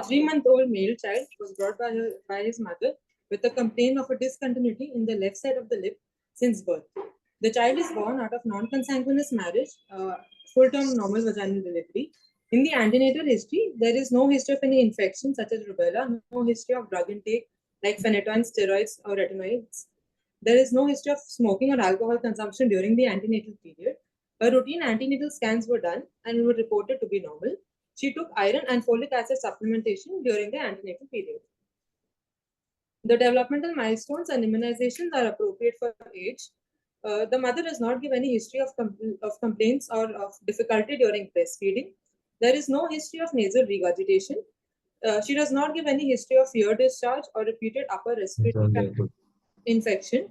3-month-old male child was brought by his mother with a complaint of a discontinuity in the left side of the lip since birth. The child is born out of non-consanguineous marriage, full-term normal vaginal delivery. In the antenatal history, there is no history of any infection such as rubella, no history of drug intake like phenytoin, steroids, or retinoids. There is no history of smoking or alcohol consumption during the antenatal period. Her routine antenatal scans were done and were reported to be normal. She took iron and folic acid supplementation during the antenatal period. The developmental milestones and immunizations are appropriate for age. The mother does not give any history of complaints or of difficulty during breastfeeding. There is no history of nasal regurgitation. She does not give any history of ear discharge or repeated upper respiratory infection.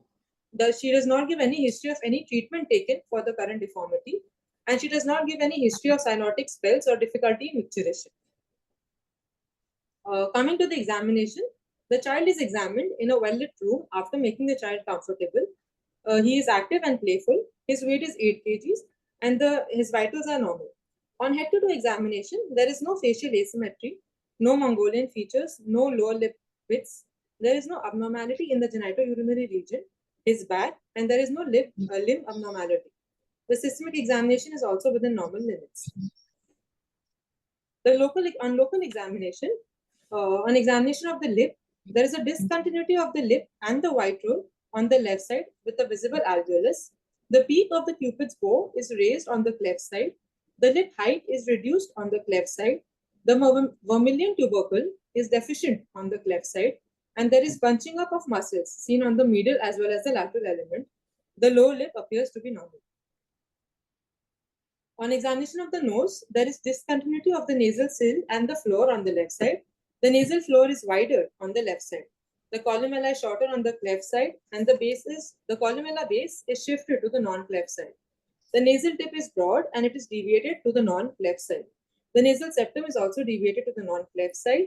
She does not give any history of any treatment taken for the current deformity. And she does not give any history of cyanotic spells or difficulty in micturition. Coming to the examination, the child is examined in a well-lit room after making the child comfortable. He is active and playful. His weight is 8 kgs and his vitals are normal. On head-to-toe examination, there is no facial asymmetry, no Mongolian features, no lower lip widths. There is no abnormality in the genitourinary region, his back, and there is no limb abnormality. The systemic examination is also within normal limits. On local examination, on examination of the lip, there is a discontinuity of the lip and the white roll on the left side with a visible alveolus. The peak of the cupid's bow is raised on the cleft side. The lip height is reduced on the cleft side. The vermilion tubercle is deficient on the cleft side, and there is bunching up of muscles seen on the medial as well as the lateral element. The lower lip appears to be normal. On examination of the nose, there is discontinuity of the nasal sill and the floor on the left side. The nasal floor is wider on the left side. The columella is shorter on the cleft side, and the columella base is shifted to the non-cleft side. The nasal tip is broad and it is deviated to the non-cleft side. The nasal septum is also deviated to the non-cleft side.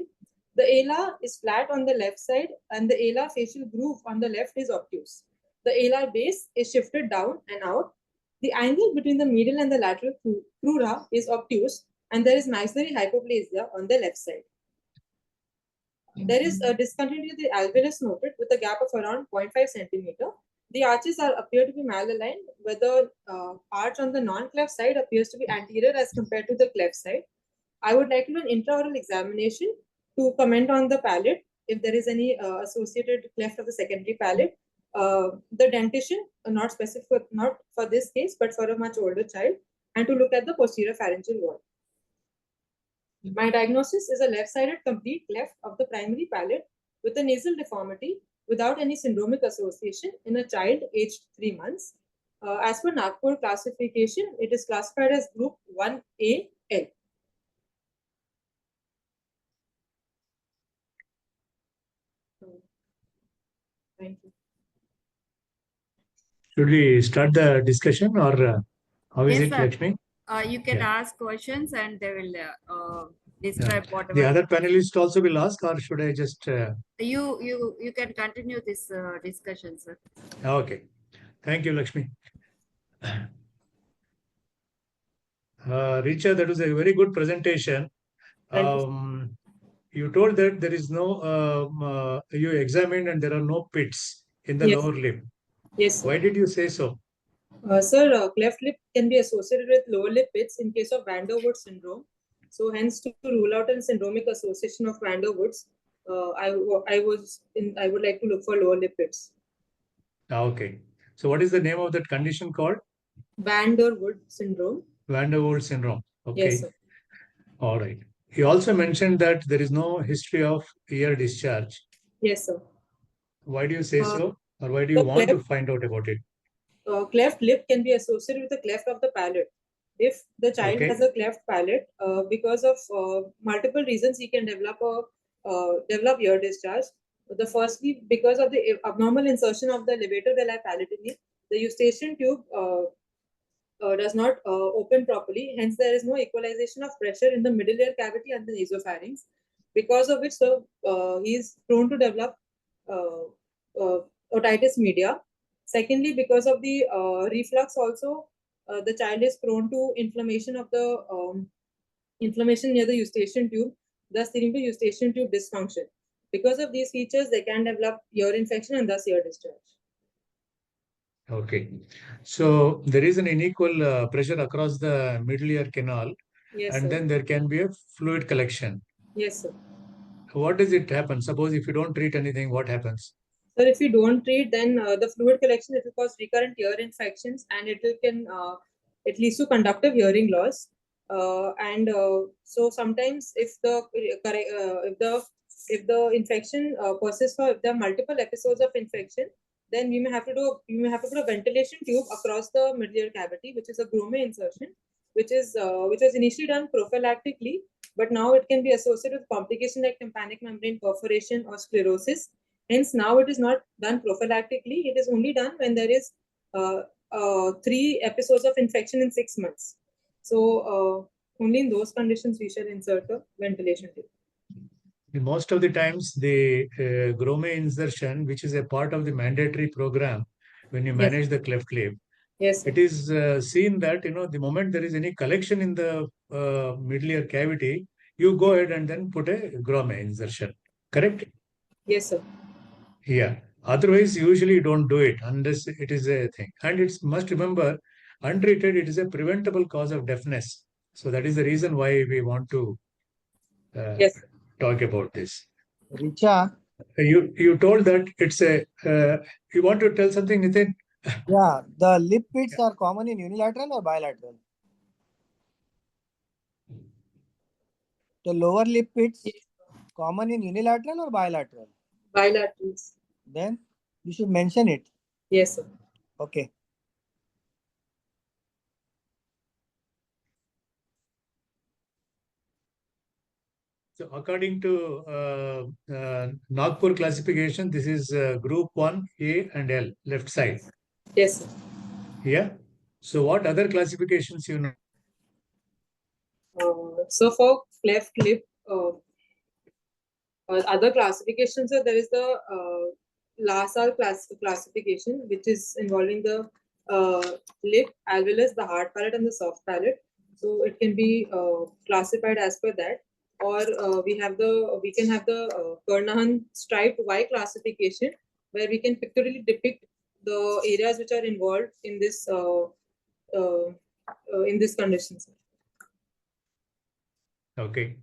The alar is flat on the left side, and the alar facial groove on the left is obtuse. The alar base is shifted down and out. The angle between the medial and the lateral crura is obtuse, and there is maxillary hypoplasia on the left side. There is a discontinuity of the alveolus noted with a gap of around 0.5 centimeter. The arches appear to be malaligned, where the arch on the non-cleft side appears to be anterior as compared to the cleft side. I would like to do an intraoral examination to comment on the palate, if there is any associated cleft of the secondary palate. The dentition, not specific, not for this case, but for a much older child, and to look at the posterior pharyngeal wall. My diagnosis is a left-sided complete cleft of the primary palate with a nasal deformity without any syndromic association in a child aged 3 months. As per Nagpur classification, it is classified as group 1AL. Thank you. Should we start the discussion, or how is it, sir. Lakshmi? You can ask questions and they will describe whatever. The other panelists also will ask, or should I just... You can continue this discussion, sir. Okay. Thank you, Lakshmi. Richa, that was a very good presentation. You told that there is no, you examined and there are no pits in the lower lip. Yes. Why did you say so? Sir, cleft lip can be associated with lower lip pits in case of Van der Waals syndrome. So hence, to rule out a syndromic association of Van der Waals, I would like to look for lower lip pits. Okay. So what is the name of that condition called? Van der Waals syndrome. Van der Waals syndrome. Okay. Yes, sir. All right. He also mentioned that there is no history of ear discharge. Yes, sir. Why do you say so? Or why do you want to find out about it? Cleft lip can be associated with the cleft of the palate. If the child has a cleft palate, because of multiple reasons, he can develop ear discharge. Firstly, because of the abnormal insertion of the levator villi palatini, the eustachian tube does not open properly. Hence, there is no equalization of pressure in the middle ear cavity and the nasopharynx, because of which he is prone to develop otitis media. Secondly, because of the reflux also, the child is prone to inflammation of the inflammation near the eustachian tube, thus leading to eustachian tube dysfunction. Because of these features, they can develop ear infection and thus ear discharge. Okay. So there is an unequal pressure across the middle ear canal, Yes, and sir. then there can be a fluid collection. Yes, sir. What does it happen? Suppose if you don't treat anything, what happens? So if you don't treat, then the fluid collection, it will cause recurrent ear infections, and it leads to conductive hearing loss. So sometimes if the infection persists for if there are multiple episodes of infection, then we may have to put a ventilation tube across the middle ear cavity, which is a Grome insertion, which was initially done prophylactically, but now it can be associated with complications like tympanic membrane perforation or sclerosis. Hence, now it is not done prophylactically. It is only done when there is 3 episodes of infection in 6 months. So, only in those conditions we shall insert a ventilation tube. Most of the times, the Grome insertion, which is a part of the mandatory program when you Yes. manage the cleft lip, Yes, sir. it is seen that the moment there is any collection in the middle ear cavity, you go ahead and then put a Grome insertion. Correct? Yes, sir. Yeah. Otherwise, usually you don't do it unless it is a thing. And it's must remember, untreated, it is a preventable cause of deafness. So that is the reason why we want to Yes, sir. talk about this. Richa, You told that it's a. You want to tell something, Nitin? yeah, the lip pits are common in unilateral or bilateral? The lower lip pits common in unilateral or bilateral? Bilaterals. Then you should mention it. Yes, sir. Okay. So according to Nagpur classification, this is group 1, A and L, left side. Yes, sir. Yeah. So what other classifications you know? So for cleft lip, other classifications, there is the LASAR classification, which is involving the lip, alveolus, the hard palate, and the soft palate. So it can be classified as per that, or we can have the Kernahan striped Y classification, where we can pictorially depict the areas which are involved in this conditions. Okay.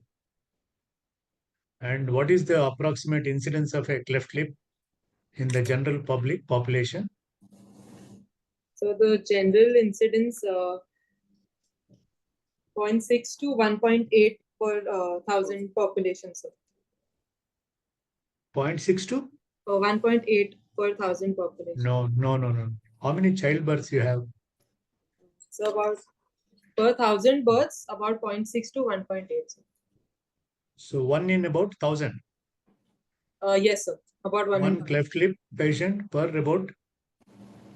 And what is the approximate incidence of a cleft lip in the general public population? So the general incidence 0.6 to 1.8 per thousand population, sir. 0.6 to? 1.8 per thousand population. No. How many childbirths you have? So about per thousand births, about 0.6 to 1.8. Sir. So 1 in about 1,000. Yes, sir. About One cleft lip patient per about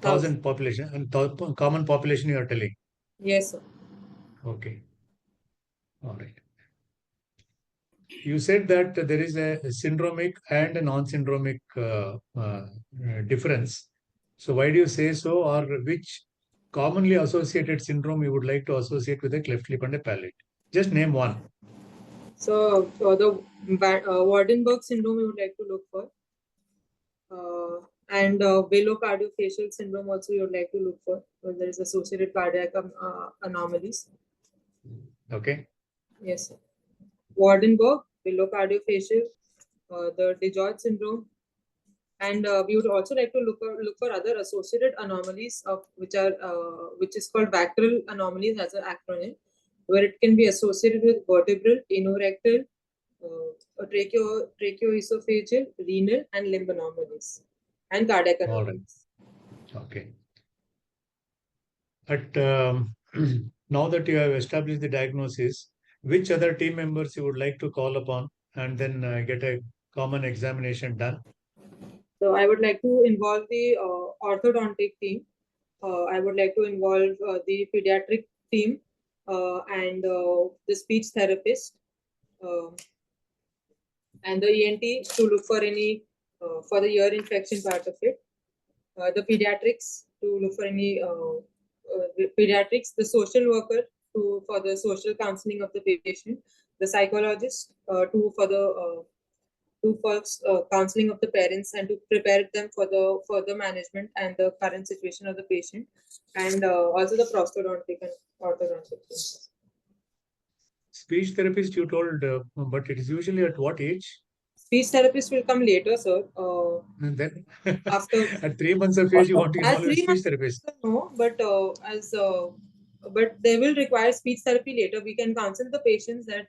1,000 population and common population you are telling. Yes, sir. Okay. All right. You said that there is a syndromic and a non-syndromic difference. So why do you say so, or which commonly associated syndrome you would like to associate with a cleft lip and a palate? Just name one. So the Waardenburg syndrome we would like to look for. And velocardiofacial syndrome also you would like to look for when there is associated cardiac anomalies. Okay. Yes, sir. Waardenburg, velocardiofacial, the DiGeorge syndrome, and we would also like to look for other associated anomalies of which is called Vacral anomalies as an acronym, where it can be associated with vertebral, anorectal, tracheoesophageal, renal, and limb anomalies, and cardiac All right. anomalies. Okay. But now that you have established the diagnosis, which other team members you would like to call upon and then get a common examination done? So I would like to involve the orthodontic team. I would like to involve the pediatric team and the speech therapist and the ENT to look for any for the ear infection part of it. The pediatrics to look for any pediatrics, the social worker for the social counseling of the patient, the psychologist for counseling of the parents and to prepare them for the further management and the current situation of the patient, and also the prosthodontic and orthodontic things. Speech therapist you told, but it is usually at what age? Speech therapist will come later, sir. And then After at 3 months of age, you want to as involve a 3 speech months, therapist. no, but they will require speech therapy later. We can counsel the patients that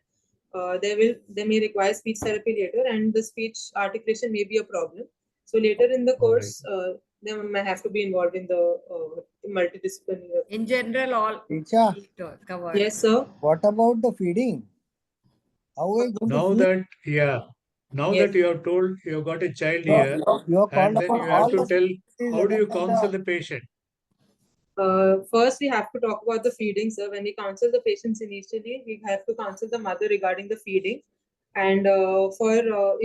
they may require speech therapy later, and the speech articulation may be a problem. So later in the All right. course, they may have to be involved in the multidisciplinary. In general, all Teacher, covered. Yes, sir. what about the feeding? How are you going Now to feed? that, yeah, now Yes. that you have told you have got a child You are- here, you are called and then upon you have all to the tell, facilities how do you other than counsel the- the patient? First, we have to talk about the feeding, sir. When we counsel the patients initially, we have to counsel the mother regarding the feeding. And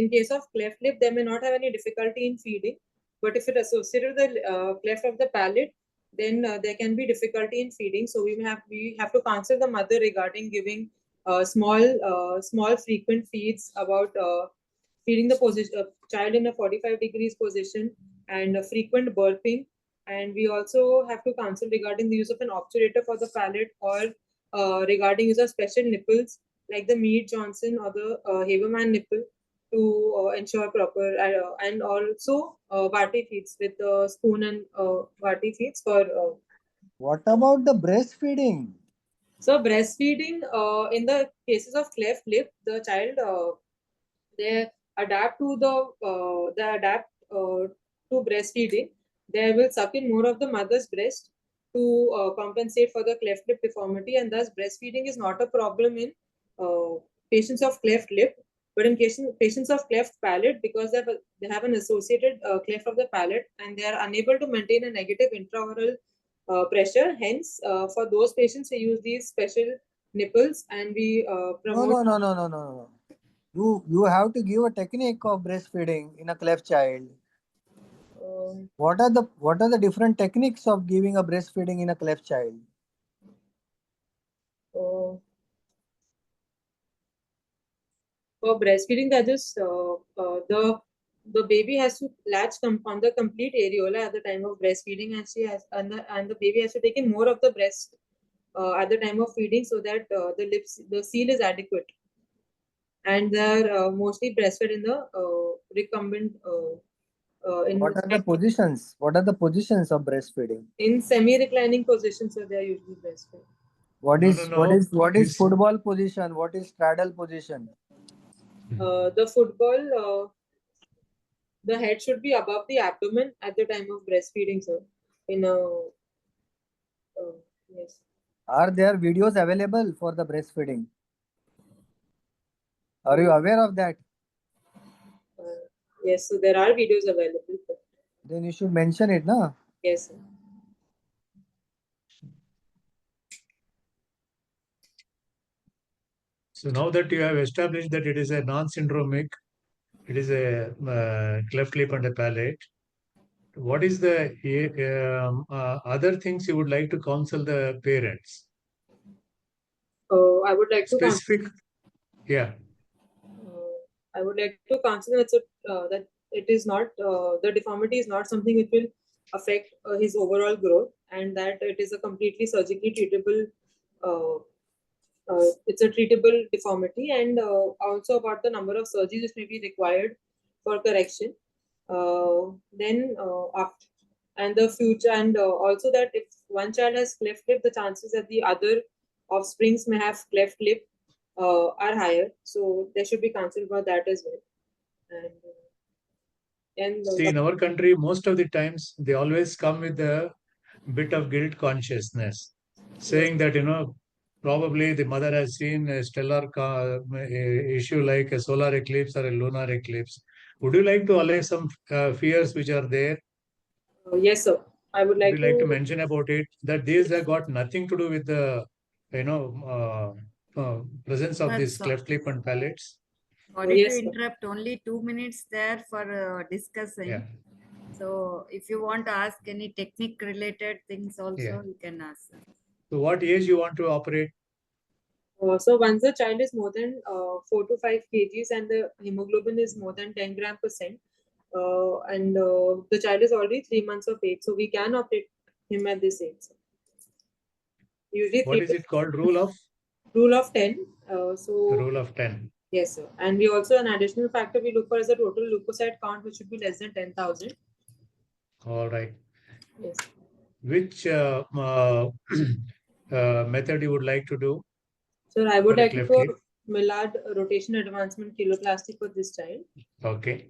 in case of cleft lip, they may not have any difficulty in feeding. But if it associated with the cleft of the palate, then there can be difficulty in feeding. So we have to counsel the mother regarding giving small frequent feeds, about feeding the position child in a 45 degrees position, and frequent burping. And we also have to counsel regarding the use of an obturator for the palate, or regarding use of special nipples like the Mead Johnson or the Haberman nipple, to ensure proper, and also Vati feeds with the spoon and Vati feeds for. What about the breastfeeding? So breastfeeding, in the cases of cleft lip, the child they adapt to breastfeeding. They will suck in more of the mother's breast to compensate for the cleft lip deformity, and thus breastfeeding is not a problem in uh, patients of cleft lip. But in patients of cleft palate, because they have an associated cleft of the palate, and they are unable to maintain a negative intraoral pressure. Hence, for those patients, we use these special nipples, and we promote. No. You have to give a technique of breastfeeding in a cleft child. Um, What are the different techniques of giving a breastfeeding in a cleft child? uh, for breastfeeding, that is the baby has to latch on the complete areola at the time of breastfeeding, and the baby has to take in more of the breast at the time of feeding, so that the seal is adequate, and they are mostly breastfed in the recumbent What are the positions? What are the positions of breastfeeding? in semi-reclining position, so they are usually breastfed. What No, is no, no. This- football position? What is straddle position? The football, the head should be above the abdomen at the time of breastfeeding, sir. In a yes. Are there videos available for the breastfeeding? Are you aware of that? Yes, so there are videos available. Then you should mention it, na? Yes, sir. So now that you have established that it is a non-syndromic, it is a cleft lip and a palate, what is the other things you would like to counsel the parents? I would like to Specific, yeah. I would like to consider that it is not the deformity is not something which will affect his overall growth, and that it is a completely surgically treatable. Uh, it's a treatable deformity, and also about the number of surgeries which may be required for correction. Then after and the future, and also that if one child has cleft lip, the chances that the other offsprings may have cleft lip are higher. So there should be counsel about that as well. And See, in our country, most of the times they always come with a bit of guilt consciousness, saying that, probably the mother has seen a stellar issue like a solar eclipse or a lunar eclipse. Would you like to allay some fears which are there? yes, sir. I would Would like you like to to. mention about it? That these have got nothing to do with the, presence of this That's cleft lip and palates. sorry Yes, to sir. interrupt. Only 2 minutes there for discussing. Yeah, So if you want to ask any technique related things also, yeah. you can ask. So what age you want to operate? So once the child is more than 4 to 5 kgs and the hemoglobin is more than 10 gram percent, and the child is already 3 months of age, so we can operate him at this age. Usually What is it called? Rule of 10. So rule of 10. yes, sir. And we also, an additional factor we look for is the total leukocyte count, which should be less than 10,000. All right. Yes. Which method you would like to do So I would for a like to cleft go lip? Millard rotation advancement kiloplastic for this child. Okay.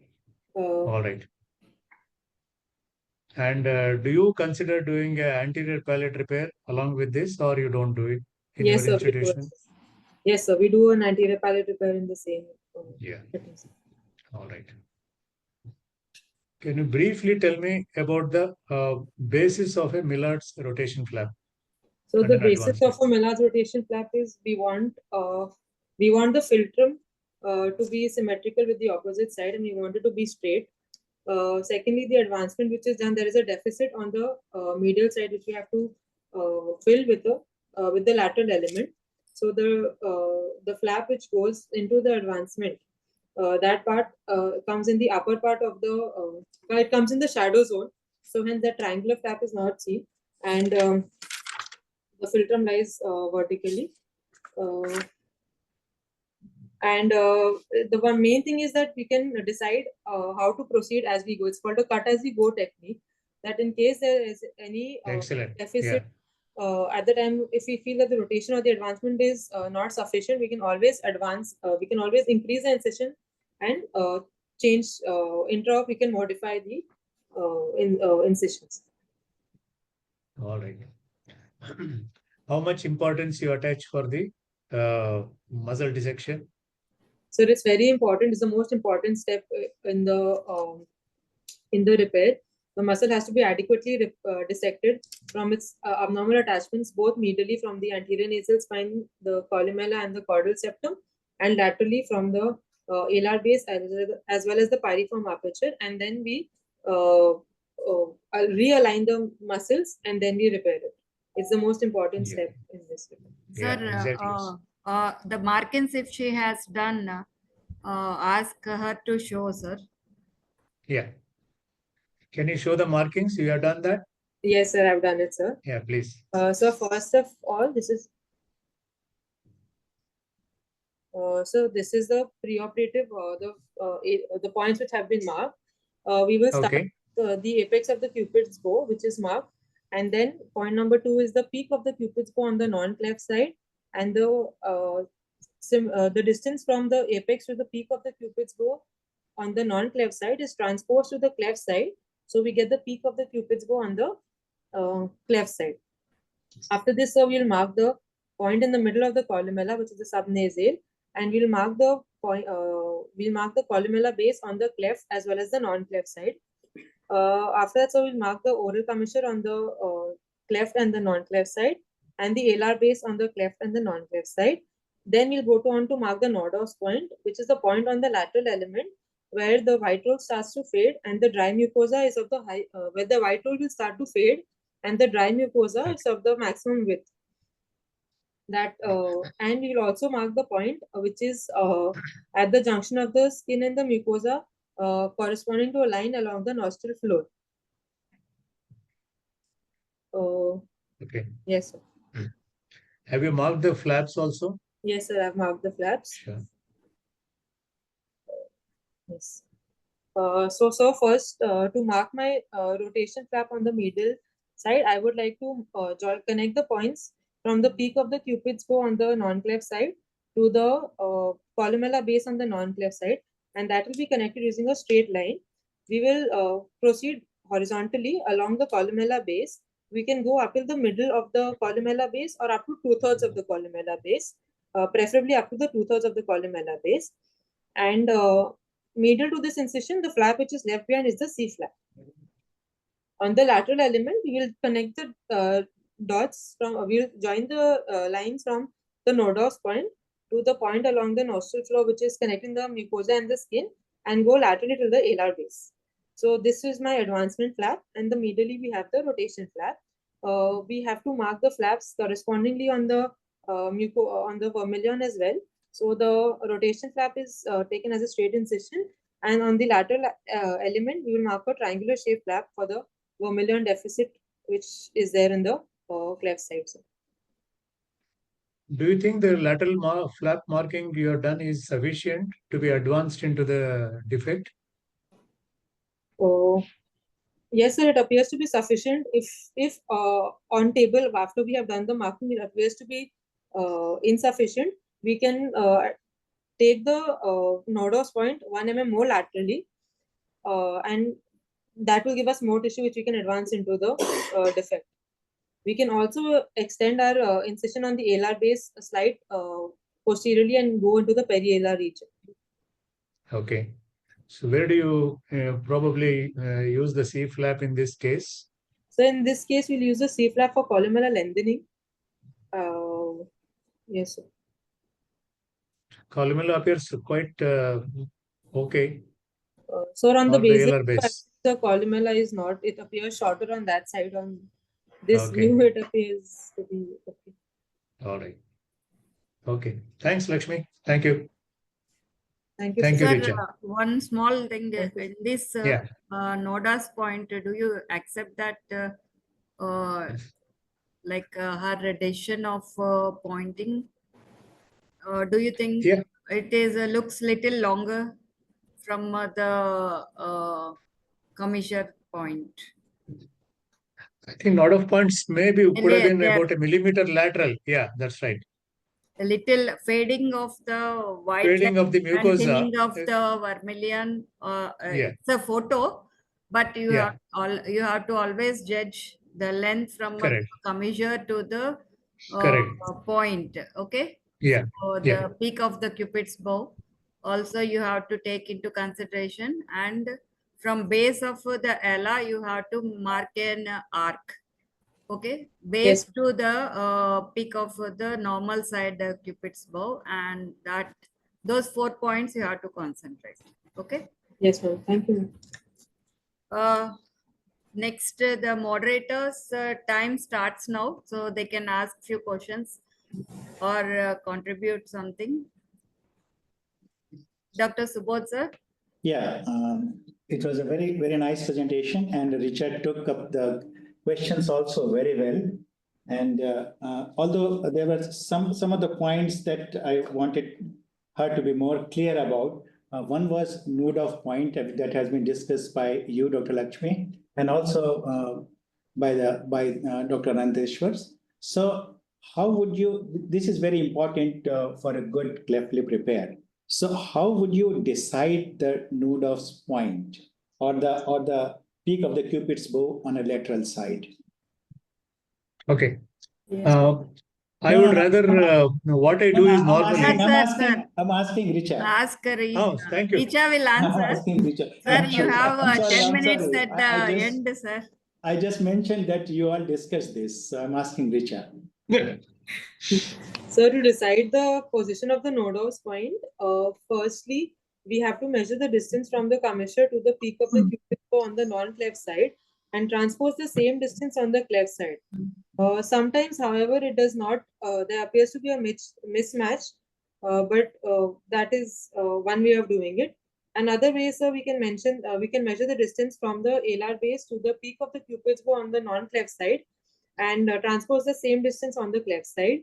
Uh, All right. And do you consider doing a anterior palate repair along with this, or you don't do it in yes, your sir. We do it. institution? Yes, sir. We do an anterior palate repair in the same. Yeah. Fittings. All right. Can you briefly tell me about the basis of a Millard's rotation flap? So And the an basis of advancement. a Millard's rotation flap is we want the philtrum to be symmetrical with the opposite side, and we want it to be straight. Secondly, the advancement which is done, there is a deficit on the medial side which we have to fill with the lateral element. So the flap which goes into the advancement, that part comes in the upper part of it comes in the shadow zone. So hence the triangular flap is not seen, and the philtrum lies vertically. Uh, and the one main thing is that we can decide how to proceed as we go. It's called a cut as we go technique. That in case there is any Excellent. deficit at the time, if we feel that the rotation or the advancement is not sufficient, we can always advance. We can always increase the incision and change intra. We can modify the incisions. All right. How much importance you attach for the muscle dissection? So it's very important. It's the most important step in the repair. The muscle has to be adequately dissected from its abnormal attachments, both medially from the anterior nasal spine, the columella and the caudal septum, and laterally from the alar base as well as the piriform aperture. And then we realign the muscles and then we repair it. It's the most important Yeah. step in this repair. Yeah, Sir, exactly. the markings if she has done, ask her to show, sir. Yeah. Can you show the markings? You have done that? Yes, sir, I've done it, sir. Yeah, please. So first of all, this is the preoperative the points which have been marked. We will start Okay. the apex of the cupid's bow, which is marked, and then point number 2 is the peak of the cupid's bow on the non-cleft side, and the distance from the apex to the peak of the cupid's bow on the non-cleft side is transposed to the cleft side, so we get the peak of the cupid's bow on the cleft side. After this, we'll mark the point in the middle of the columella, which is the subnasal, and we'll mark the point. We'll mark the columella base on the cleft as well as the non-cleft side. After that, so we'll mark the oral commissure on the cleft and the non-cleft side, and the alar base on the cleft and the non-cleft side. Then we'll go on to mark the Nordhaus point, which is the point on the lateral element where the white roll starts to fade, and the dry mucosa is of the high, where the white roll will start to fade, and the dry mucosa is of the maximum width. That and we will also mark the point which is at the junction of the skin and the mucosa, corresponding to a line along the nostril floor. Okay. Yes, sir. Have you marked the flaps also? Yes, sir. I've marked the flaps. Sure. Yes. So first, to mark my rotation flap on the medial side, I would like to connect the points from the peak of the cupid's bow on the non-cleft side to the columella base on the non-cleft side, and that will be connected using a straight line. We will proceed horizontally along the columella base. We can go up till the middle of the columella base or up to 2/3 of the columella base, preferably up to the 2/3 of the columella base. And medial to this incision, the flap which is left behind is the C flap. On the lateral element, we will connect the dots from, we will join the lines from the Nordhaus point to the point along the nostril floor, which is connecting the mucosa and the skin, and go laterally to the alar base. So this is my advancement flap, and the medially we have the rotation flap. We have to mark the flaps correspondingly on the on the vermilion as well. So the rotation flap is taken as a straight incision, and on the lateral element, we will mark a triangular shaped flap for the vermilion deficit, which is there in the cleft side. So. Do you think the lateral flap marking you have done is sufficient to be advanced into the defect? Oh, yes, sir. It appears to be sufficient. If on table after we have done the marking, it appears to be insufficient, we can take the nodos point 1 mm more laterally, and that will give us more tissue which we can advance into the defect. We can also extend our incision on the alar base slight posteriorly and go into the peri-alar region. Okay. So where do you probably use the C flap in this case? So in this case, we'll use the C flap for columellar lengthening. Yes, sir. Columella appears quite okay. So on the Or the basic, alar base. the columella is not, it appears shorter on that side. On this Okay. view, it appears to be okay. All right. Okay. Thanks, Lakshmi. Thank you. Thank you. Thank you, Sir, Richa. one small thing Thank you. in this Yeah. Noda's point, do you accept that like her decision of pointing? Do you think Yeah. it is looks little longer from the commissure point? I think nod of points maybe could have been There- about a millimeter lateral. Yeah, that's right. A little fading of the white Fading line of the and mucosa. thinning of the vermilion. Yeah. It's a photo, but you Yeah. have to always judge the length from Correct. commissure to the Correct. point. Okay. Yeah. So Yeah. the peak of the cupid's bow also you have to take into consideration, and from base of the ella you have to mark an arc. Okay, base Yes. to the peak of the normal side cupid's bow, and that those 4 points you have to concentrate. Okay. Yes, ma'am. Thank you. Next, the moderators time starts now, so they can ask few questions or contribute something. Dr. Subodh, sir. Yeah, it was a very, very nice presentation, and Richard took up the questions also very well. And although there were some of the points that I wanted her to be more clear about, one was node of point that has been discussed by you, Dr. Lakshmi, and also by Dr. Nandeshwar. So how would you, this is very important for a good cleft lip repair. So how would you decide the node of point or the peak of the cupid's bow on a lateral side? Okay. Yes. I would rather, what I do is normally. I'm asking Richard. Ask Oh, thank you. Richa will I'm answer. asking Richard. Sir, you have I'm sorry, 10 I'm minutes sorry. at the end, sir. I just mentioned that you all discussed this, so I'm asking Richard. So to decide the position of the nodose point, firstly, we have to measure the distance from the commissure to the peak of the cupid's bow on the non-cleft side and transpose the same distance on the cleft side. Sometimes, however, it does not, there appears to be a mismatch, but that is one way of doing it. Another way, sir, we can measure the distance from the alar base to the peak of the cupid's bow on the non-cleft side and transpose the same distance on the cleft side.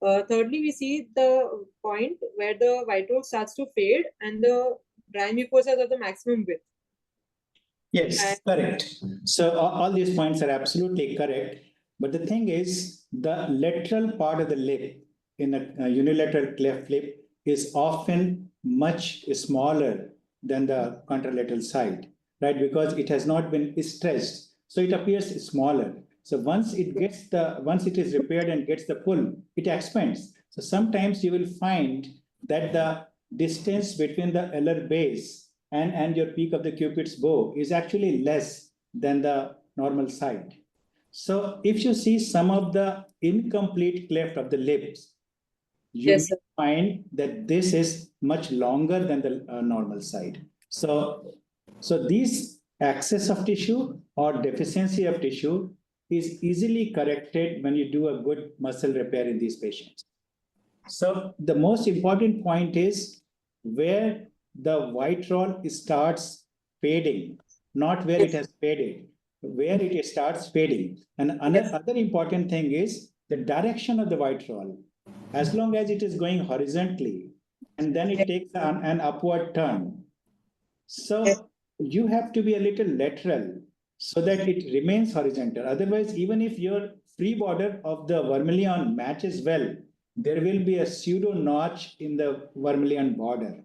Thirdly, we see the point where the white roll starts to fade and the dry mucosas are the maximum width. Yes, correct. So all these points are absolutely correct. But the thing is, the lateral part of the lip in a unilateral cleft lip is often much smaller than the contralateral side, right? Because it has not been stressed, so it appears smaller. So once it is repaired and gets the pull, it expands. So sometimes you will find that the distance between the alar base and your peak of the cupid's bow is actually less than the normal side. So if you see some of the incomplete cleft of the lips, you Yes, may find that this is much longer than the normal side. So this excess of tissue or deficiency of tissue is easily corrected when you do a good muscle repair in these patients. So the most important point is where the white roll starts fading, not where it Yes. has faded, where it starts fading. And another Yes. other important thing is the direction of the white roll. As long as it is going horizontally, and then it takes an upward turn. Yes. So you have to be a little lateral so that it remains horizontal. Otherwise, even if your free border of the vermilion matches well, there will be a pseudo notch in the vermilion border,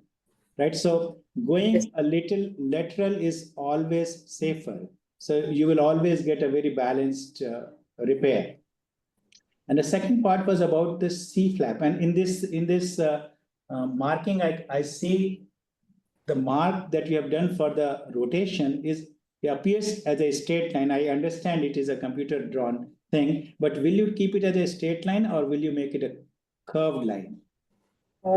right? So Yes. going a little lateral is always safer. So you will always get a very balanced repair. And the second part was about the C flap. And in this marking, I see the mark that you have done for the rotation is it appears as a straight line. I understand it is a computer drawn thing, but will you keep it as a straight line or will you make it a curved line?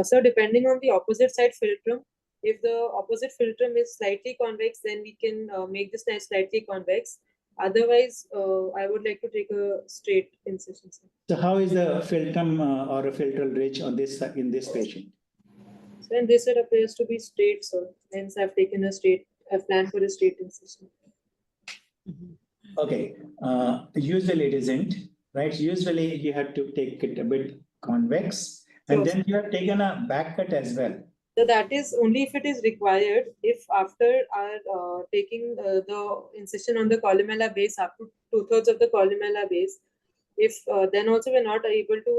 So depending on the opposite side filtrum, if the opposite filtrum is slightly convex, then we can make this slightly convex. Otherwise, I would like to take a straight incision. So how is the filtrum or a filtral ridge on this in this patient? So and this side appears to be straight, so hence I've taken a straight. I've planned for a straight incision. Okay, usually it isn't, right? Usually you have to take it a bit convex, and Sure. then you have taken a back cut as well. So that is only if it is required. If after our taking the incision on the columella base up to 2/3 of the columella base, if then also we're not able to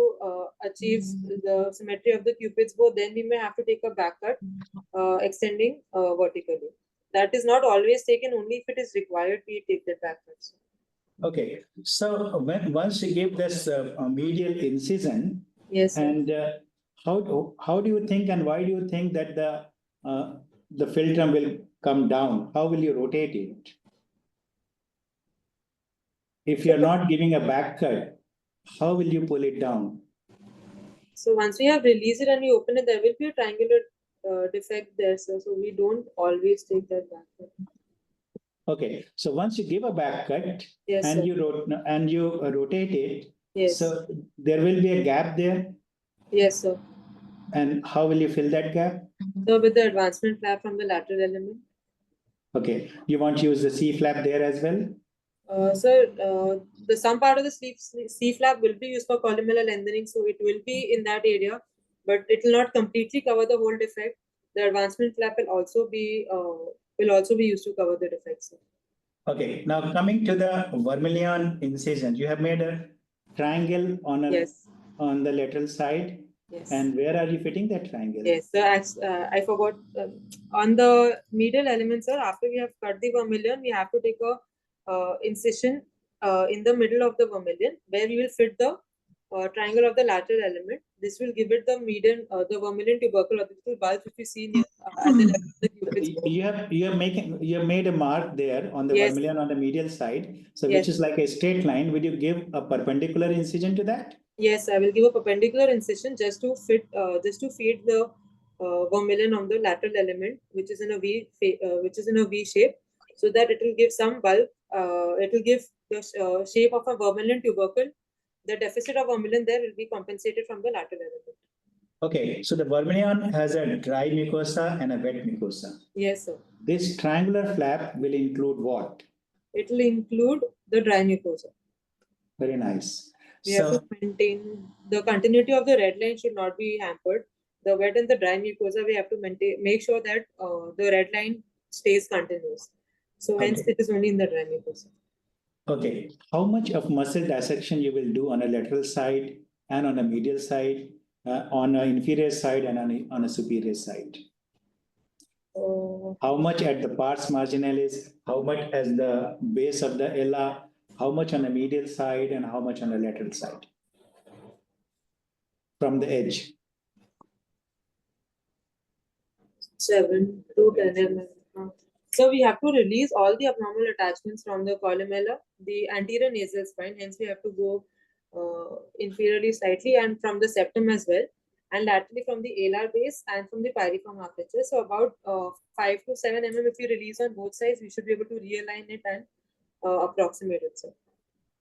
achieve the symmetry of the cupid's bow, then we may have to take a back cut extending vertically. That is not always taken. Only if it is required, we take that back cut. Okay, so when once you give this medial incision, Yes, sir. and how do you think and why do you think that the philtrum will come down? How will you rotate it? If you're not giving a back cut, how will you pull it down? So once we have released it and we open it, there will be a triangular defect there, sir. So we don't always take that back cut. Okay, so once you give a back cut Yes, and sir. you rotate it, Yes. so there will be a gap there. Yes, sir. And how will you fill that gap? So with the advancement flap from the lateral element. Okay, you want to use the C flap there as well? The some part of the C flap will be used for columella lengthening, so it will be in that area, but it will not completely cover the whole defect. The advancement flap will also be used to cover the defects. Okay, now coming to the vermilion incision, you have made a triangle Yes. on the lateral side. Yes. And where are you fitting that triangle? Yes. So I forgot on the medial element, sir. After we have cut the vermilion, we have to take a incision in the middle of the vermilion, where we will fit the triangle of the lateral element. This will give it the median, the vermilion tubercle or the little bulge which you see near, at the level of the cupid's bow. You have made a mark there on the Yes. vermilion on the medial side, so Yes. which is like a straight line. Would you give a perpendicular incision to that? Yes, I will give a perpendicular incision just to feed the vermilion on the lateral element, which is in a V shape, so that it will give some bulk. It will give the shape of a vermilion tubercle. The deficit of vermilion there will be compensated from the lateral element. Okay, so the vermilion has a dry mucosa and a wet mucosa. Yes, sir. This triangular flap will include what? It will include the dry mucosa. Very nice. We have to maintain the continuity of the red line should not be hampered. The wet and the dry mucosa, we have to make sure that the red line stays continuous. So hence Okay. it is only in the dry mucosa. Okay, how much of muscle dissection you will do on a lateral side and on a medial side, on an inferior side and on a superior side? How much at the pars marginalis, how much as the base of the ella, how much on the medial side and how much on the lateral side? From the edge. 7 to 10 mm. So we have to release all the abnormal attachments from the columella, the anterior nasal spine. Hence we have to go inferiorly slightly and from the septum as well, and laterally from the alar base and from the piriform aperture. So about 5 to 7 mm if we release on both sides, we should be able to realign it and approximate it. So.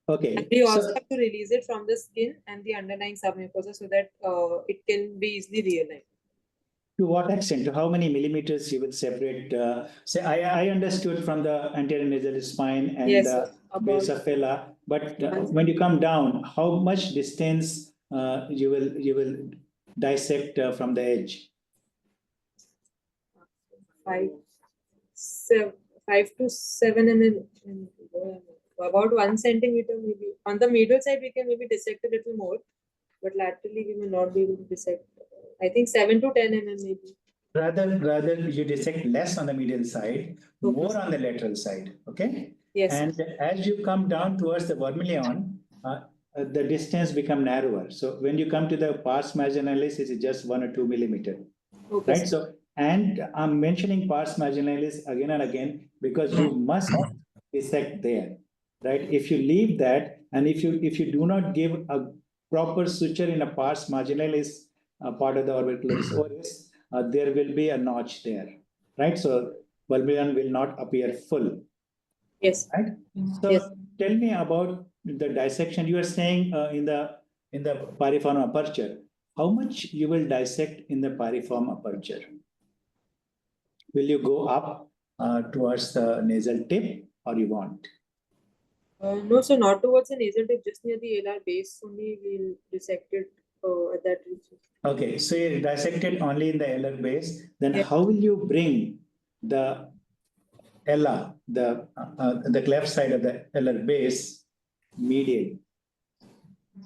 Okay. And we also So, have to release it from the skin and the underlying submucosa so that it can be easily realigned. to what extent? To how many millimeters you will separate? Say, I understood from the anterior nasal spine and Yes, the sir. base About of fella, but One- when you come down, how much distance you will dissect from the edge? 5, 7, 5 to 7 mm. About 1 centimeter maybe. On the medial side, we can maybe dissect a little more, but laterally we may not be able to dissect. I think 7 to 10 mm maybe. Rather you dissect less on the medial side, more on the lateral side. Okay. Yes. And as you come down towards the vermilion, the distance become narrower. So when you come to the pars marginalis, it is just 1 or 2 millimeter. Okay. Right. So, and I'm mentioning pars marginalis again and again because you must dissect there, right? If you leave that, and if you do not give a proper suture in a pars marginalis part of the orbicularis oris, there will be a notch there, right? So vermilion will not appear full, Yes. right? So Yes. tell me about the dissection. You are saying in the piriform aperture. How much you will dissect in the piriform aperture? Will you go up towards the nasal tip, or you won't? No, so not towards the nasal tip, just near the alar base only we'll dissect it at that region. Okay, so you dissected only in the alar base. Then Yeah. how will you bring the ala, the cleft side of the alar base, medial?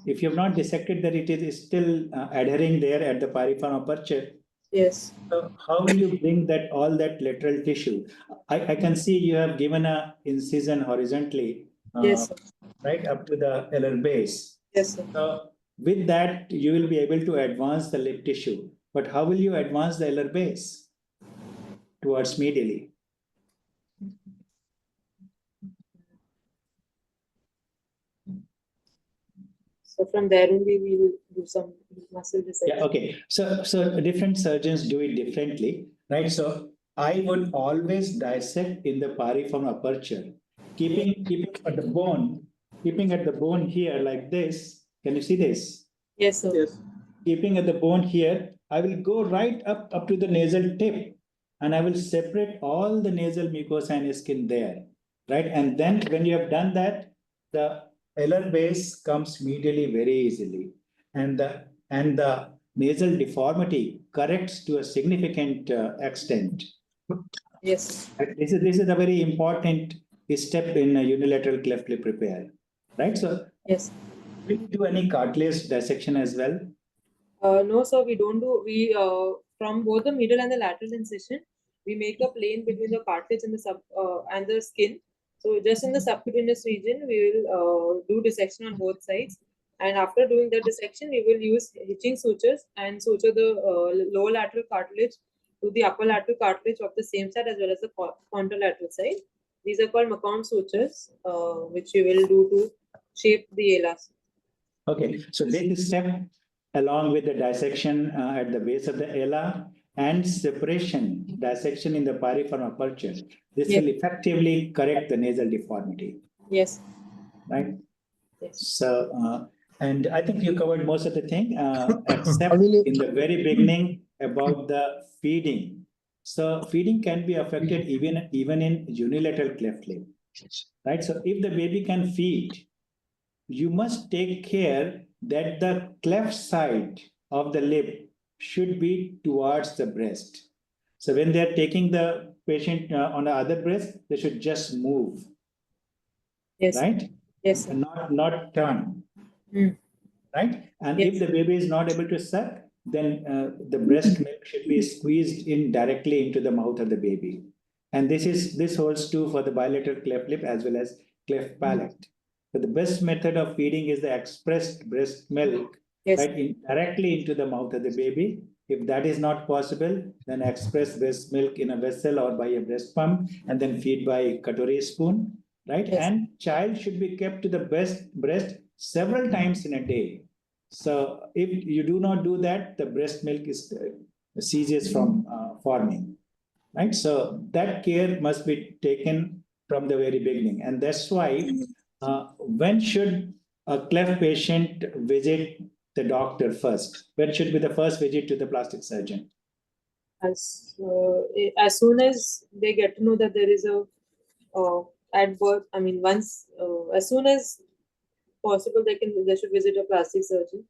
If you have not dissected that, it is still adhering there at the piriform aperture. Yes. So how will you bring that all that lateral tissue? I can see you have given a incision horizontally, Yes, sir. right up to the alar base. Yes, sir. So with that, you will be able to advance the lip tissue. But how will you advance the alar base towards medially? So from there only we will do some muscle dissection. Yeah, okay. So different surgeons do it differently, right? So I would always dissect in the piriform aperture, keeping at the bone, keeping at the bone here like this. Can you see this? Yes, sir. Yes. Keeping at the bone here, I will go right up to the nasal tip, and I will separate all the nasal mucosa and skin there, right? And then when you have done that, the alar base comes medially very easily, and the nasal deformity corrects to a significant extent. Yes. This is a very important step in a unilateral cleft lip repair, right? So, Yes. will you do any cartilage dissection as well? No, sir, we don't do. We from both the middle and the lateral incision, we make a plane between the cartilage and the skin. So just in the subcutaneous region, we will do dissection on both sides. And after doing the dissection, we will use hitching sutures and suture the lower lateral cartilage to the upper lateral cartilage of the same side as well as the contralateral side. These are called Macomb sutures, which we will do to shape the alas. Okay, so this step, along with the dissection at the base of the ala and separation, dissection in the piriform aperture, this Yes. will effectively correct the nasal deformity, Yes. right? Yes. So, and I think you covered most of the thing, except in the very beginning about the feeding. So feeding can be affected even in unilateral cleft lip, right? So if the baby can feed, you must take care that the cleft side of the lip should be towards the breast. So when they're taking the patient on the other breast, they should just move, Yes. right? Yes, sir. And not turn, right? And Yes. if the baby is not able to suck, then the breast milk should be squeezed in directly into the mouth of the baby. And this holds true for the bilateral cleft lip as well as cleft palate. So the best method of feeding is the expressed breast milk, Yes. right, directly into the mouth of the baby. If that is not possible, then express breast milk in a vessel or by a breast pump, and then feed by katori spoon, right? Yes. And child should be kept to the breast several times in a day. So if you do not do that, the breast milk is ceases from forming, right? So that care must be taken from the very beginning, and that's why When should a cleft patient visit the doctor first? When should be the first visit to the plastic surgeon? As soon as they get to know that there is a at birth, I mean, as soon as possible, they should visit a plastic surgeon.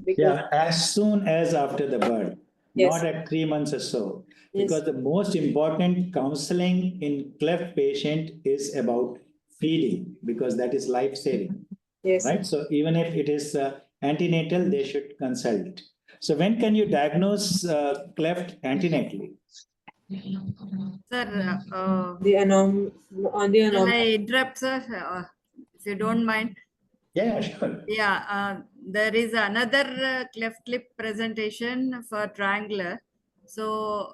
Because Yeah, as soon as after the birth, Yes. not at 3 months or so. Yes. Because the most important counseling in cleft patient is about feeding, because that is life saving, yes, right? So even if it is antenatal, they should consult. So when can you diagnose cleft antenatally? Sir, the on the shall I interrupt, sir? If you don't mind. Yeah, sure. Yeah, there is another cleft lip presentation for triangular. So,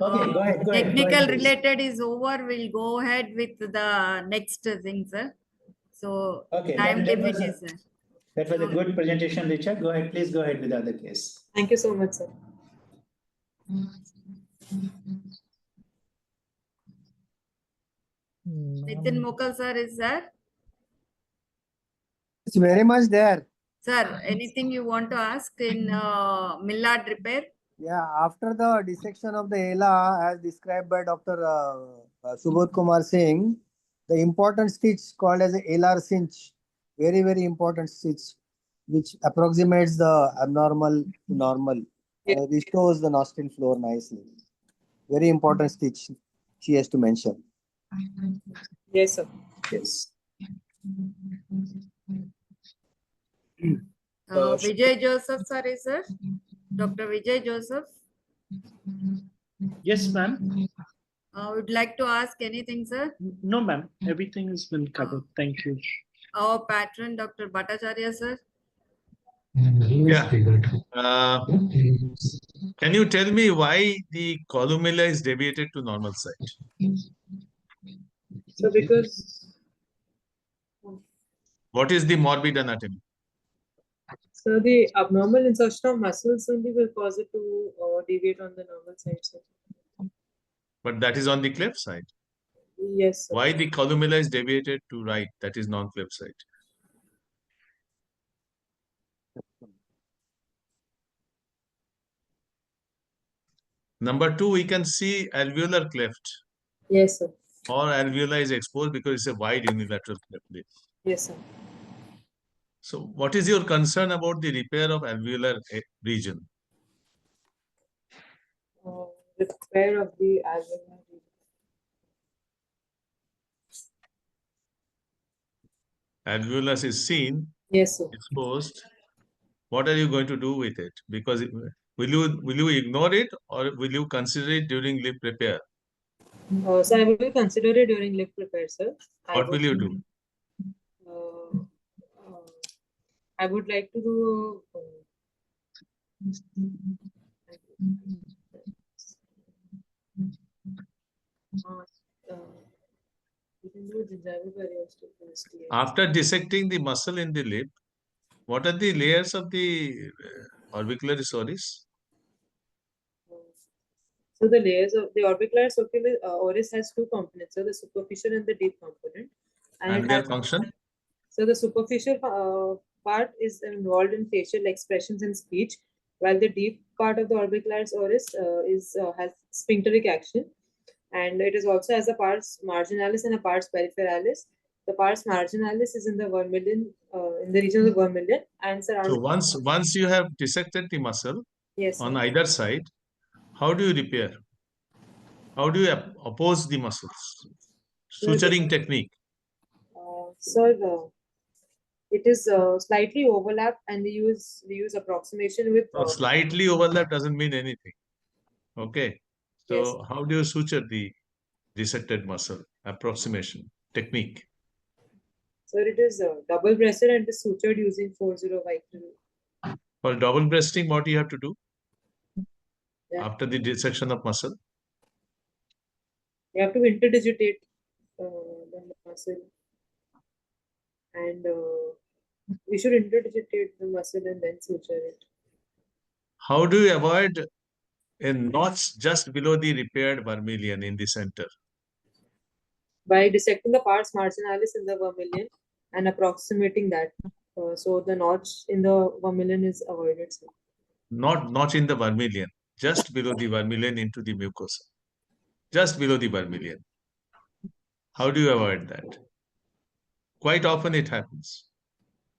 Okay, go ahead, technical please. related is over. We'll go ahead with the next thing, sir. So, Okay, time that limit was is there. that was a good presentation, Richard. Go ahead, please go ahead with the other case. Thank you so much, sir. Nitin Mokal, sir, is there? It's very much there. Sir, anything you want to ask in Millard repair? Yeah, after the dissection of the ELA, as described by Dr. Subodh Kumar Singh, the important stitch called as a LR cinch, very, very important stitch, which approximates the abnormal to normal, restores the nostril floor nicely. Very important stitch she has to mention. Yes, sir. Yes. Vijay Joseph, sir, is there? Dr. Vijay Joseph? Yes, ma'am. Would like to ask anything, sir? No, ma'am. Everything has been covered. Thank you. Our patron, Dr. Bhattacharya, sir? Yeah. Can you tell me why the columella is deviated to normal side? So because What is the morbid anatomy? so the abnormal insertion of muscles only will cause it to deviate on the normal side, sir. But that is on the cleft side. Yes, sir. Why the columella is deviated to right? That is non-cleft side. Number two, we can see alveolar cleft Yes, sir. or alveoli is exposed because it's a wide unilateral cleft lip. Yes, sir. So what is your concern about the repair of alveolar region? Repair of the alveolar region. Alveolus is seen, Yes, sir. exposed. What are you going to do with it? Because will you ignore it or will you consider it during lip repair? So I will consider it during lip repair, sir. What will you do? I would like to do. You can do gingival periosteal first, yes. After dissecting the muscle in the lip, what are the layers of the orbicularis oris? So the layers of the orbicularis oris has two components, so the superficial and the deep component. And it their has- function? So the superficial part is involved in facial expressions and speech, while the deep part of the orbicularis oris has sphincteric action, and it is also has a pars marginalis and a pars peripherales. The pars marginalis is in the vermilion, in the region of the vermilion, and surrounding. So once you have dissected the muscle Yes, on sir. either side, how do you repair? How do you oppose the muscles? Suturing technique. So it is slightly overlapped, and we use approximation with. So slightly overlap doesn't mean anything. Okay. So Yes. how do you suture the dissected muscle? Approximation technique. So it is double breasted and is sutured using 40 vicryl. For double breasting, what do you have to do? Yeah. After the dissection of muscle? You have to interdigitate the muscle, and we should interdigitate the muscle and then suture it. How do you avoid a notch just below the repaired vermilion in the center? By dissecting the pars marginalis in the vermilion and approximating that. So the notch in the vermilion is avoided, sir. Not in the vermilion, just below the vermilion into the mucosa. Just below the vermilion. How do you avoid that? Quite often it happens.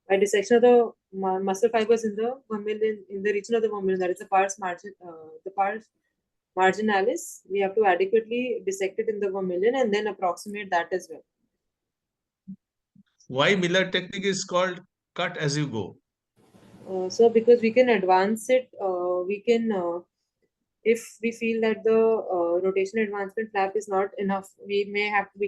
By dissection of the muscle fibers in the vermilion, in the region of the vermilion, that is the pars marginalis, we have to adequately dissect it in the vermilion and then approximate that as well. Why Miller technique is called cut as you go? So because we can advance it, if we feel that the rotation advancement flap is not enough, we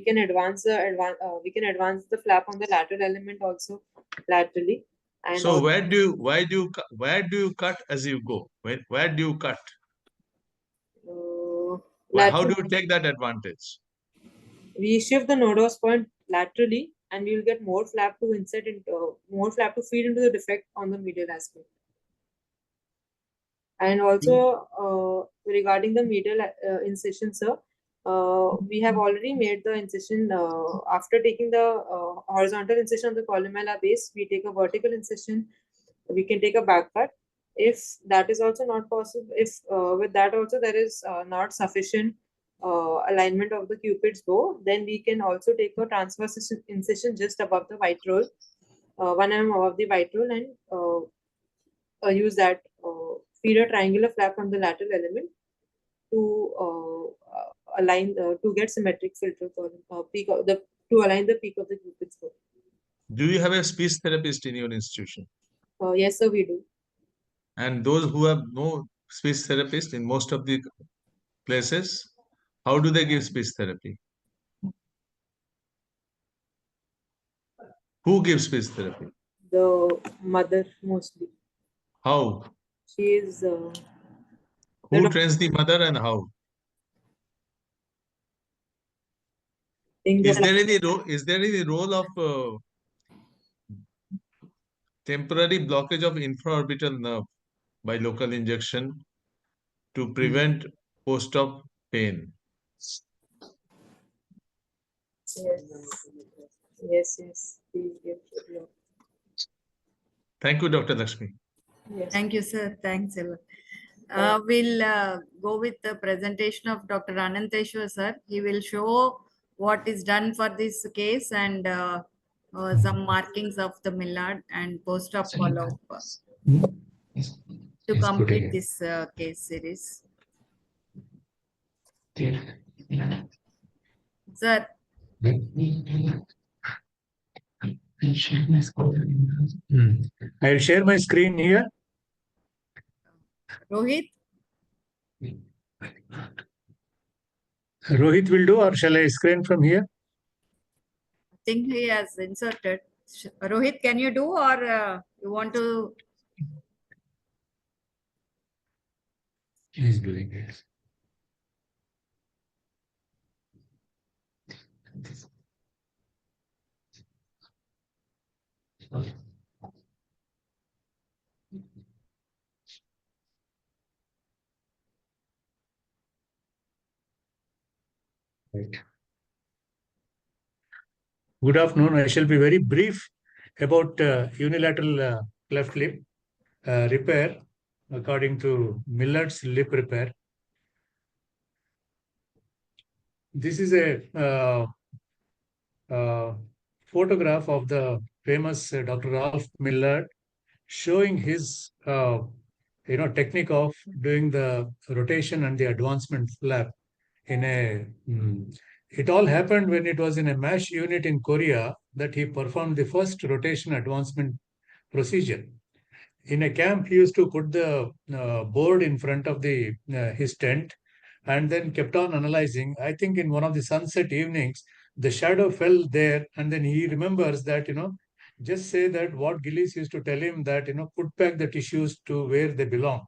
can advance the flap on the lateral element also laterally. And So also, where do you cut as you go? Where do you cut? How do you take that advantage? we shift the nodose point laterally, and we will get more flap to feed into the defect on the medial aspect. And also regarding the medial incision, sir, we have already made the incision after taking the horizontal incision on the columella base. We take a vertical incision. We can take a back cut. If that is also not possible, if with that also there is not sufficient alignment of the cupid's bow, then we can also take a transverse incision just above the white roll, 1 mm above the white roll, and use that feed a triangular flap from the lateral element to align to get symmetric filter column peak of the to align the peak of the cupid's bow. Do you have a speech therapist in your institution? Yes, sir, we do. And those who have no speech therapist in most of the places, how do they give speech therapy? Who gives speech therapy? The mother mostly. How? She is. Who trains the mother and how? Is there any role of temporary blockage of infraorbital nerve by local injection to prevent post-op pain? Yes. Thank you, Dr. Lakshmi. Yes. Thank you, sir. Thanks a lot. We'll go with the presentation of Dr. Ananteshwar, sir. He will show what is done for this case and some markings of the Millard and post-op follow-up to complete this case series. Sir. I'll share my screen here. Rohit? Rohit will do, or shall I screen from here? I think he has inserted. Rohit, can you do, or you want to? He's doing it. Right. Good afternoon. I shall be very brief about unilateral cleft lip repair according to Millard's lip repair. This is a photograph of the famous Dr. Ralph Millard showing his technique of doing the rotation and the advancement flap in a it all happened when it was in a MASH unit in Korea that he performed the first rotation advancement procedure. In a camp, he used to put the board in front of his tent and then kept on analyzing. I think in one of the sunset evenings, the shadow fell there, and then he remembers that, just say that what Gillies used to tell him that, put back the tissues to where they belong.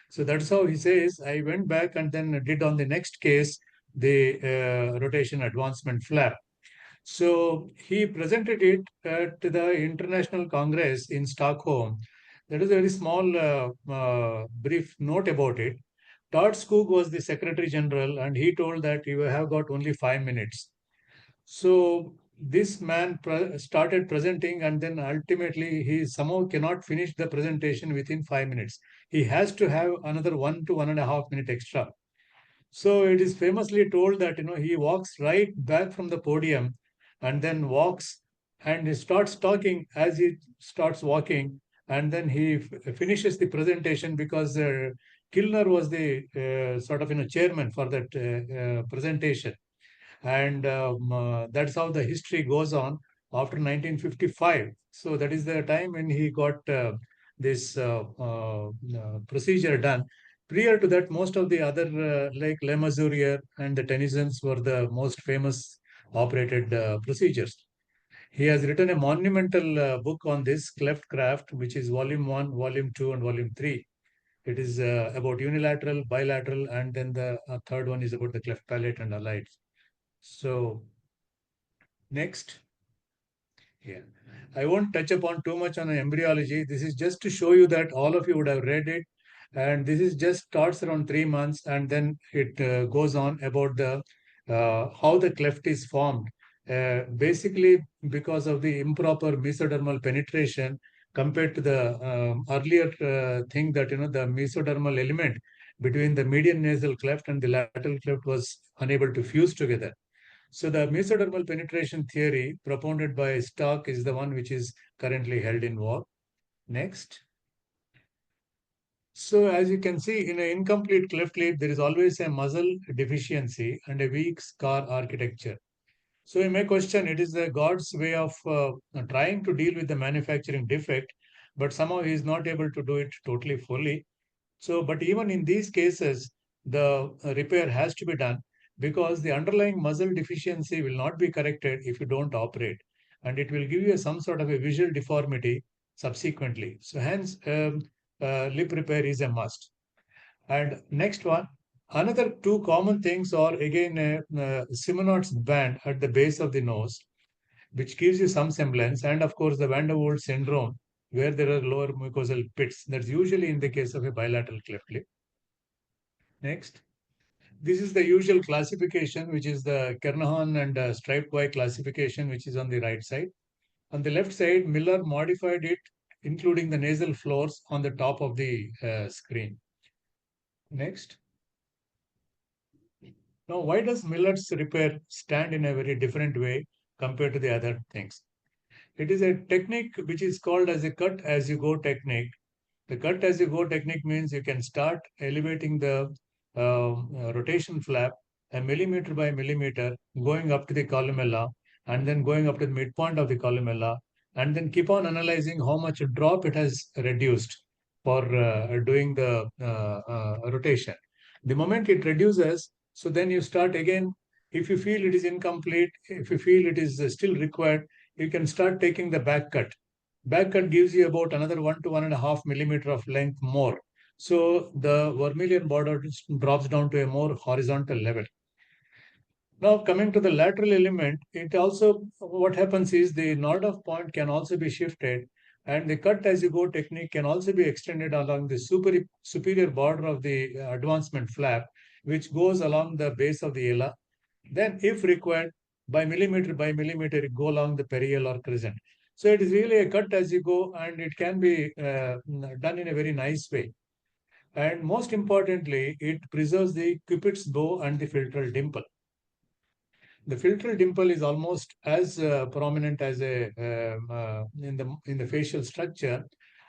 So that's how he says, I went back and then did on the next case, the rotation advancement flap. So he presented it at the International Congress in Stockholm. That is a very small brief note about it. Todd Skoog was the Secretary General, and he told that you have got only 5 minutes. So this man started presenting, and then ultimately he somehow cannot finish the presentation within 5 minutes. He has to have another 1 to 1.5 minute extra. So it is famously told that he walks right back from the podium and then walks and he starts talking as he starts walking, and then he finishes the presentation because Kilner was the sort of chairman for that presentation, and that's how the history goes on after 1955. So that is the time when he got this procedure done. Prior to that, most of the other like Le Mesurier and the Tennysons were the most famous operated procedures. He has written a monumental book on this Cleftcraft, which is volume 1, volume 2, and volume 3. It is about unilateral, bilateral, and then the third one is about the cleft palate and allied. So next. Yeah. I won't touch upon too much on embryology. This is just to show you that all of you would have read it. And this is just starts around 3 months, and then it goes on about the how the cleft is formed. Basically, because of the improper mesodermal penetration compared to the earlier thing that the mesodermal element between the median nasal cleft and the lateral cleft was unable to fuse together. So the mesodermal penetration theory propounded by Stark is the one which is currently held in vogue. Next. So as you can see, in an incomplete cleft lip, there is always a muscle deficiency and a weak scar architecture. So you may question, it is the God's way of trying to deal with the manufacturing defect, but somehow he is not able to do it totally fully. So, but even in these cases, the repair has to be done because the underlying muscle deficiency will not be corrected if you don't operate, and it will give you some sort of a visual deformity subsequently. So, hence, lip repair is a must. And next one, another two common things are again Simonot's band at the base of the nose, which gives you some semblance, and of course the Van der Waals syndrome, where there are lower mucosal pits. That's usually in the case of a bilateral cleft lip. Next. This is the usual classification, which is the Kernahan and striped Y classification, which is on the right side. On the left side, Miller modified it, including the nasal floors on the top of the screen. Next. Now, why does Miller's repair stand in a very different way compared to the other things? It is a technique which is called as a cut as you go technique. The cut as you go technique means you can start elevating the rotation flap a millimeter by millimeter, going up to the columella, and then going up to the midpoint of the columella, and then keep on analyzing how much drop it has reduced for doing the rotation. The moment it reduces, so then you start again. If you feel it is incomplete, if you feel it is still required, you can start taking the back cut. Back cut gives you about another 1 to 1.5 millimeter of length more. So the vermilion border drops down to a more horizontal level. Now coming to the lateral element, it also, what happens is the nod off point can also be shifted, and the cut as you go technique can also be extended along the superior border of the advancement flap, which goes along the base of the ala. Then if required, by millimeter, go along the perial or crescent. So it is really a cut as you go, and it can be done in a very nice way. And most importantly, it preserves the Cupid's bow and the philtral dimple. The philtral dimple is almost as prominent as a in the facial structure,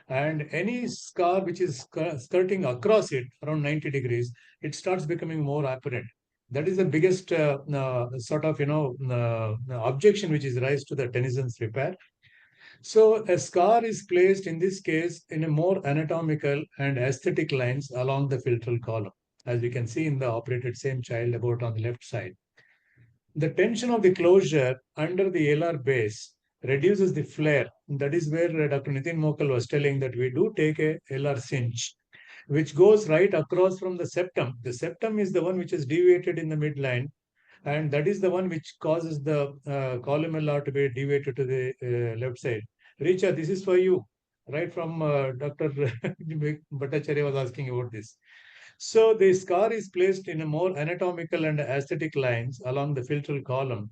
and any scar which is skirting across it around 90 degrees, it starts becoming more apparent. That is the biggest sort of objection which is raised to the Tennyson's repair. So a scar is placed in this case in a more anatomical and aesthetic lines along the philtral column, as we can see in the operated same child about on the left side. The tension of the closure under the alar base reduces the flare. That is where Dr. Nitin Mokal was telling that we do take a alar cinch, which goes right across from the septum. The septum is the one which is deviated in the midline, and that is the one which causes the columella to be deviated to the left side. Richa, this is for you. Right from Dr. Bhattacharya was asking about this. So the scar is placed in a more anatomical and aesthetic lines along the philtral column.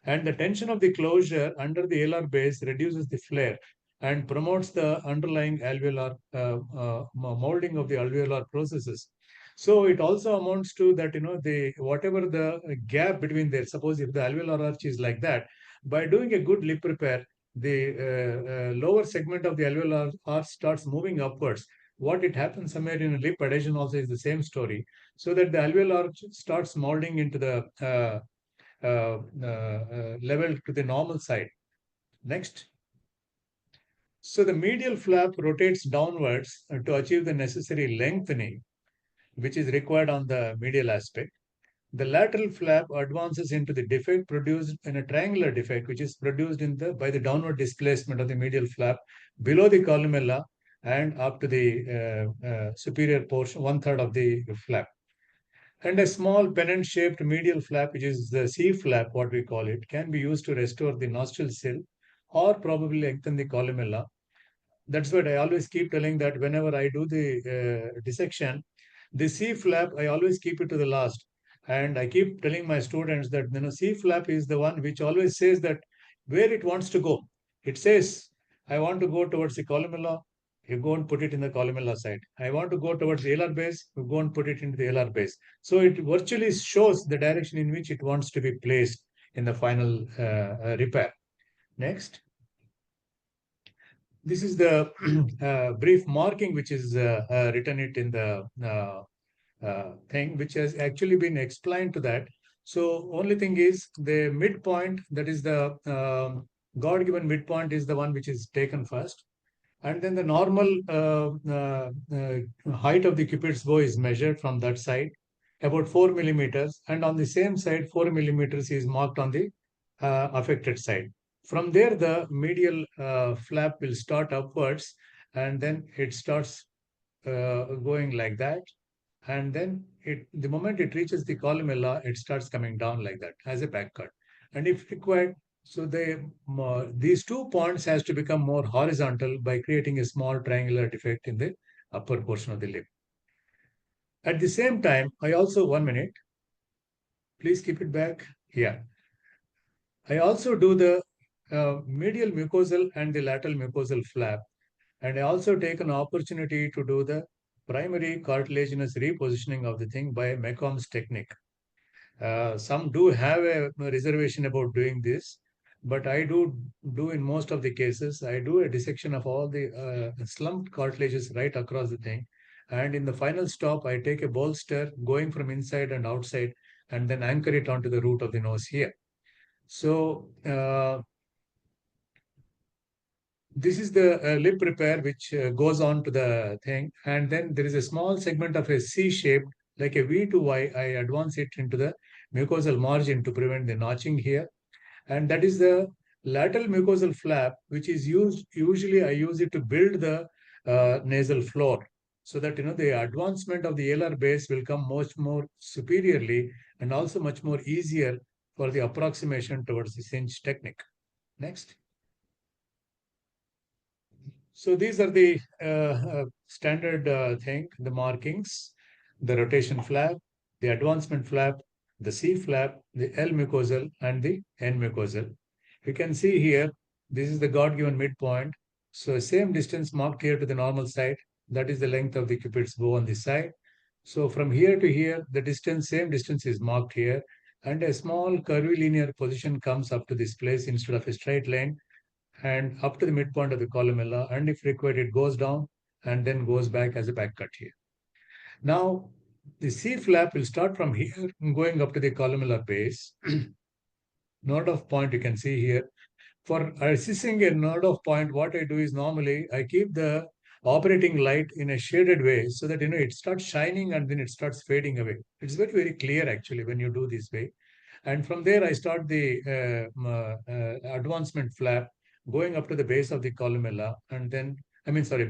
And the tension of the closure under the alar base reduces the flare and promotes the underlying alveolar molding of the alveolar processes. So it also amounts to that, the whatever the gap between there, suppose if the alveolar arch is like that, by doing a good lip repair, the lower segment of the alveolar arch starts moving upwards. What it happens somewhere in a lip adhesion also is the same story, so that the alveolar arch starts molding into the level to the normal side. Next. So the medial flap rotates downwards to achieve the necessary lengthening, which is required on the medial aspect. The lateral flap advances into the defect produced in a triangular defect, which is produced by the downward displacement of the medial flap below the columella and up to the superior portion, 1/3 of the flap. And a small pennant-shaped medial flap, which is the C flap, what we call it, can be used to restore the nostril sill or probably lengthen the columella. That's what I always keep telling, that whenever I do the dissection, the C flap, I always keep it to the last. And I keep telling my students that C flap is the one which always says that where it wants to go. It says, I want to go towards the columella, you go and put it in the columella side. I want to go towards the alar base, you go and put it into the alar base. So it virtually shows the direction in which it wants to be placed in the final repair. Next. This is the brief marking which is written it in the thing, which has actually been explained to that. So only thing is the midpoint, that is the God-given midpoint, is the one which is taken first. And then the normal height of the Cupid's bow is measured from that side, about 4 millimeters. And on the same side, 4 millimeters is marked on the affected side. From there, the medial flap will start upwards, and then it starts going like that. And then the moment it reaches the columella, it starts coming down like that as a back cut. And if required, so these 2 points has to become more horizontal by creating a small triangular defect in the upper portion of the lip. At the same time, I also, 1 minute, please keep it back. Yeah. I also do the medial mucosal and the lateral mucosal flap. And I also take an opportunity to do the primary cartilaginous repositioning of the thing by Macom's technique. Some do have a reservation about doing this, but I do in most of the cases. I do a dissection of all the slumped cartilages right across the thing. And in the final stop, I take a bolster going from inside and outside and then anchor it onto the root of the nose here. So this is the lip repair which goes on to the thing. And then there is a small segment of a C shape, like a V to Y. I advance it into the mucosal margin to prevent the notching here. And that is the lateral mucosal flap, which is usually I use it to build the nasal floor, so that the advancement of the alar base will come much more superiorly and also much more easier for the approximation towards the cinch technique. Next. So these are the standard thing, the markings, the rotation flap, the advancement flap, the C flap, the L mucosal, and the N mucosal. You can see here, this is the God-given midpoint. So same distance marked here to the normal side. That is the length of the Cupid's bow on this side. So from here to here, the distance, same distance is marked here. And a small curvilinear position comes up to this place instead of a straight line, and up to the midpoint of the columella, and if required, it goes down and then goes back as a back cut here. Now, the C flap will start from here, going up to the columella base. Node of point you can see here. For assessing a node of point, what I do is normally I keep the operating light in a shaded way so that it starts shining and then it starts fading away. It's very, very clear actually when you do this way. And from there, I start the advancement flap going up to the base of the columella, and then,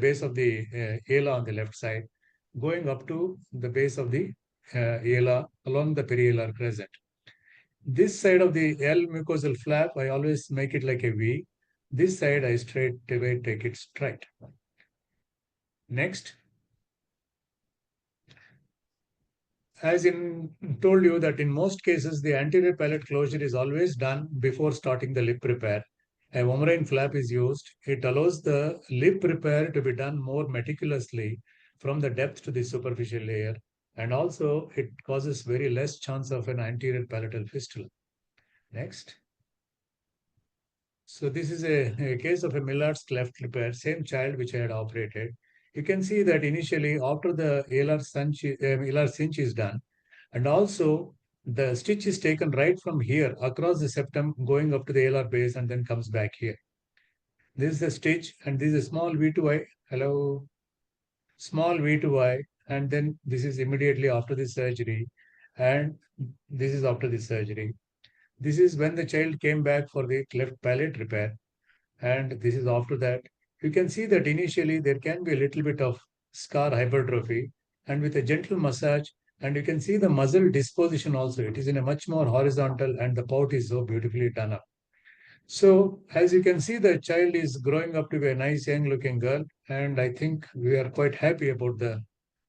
base of the ala on the left side, going up to the base of the ala along the perialar crescent. This side of the L mucosal flap, I always make it like a V. This side, I straight away take it straight. Next. as in told you that in most cases, the anterior palate closure is always done before starting the lip repair. A Vomerine flap is used. It allows the lip repair to be done more meticulously from the depth to the superficial layer. And also it causes very less chance of an anterior palatal fistula. Next. So this is a case of a Millard's cleft repair, same child which I had operated. You can see that initially after the alar cinch is done, and also the stitch is taken right from here across the septum going up to the alar base and then comes back here. This is the stitch and this is a small V2I. Hello. Small V2I, and then this is immediately after the surgery, and this is after the surgery. This is when the child came back for the cleft palate repair, and this is after that. You can see that initially there can be a little bit of scar hypertrophy, and with a gentle massage, and you can see the muzzle disposition also. It is in a much more horizontal, and the pout is so beautifully done up. So as you can see, the child is growing up to be a nice young looking girl, and I think we are quite happy about the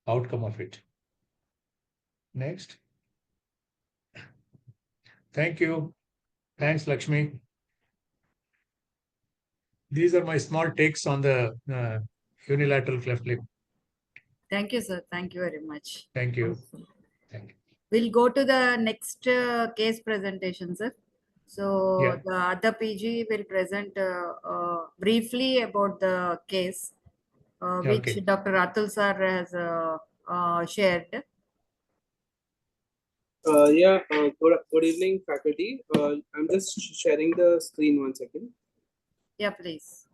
outcome of it. Next. Thank you. Thanks, Lakshmi. These are my small takes on the unilateral cleft lip. Thank you, sir. Thank you very much. Thank you. Thank you. We'll go to the next case presentation, sir. So Yeah. the other PG will present briefly about the case, which Okay. Dr. Atul sir has shared. Good evening, faculty. I'm just sharing the screen 1 second. Yeah, please.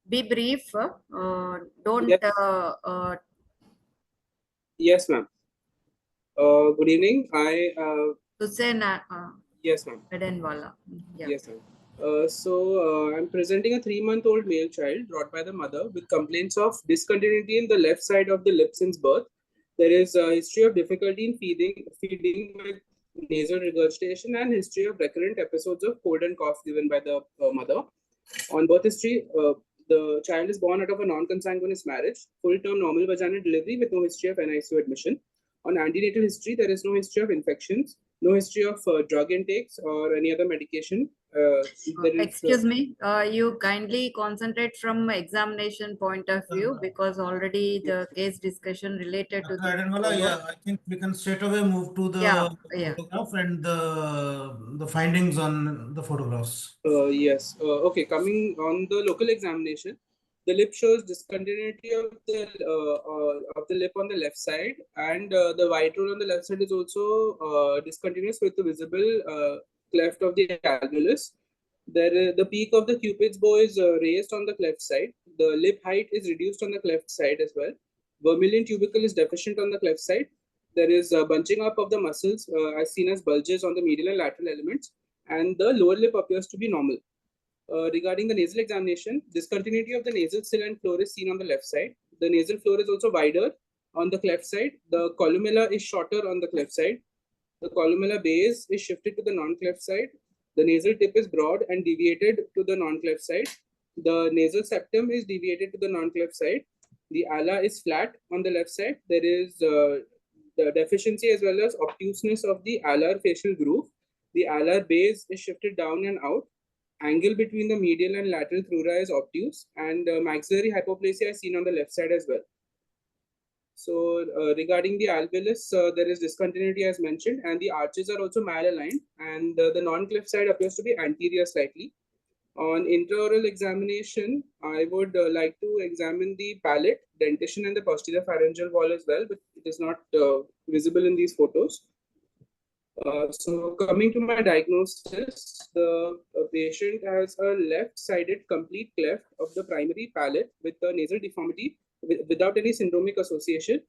Be brief. Don't. Yes. Yes, ma'am. Good evening. Hussein. Yes, ma'am. Edenwala. Yeah. Yes, ma'am. I'm presenting a 3-month-old male child brought by the mother with complaints of discontinuity in the left side of the lip since birth. There is a history of difficulty in feeding with nasal regurgitation and history of recurrent episodes of cold and cough given by the mother. On birth history, the child is born out of a non-consanguineous marriage, full-term normal vaginal delivery with no history of NICU admission. On antenatal history, there is no history of infections, no history of drug intakes or any other medication. Excuse me, you kindly concentrate from examination point of view because already the case discussion related to the yeah, I think we can straight away move to the photograph and the findings on the photographs. Yes. Okay. Coming on the local examination, the lip shows discontinuity of the lip on the left side, and the white roll on the left side is also discontinuous with the visible cleft of the alveolus. The peak of the cupid's bow is raised on the cleft side. The lip height is reduced on the cleft side as well. Vermilion tubercle is deficient on the cleft side. There is bunching up of the muscles as seen as bulges on the medial and lateral elements, and the lower lip appears to be normal. Regarding the nasal examination, discontinuity of the nasal sill and floor is seen on the left side. The nasal floor is also wider on the cleft side. The columella is shorter on the cleft side. The columella base is shifted to the non-cleft side. The nasal tip is broad and deviated to the non-cleft side. The nasal septum is deviated to the non-cleft side. The ala is flat on the left side. There is the deficiency as well as obtuseness of the alar facial groove. The alar base is shifted down and out. Angle between the medial and lateral crura is obtuse, and maxillary hypoplasia is seen on the left side as well. So regarding the alveolus, there is discontinuity as mentioned, and the arches are also malaligned, and the non-cleft side appears to be anterior slightly. On intraoral examination, I would like to examine the palate, dentition, and the posterior pharyngeal wall as well, but it is not visible in these photos. So coming to my diagnosis, the patient has a left-sided complete cleft of the primary palate with a nasal deformity without any syndromic association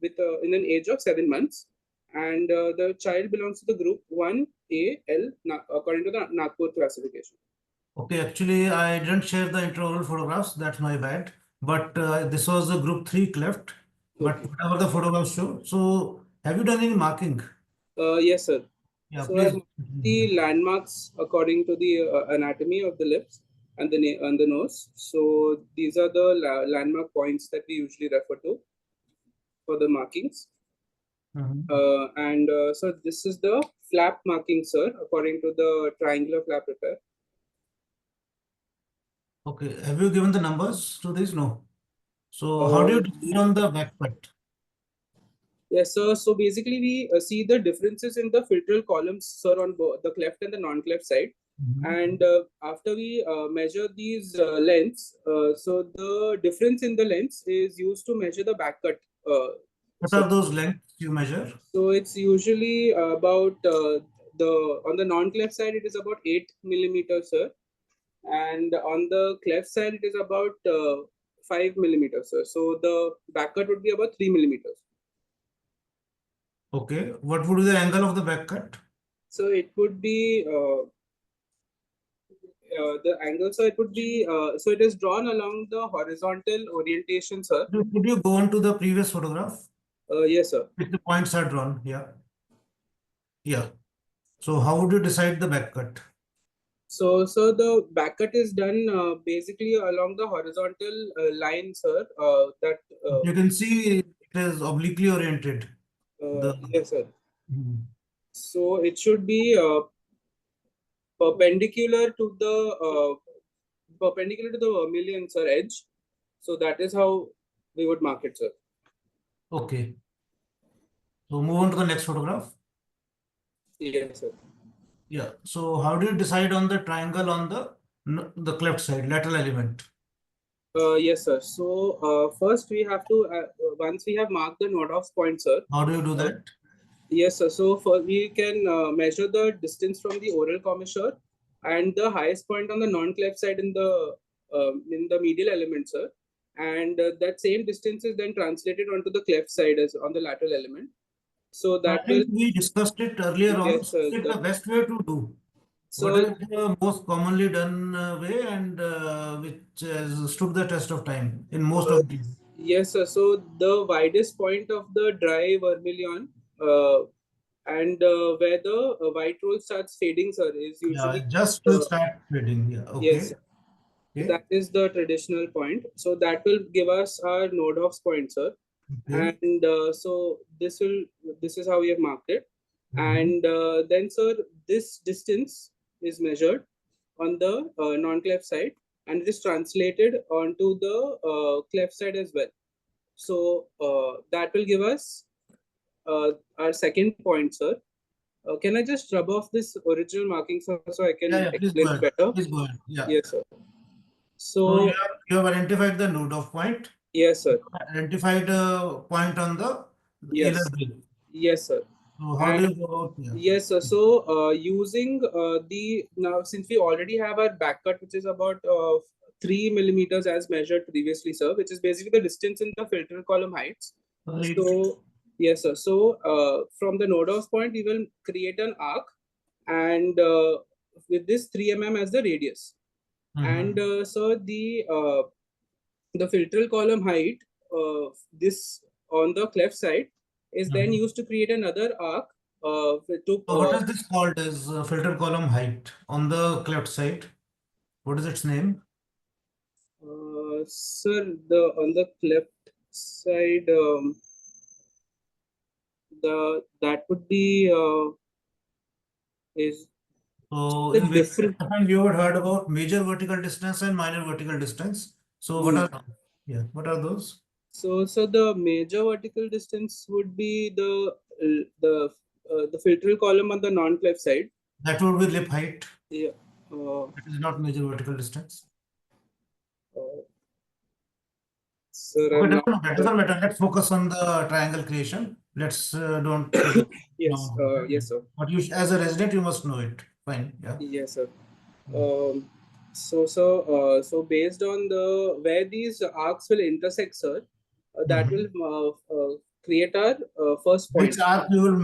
in an age of 7 months. And the child belongs to the group 1AL according to the Nagpur classification. Okay, actually, I didn't share the intraoral photographs. That's my bad. But this was the group 3 cleft. But Okay. whatever the photographs show. So, have you done any marking? Yes, sir. Yeah, So please. I've the landmarks according to the anatomy of the lips and the nose. So these are the landmark points that we usually refer to. for the markings. Mhm. So this is the flap marking, sir, according to the triangular flap repair. Okay, have you given the numbers to this? No. So how do you decide on the back cut? Yes, sir. So basically, we see the differences in the filtral columns, sir, on both the cleft and the non-cleft side. And after we measure these lengths, so the difference in the lengths is used to measure the back cut. What So, are those lengths you measure? so it's usually about on the non-cleft side, it is about 8 millimeters, sir. And on the cleft side, it is about 5 millimeters, sir. So the back cut would be about 3 millimeters. Okay, what would be the angle of the back cut? So it would be the angle, so it would be so it is drawn along the horizontal orientation, sir. Could you go on to the previous photograph? Yes, sir. If the points are drawn, yeah. Yeah. So how would you decide the back cut? So the back cut is done basically along the horizontal line, sir. That You can see it is obliquely oriented. yes, sir. Mhm. So it should be perpendicular to the vermilion, sir, edge. So that is how we would mark it, sir. Okay. So move on to the next photograph. Yes, sir. Yeah. So how do you decide on the triangle on the cleft side, lateral element? Yes, sir. So first we have to once we have marked the node-off point, sir. How do you do that? Yes, sir. So we can measure the distance from the oral commissure and the highest point on the non-cleft side in the medial element, sir. And that same distance is then translated onto the cleft side as on the lateral element. So I that will, think we discussed it earlier on. yes, sir. Is it the best way to do? What So is the most commonly done way and which has stood the test of time in most of these? yes, sir. So the widest point of the dry vermilion and where the white roll starts fading, sir, is usually Yeah, just to start fading. Yeah, okay. yes. Okay. That is the traditional point. So that will give us our node-off point, sir. Okay. And so this is how we have marked it. And then, sir, this distance is measured on the non-cleft side, and it is translated onto the cleft side as well. So that will give us our second point, sir. Can I just rub off this original marking, sir, so I can Yeah, please go explain ahead. better? Please go ahead. Yeah. Yes, sir. So So you have identified the node of point. yes, sir. Identified a point on the Yes. Euler bill. Yes, sir. So how do you go about? Yeah. Yes, sir. So using now since we already have our back cut, which is about 3 millimeters as measured previously, sir, which is basically the distance in the filter column heights. Right. So yes, sir. So from the node-off point, we will create an arc, and with this 3 mm as the radius. And so the filtral column height, this on the cleft side, is then used to create another arc. So what is this called as filter column height on the cleft side? What is its name? Sir, on the cleft side, that would be is So the in different. various you have heard about major vertical distance and minor vertical distance. So what are what are those? So the major vertical distance would be the filtral column on the non-cleft side. That would be lip height. Yeah. It is not major vertical distance. Sir, Okay, doesn't matter. Let's focus on the triangle creation. Let's don't focus. Yes, yes, sir. But you, as a resident, you must know it. Fine. Yeah. Yes, sir. So based on where these arcs will intersect, sir, that will create our first point. Which arc you will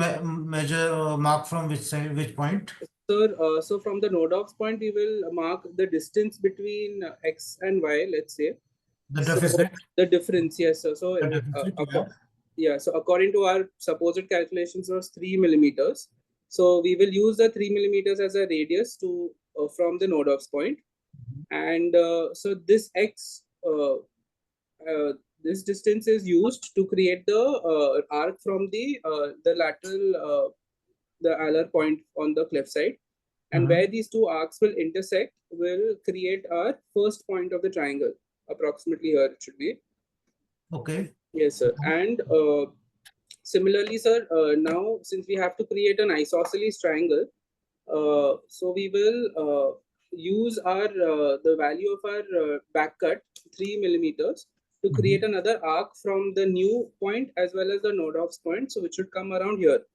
measure, mark from which side, which point? Sir, so from the node-off point, we will mark the distance between x and y, let's say. The deficit. The difference, yes, sir. So The deficit, yeah. So according to our supposed calculations, was 3 millimeters. So we will use the 3 millimeters as a radius to from the node-off point, and so this x, this distance is used to create the arc from the lateral the alar point on the cleft side, and where these two arcs will intersect will create our first point of the triangle. Approximately here it should be. Okay. Yes, sir. And similarly, sir, now since we have to create an isosceles triangle, so we will use our the value of our back cut 3 millimeters to create another arc from the new point as well as the node offs point, so it should come around here.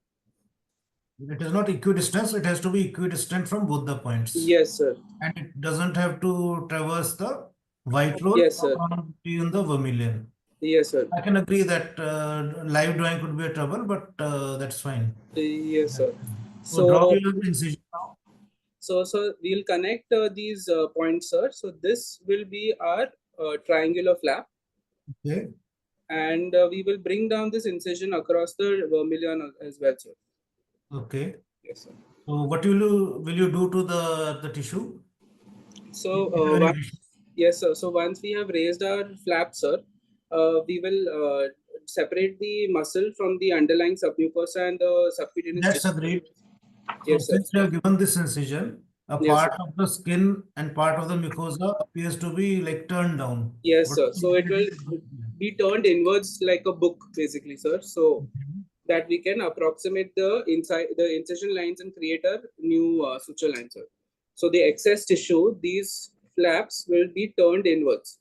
It is not equidistant, it has to be equidistant from both the points. Yes, sir. And it doesn't have to traverse the white roll Yes, sir. or be in the vermilion. Yes, sir. I can agree that live drawing could be a trouble, but that's fine. Yes, sir. So draw So, your incision now. so we'll connect these points, sir. So this will be our triangular flap, Okay. and we will bring down this incision across the vermilion as well, sir. Okay. Yes, sir. So what will you do to the tissue? So Very once, yes, sir. So once we have raised our flap, sir, we will separate the muscle from the underlying submucosa and the subcutaneous That's tissue. agreed. Yes, So sir. since you have given this incision, a Yes, part sir. of the skin and part of the mucosa appears to be like turned down. Yes, What sir. is So it will it? be turned inwards like a book, basically, sir. So that we can approximate the incision lines and create a new suture line, sir. So the excess tissue, these flaps will be turned inwards.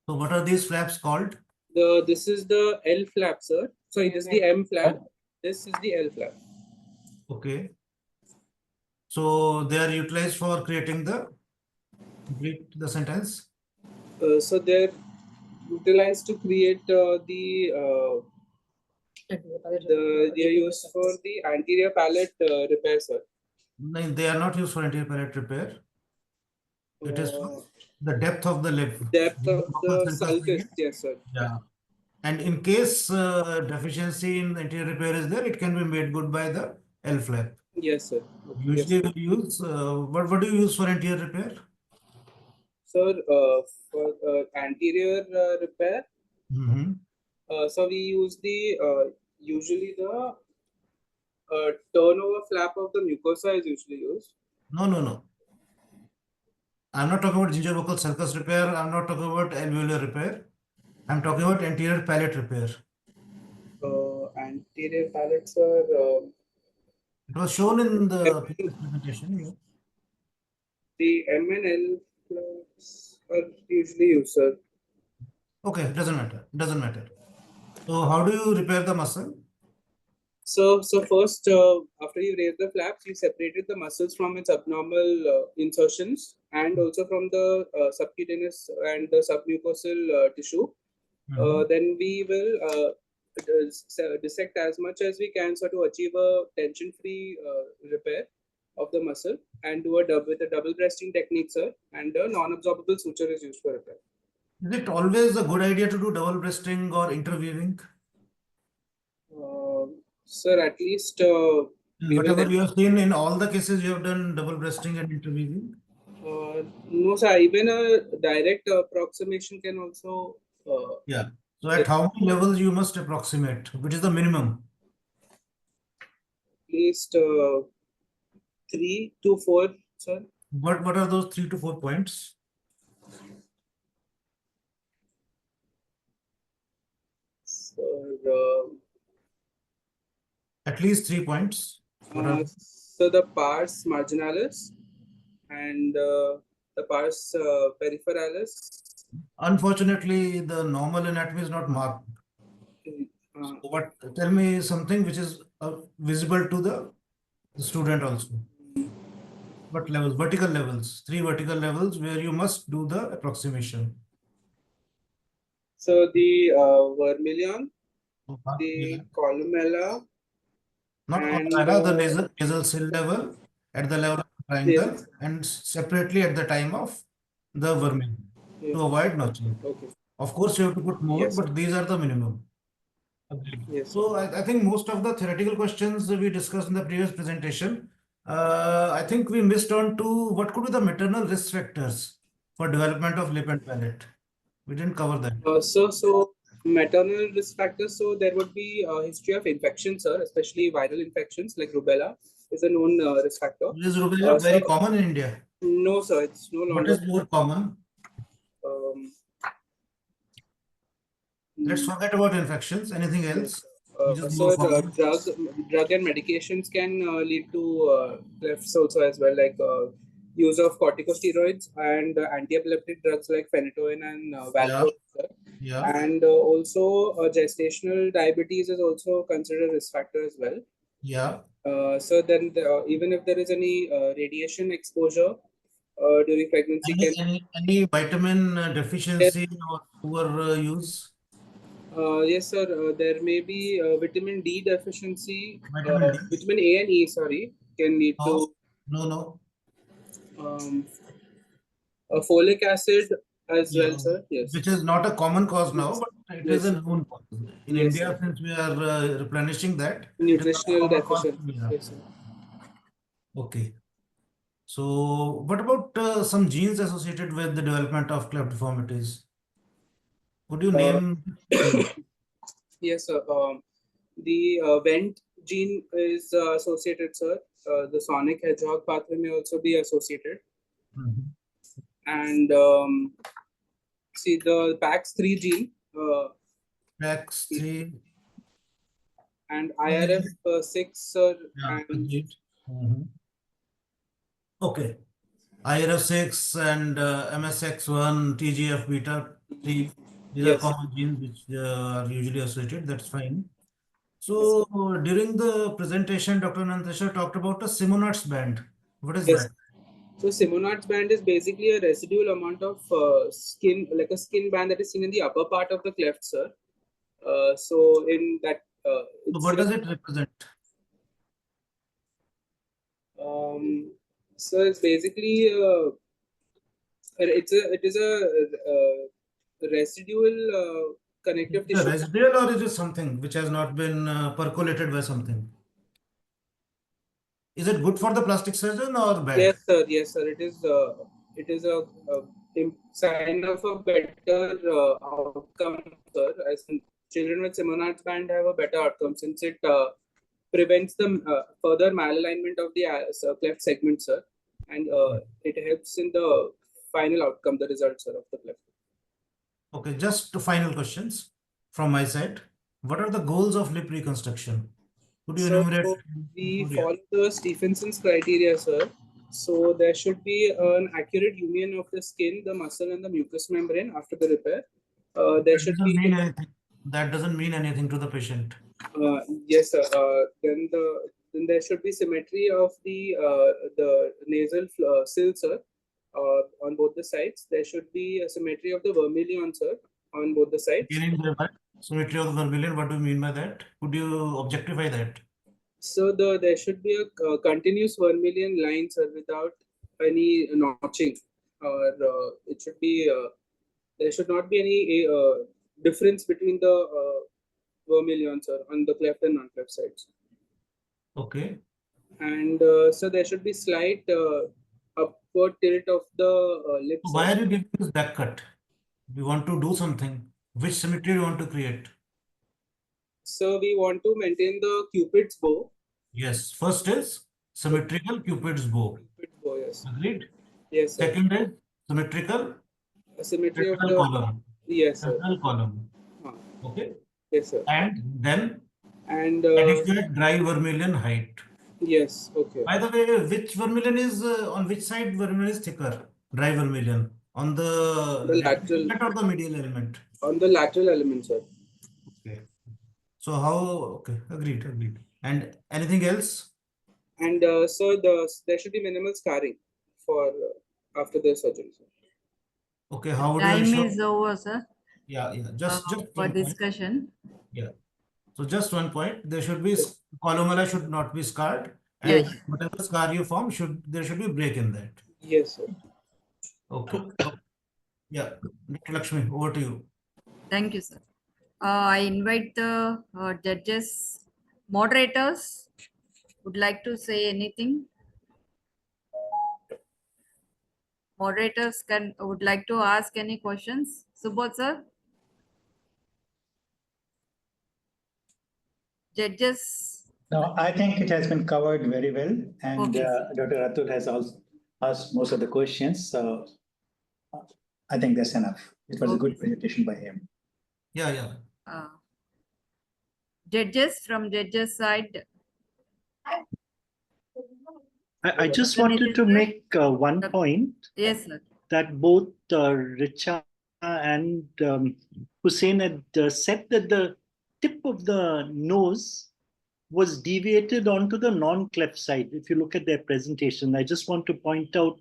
So what are these flaps called? This is the L flap, sir. Sorry, this is the M flap. This is the L flap. Okay. So they are utilized for creating complete the sentence. So they're utilized to create they're used for the anterior palate repair, sir. No, they are not used for anterior palate repair. It is for the depth of the lip. Depth of the Sulcus sulcus, ligament. yes, sir. Yeah. And in case deficiency in the anterior repair is there, it can be made good by the L flap. Yes, sir. Usually Yes, we use what do you use for anterior repair? sir, for anterior repair, so we use the usually the turnover flap of the mucosa is usually used. No. I'm not talking about gingivocal sulcus repair. I'm not talking about alveolar repair. I'm talking about anterior palate repair. Anterior palate, sir. It was shown in the previous presentation. Yeah. The M and L flaps are usually used, sir. Okay, doesn't matter. Doesn't matter. So how do you repair the muscle? So first, after you raise the flaps, you separated the muscles from its abnormal insertions and also from the subcutaneous and the submucosal tissue. Then we will dissect as much as we can so to achieve a tension-free repair of the muscle and do with a double breasting technique, sir. And a non-absorbable suture is used for repair. Is it always a good idea to do double breasting or interweaving? Sir, at least whatever you have seen in all the cases, you have done double breasting and interweaving. No, sir. Even a direct approximation can also. Yeah. So at how many levels you must approximate? Which is the minimum? At least 3 to 4, sir. What are those 3 to 4 points? At least 3 points. So the pars marginalis and the pars peripherales. Unfortunately, the normal anatomy is not marked. So tell me something which is visible to the student also. What levels? Vertical levels. 3 vertical levels where you must do the approximation. So the vermilion, the columella. Not columella, the nasal sill level, at the level of the triangle, and separately at the time of the vermilion to avoid notching. Okay. Of course, you have to put more, but these are the minimum. Yes. So I think most of the theoretical questions we discussed in the previous presentation, I think we missed on to what could be the maternal risk factors for development of lip and palate. We didn't cover that. So Maternal risk factors, so there would be a history of infection, sir, especially viral infections like rubella is a known risk factor. Is rubella So, very common in India? no, sir, it's no What longer. is more common? Um, Let's forget about infections. Anything yes. else? Which is So, more common? drug and medications can lead to clefts also as well, like use of corticosteroids and anti-epileptic drugs like phenytoin and Yeah, valproate. Sir. yeah. And also gestational diabetes is also considered a risk factor as well. Yeah. So then, even if there is any radiation exposure during pregnancy, Any vitamin yes, deficiency or poor use? yes, sir. There may be vitamin D deficiency. Vitamin D? Vitamin A and E, sorry, can lead No, to no. um, folic acid as Yeah, well, sir. Yes, which is not a common cause now, yes, but it is yes, a sir. known cause. In Yes, India, sir. since we are replenishing that, it is not a Nutritional common cause. deficiency. Yeah. Yes, sir. Okay. So, what about some genes associated with the development of cleft deformities? Could you Uh, name genes? yes, sir. The Vent gene is associated, sir. The sonic hedgehog pathway may also be associated. Mhm. And see the PAX3 gene PAX3. and IRF6 Yeah, and agreed. Mhm. Okay. IRF6 and MSX1, TGF beta 3, these are yes, common genes which are usually associated. That's fine. yes, So during the presentation, Dr. Nantasha talked about a Simonot's band. What is yes. that? So Simonot's band is basically a residual amount of skin, like a skin band that is seen in the upper part of the cleft, sir. So in that, So it's what does just it represent? so it's basically it is a residual Is connective it a tissue. residual or is it something which has not been percolated by something? Is it good for the plastic surgeon or bad? Yes, sir. Yes, sir. It is a sign of a better outcome, sir. As in children with Simonot's band have a better outcome since it prevents the further malalignment of the cleft segment, sir, and it helps in the final outcome, the results, sir, of the cleft. Okay, just two final questions from my side. What are the goals of lip reconstruction? Could you So enumerate? we Yeah. follow the Stephenson's criteria, sir. So there should be an accurate union of the skin, the muscle, and the mucous membrane after the repair. There That should doesn't be mean anything. That doesn't mean anything to the patient. yes, sir. Then there should be symmetry of the nasal sill, sir, on both the sides. There should be a symmetry of the vermilion, sir, on both the sides. Meaning the symmetry of the vermilion, what do you mean by that? Could you objectify that? So there should be a continuous vermilion line, sir, without any notching, or it should be there should not be any difference between the vermilion, sir, on the cleft and non-cleft sides. Okay. And so there should be slight upward tilt of the lips. So why are you giving this back cut? We want to do something. Which symmetry do you want to create? So we want to maintain the Cupid's bow. Yes. First is symmetrical Cupid's bow. Cupid's bow, yes. Agreed? Yes, sir. Second is symmetrical Symmetry of central the column. yes, sir. Central column. Huh. Okay. Yes, sir. And then And adequate dry vermilion height. yes, okay. By the way, which vermilion is on which side vermilion is thicker? Dry vermilion. On the The lateral lateral element or the medial element? on the lateral element, sir. Okay. So how, okay, agreed. And anything else? And so there should be minimal scarring for after the surgery, sir. Okay, how would you Time ensure? is over, sir, Yeah, just for one point. discussion. Yeah. So just one point. There should be Yes. columella should not be scarred, and Yes. whatever scar you form there should be a break in that. Yes, sir. Okay. Yeah, Dr. Lakshmi, over to you. Thank you, sir. I invite the judges, moderators, would like to say anything. Moderators would like to ask any questions. Subodh, sir. Judges, No, I think it has been covered very well, and Okay. Dr. Atul has also asked most of the questions. So I think that's enough. It was a good presentation by him. Yeah. judges from judges side. I just Dr. wanted Nitin, to sir? make one point Yes, sir. that both Richa and Hussein had said that the tip of the nose was deviated onto the non-cleft side. If you look at their presentation, I just want to point out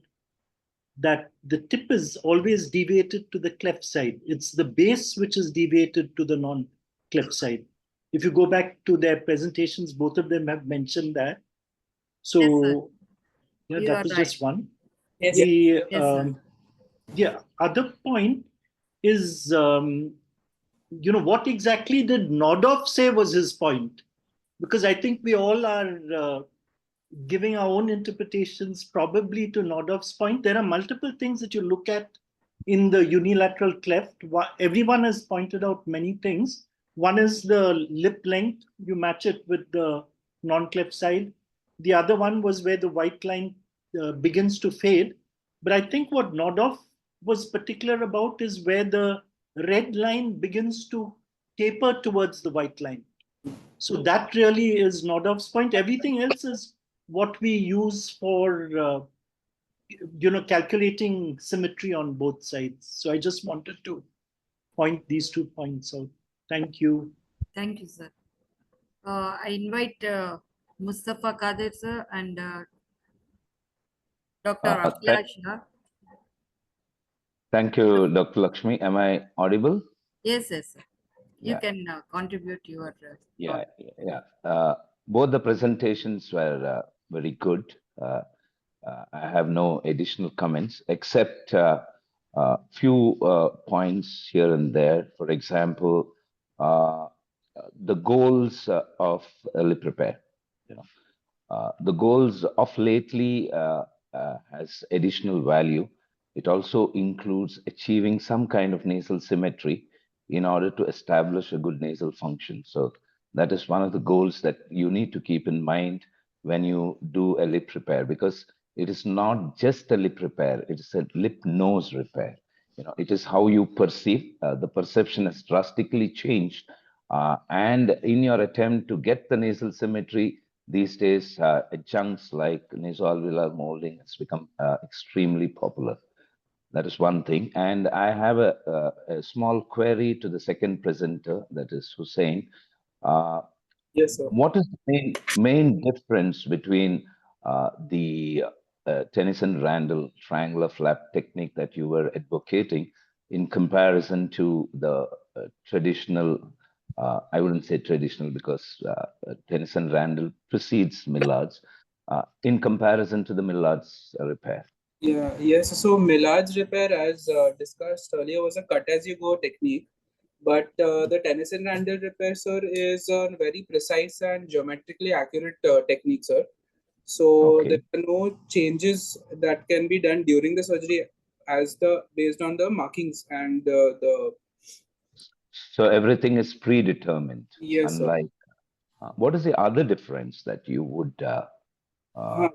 that the tip is always deviated to the cleft side. It's the base which is deviated to the non-cleft side. If you go back to their presentations, both of them have mentioned that. So yeah, You that are was right. just one. Yes. The Yes, sir. other point is, what exactly did Nodov say was his point? Because I think we all are giving our own interpretations probably to Nodov's point. There are multiple things that you look at in the unilateral cleft. Everyone has pointed out many things. One is the lip length. You match it with the non-cleft side. The other one was where the white line begins to fade. But I think what Nodov was particular about is where the red line begins to taper towards the white line. So that really is Nodov's point. Everything else is what we use for calculating symmetry on both sides. So I just wanted to point these 2 points out. Thank you. Thank you, sir. I invite Mustafa Kadir, sir, and Dr. Abhilash. Thank you, Dr. Lakshmi. Am I audible? Yes, sir. You Yeah. can contribute your Yeah. Both the presentations were very good. I have no additional comments except few points here and there. For example, the goals of lip repair. The goals of lately has additional value. It also includes achieving some kind of nasal symmetry in order to establish a good nasal function. So that is one of the goals that you need to keep in mind when you do a lip repair, because it is not just a lip repair, it is a lip nose repair. It is how you perceive. The perception has drastically changed. And in your attempt to get the nasal symmetry, these days, adjuncts like nasoalveolar molding has become extremely popular. That is one thing. And I have a small query to the second presenter, that is Hussein. Yes, sir. What is the main difference between the Tennyson-Randall triangular flap technique that you were advocating in comparison to the traditional, I wouldn't say traditional because Tennyson-Randall precedes Millard's, in comparison to the Millard's repair? Yeah, yes. So Millard's repair, as discussed earlier, was a cut-as-you-go technique. But the Tennyson-Randall repair, sir, is a very precise and geometrically accurate technique, sir. So there are no changes that can be done during the surgery based on the markings and the. So everything is predetermined. Yes, sir. Unlike, what is the other difference that you would?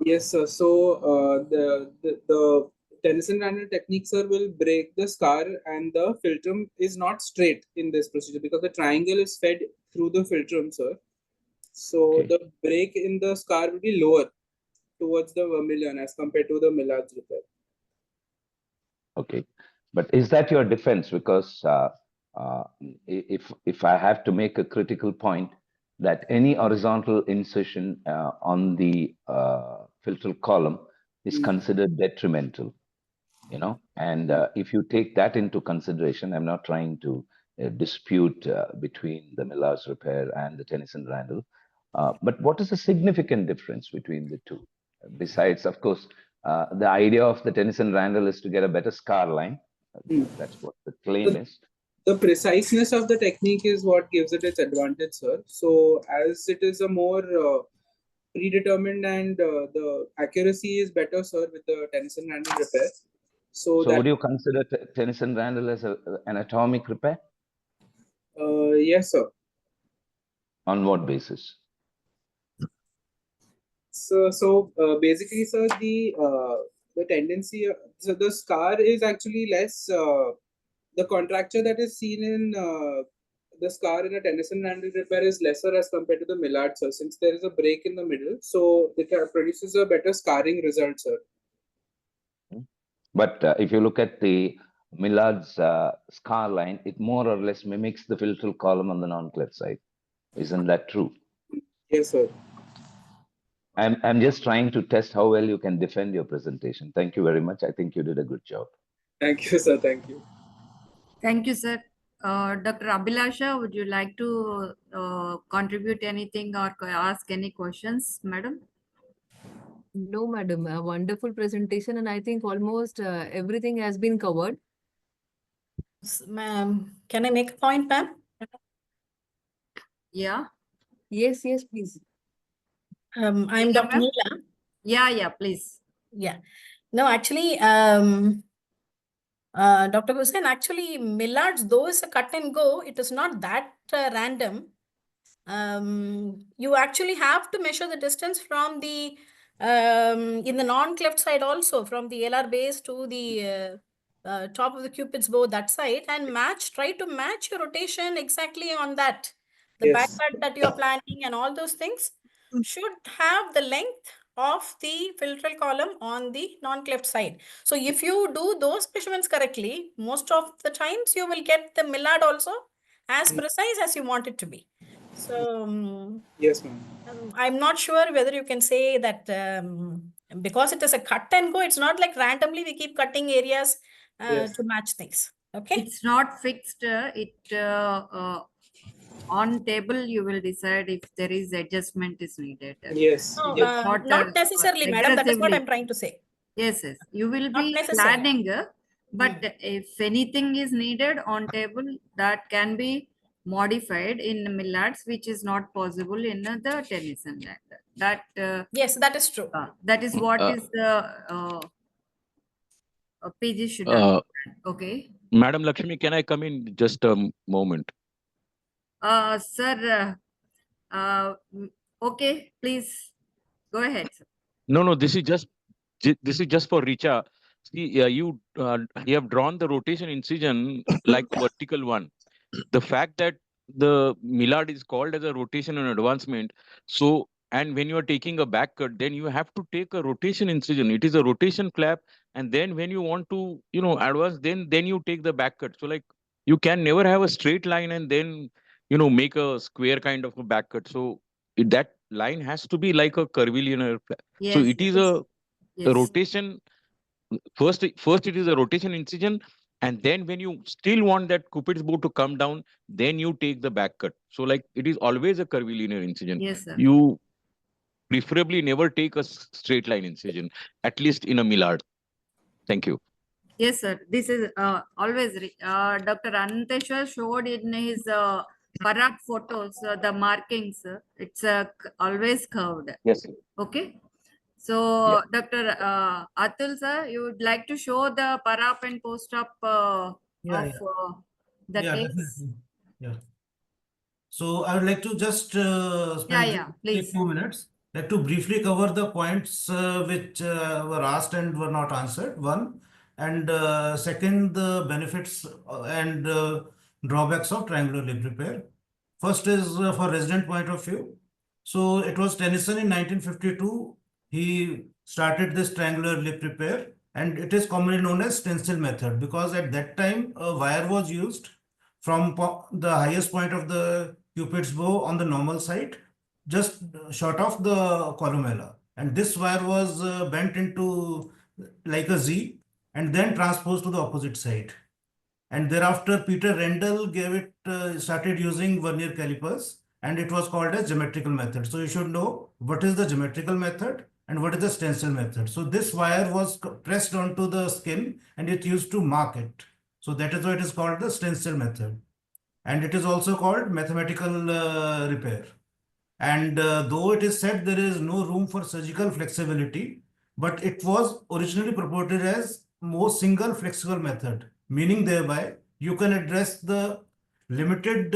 Yes, sir. So the Tennyson-Randall technique, sir, will break the scar, and the philtrum is not straight in this procedure because the triangle is fed through the philtrum, sir. So the break in the scar will be lower towards the vermilion as compared to the Millard's repair. Okay, but is that your defense? Because if I have to make a critical point, that any horizontal incision on the filtral column is considered detrimental, and if you take that into consideration, I'm not trying to dispute between the Millard's repair and the Tennyson-Randall, but what is the significant difference between the two? Besides, of course, the idea of the Tennyson-Randall is to get a better scar line. That's what the claim is. The preciseness of the technique is what gives it its advantage, sir. So as it is a more predetermined and the accuracy is better, sir, with the Tennyson-Randall repair. So would you consider Tennyson-Randall as an anatomic repair? Yes, sir. On what basis? So basically, sir, the tendency, so the scar is actually less. The contracture that is seen in the scar in a Tennyson handle repair is lesser as compared to the Millard, sir, since there is a break in the middle, so it produces a better scarring result, sir. But if you look at the Millard's scar line, it more or less mimics the filtral column on the non-cleft side. Isn't that true? Yes, sir. I'm just trying to test how well you can defend your presentation. Thank you very much. I think you did a good job. Thank you, sir. Thank you. Thank you, sir. Dr. Abhilasha, would you like to contribute anything or ask any questions, madam? No, madam, a wonderful presentation, and I think almost everything has been covered. Ma'am, can I make a point, ma'am? Yeah. Yes, yes, please. I'm Yeah, Dr. ma'am. Neela. Yeah, please. Yeah. No, actually, Dr. Hussain, actually, Millard's, though is a cut and go, it is not that random. You actually have to measure the distance from the in the non-cleft side also, from the LR base to the top of the Cupid's bow, that side, and try to match your rotation exactly on that. The back Yes. cut that you are planning and all those things should have the length of the filtral column on the non-cleft side. So if you do those measurements correctly, most of the times you will get the Millard also as precise as you want it to be. So Yes, ma'am. I'm not sure whether you can say that because it is a cut and go, it's not like randomly we keep cutting areas Yes. to match things. Okay. It's not fixed. On table you will decide if there is adjustment is needed. Yes. No, Yes. not necessarily, madam. That is what aggressively. I'm trying to say. Yes. You will Not be necessary. cladding, but if anything is needed on table, that can be modified in Millards, which is not possible in the Tennyson land. That Yes, that is true. that is what is the PG should understand. Okay. Madam Lakshmi, can I come in just a moment? Sir, okay, please go ahead, sir. No, this is just for Richa. See, you have drawn the rotation incision like vertical one. The fact that the Millard is called as a rotation and advancement. So, and when you are taking a back cut, then you have to take a rotation incision. It is a rotation clap, and then when you want to, advance, then you take the back cut. So, like, you can never have a straight line and then make a square kind of a back cut. So that line has to be like a curvilinear. Yes, so it is a yes. rotation. First it is a rotation incision, and then when you still want that Cupid's bow to come down, then you take the back cut. So like it is always a curvilinear incision. Yes, sir. You preferably never take a straight line incision, at least in a Millard. Thank you. Yes, sir. This is always Dr. Ananteshwar showed in his Parak photos the markings. It's always curved. Yes, sir. Okay. So, Dr. Atul sir, you would like to show the Parap and post-up of the case? Definitely. Yeah. So I would like to just spend please. 2 minutes. Like to briefly cover the points which were asked and were not answered. One, and second, the benefits and drawbacks of triangular lip repair. First is for resident point of view. So it was Tennyson in 1952. He started this triangular lip repair, and it is commonly known as stencil method because at that time a wire was used from the highest point of the Cupid's bow on the normal side, just short of the columella, and this wire was bent into like a Z and then transposed to the opposite side. And thereafter, Peter Rendell started using vernier calipers, and it was called as geometrical method. So you should know what is the geometrical method and what is the stencil method. So this wire was pressed onto the skin and it used to mark it. So that is why it is called the stencil method. And it is also called mathematical repair. And though it is said there is no room for surgical flexibility, but it was originally purported as more single flexible method, meaning thereby you can address the limited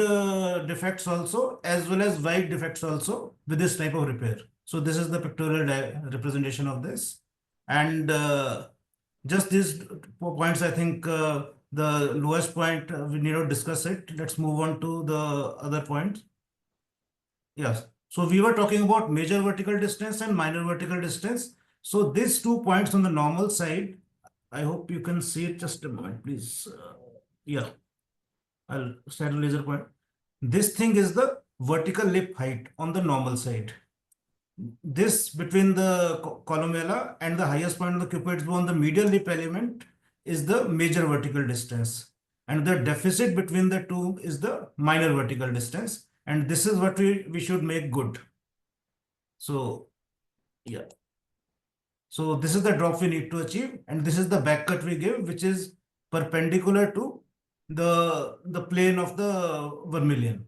defects also, as well as wide defects also with this type of repair. So this is the pictorial representation of this. And just these points, I think the lowest point, we need to discuss it. Let's move on to the other points. Yes. So we were talking about major vertical distance and minor vertical distance. So these 2 points on the normal side, I hope you can see it. Just a moment, please. Yeah, I'll set a laser point. This thing is the vertical lip height on the normal side. This between the columella and the highest point of the cupid's bow on the medial lip element is the major vertical distance. And the deficit between the two is the minor vertical distance. And this is what we should make good. So, yeah. So this is the drop we need to achieve. And this is the back cut we give, which is perpendicular to the plane of the vermilion.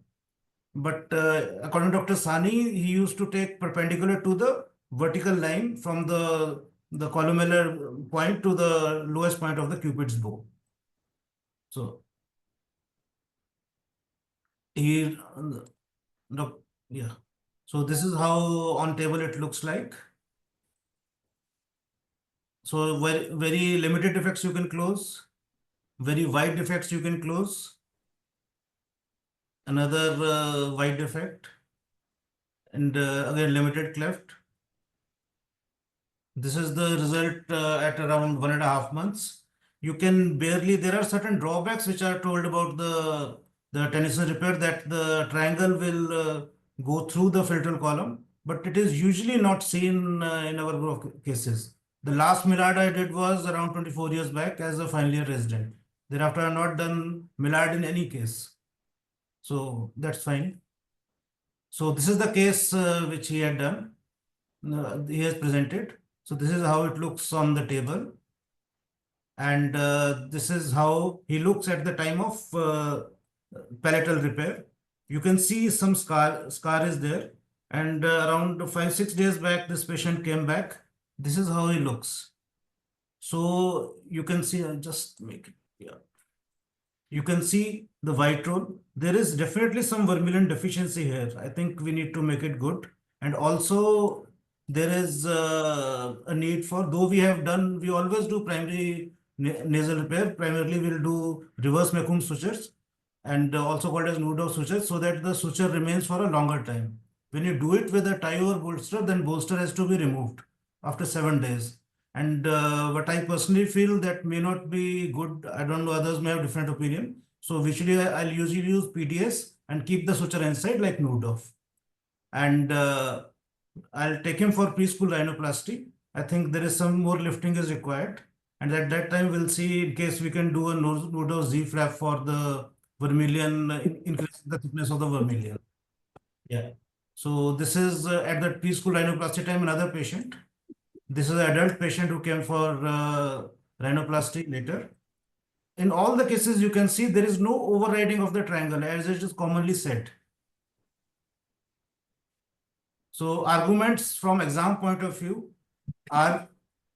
But according to Dr. Sani, he used to take perpendicular to the vertical line from the columellar point to the lowest point of the cupid's bow. So here, yeah. So this is how on table it looks like. So very limited defects you can close, very wide defects you can close. Another wide defect, and again limited cleft. This is the result at around 1.5 months. You can barely, there are certain drawbacks which are told about the Tennyson repair, that the triangle will go through the filtral column, but it is usually not seen in our group of cases. The last Millard I did was around 24 years back as a final year resident. Thereafter, I have not done Millard in any case. So that's fine. So this is the case which he had done. He has presented. So this is how it looks on the table. And this is how he looks at the time of palatal repair. You can see some scar is there. And around 5-6 days back, this patient came back. This is how he looks. So you can see, I'll just make it, yeah. You can see the white roll. There is definitely some vermilion deficiency here. I think we need to make it good. And also there is a need for, though we always do primary nasal repair. Primarily we'll do reverse Macomb sutures and also called as Nudov sutures, so that the suture remains for a longer time. When you do it with a tie over bolster, then bolster has to be removed after 7 days. And what I personally feel that may not be good. I don't know, others may have different opinion. So usually I'll usually use PDS and keep the suture inside like Nudov. And I'll take him for preschool rhinoplasty. I think there is some more lifting is required. And at that time, we'll see in case we can do a Nudov Z flap for the vermilion, increase the thickness of the vermilion. Yeah. So this is at the preschool rhinoplasty time, another patient. This is an adult patient who came for rhinoplasty later. In all the cases, you can see there is no overriding of the triangle as it is commonly said. So arguments from exam point of view are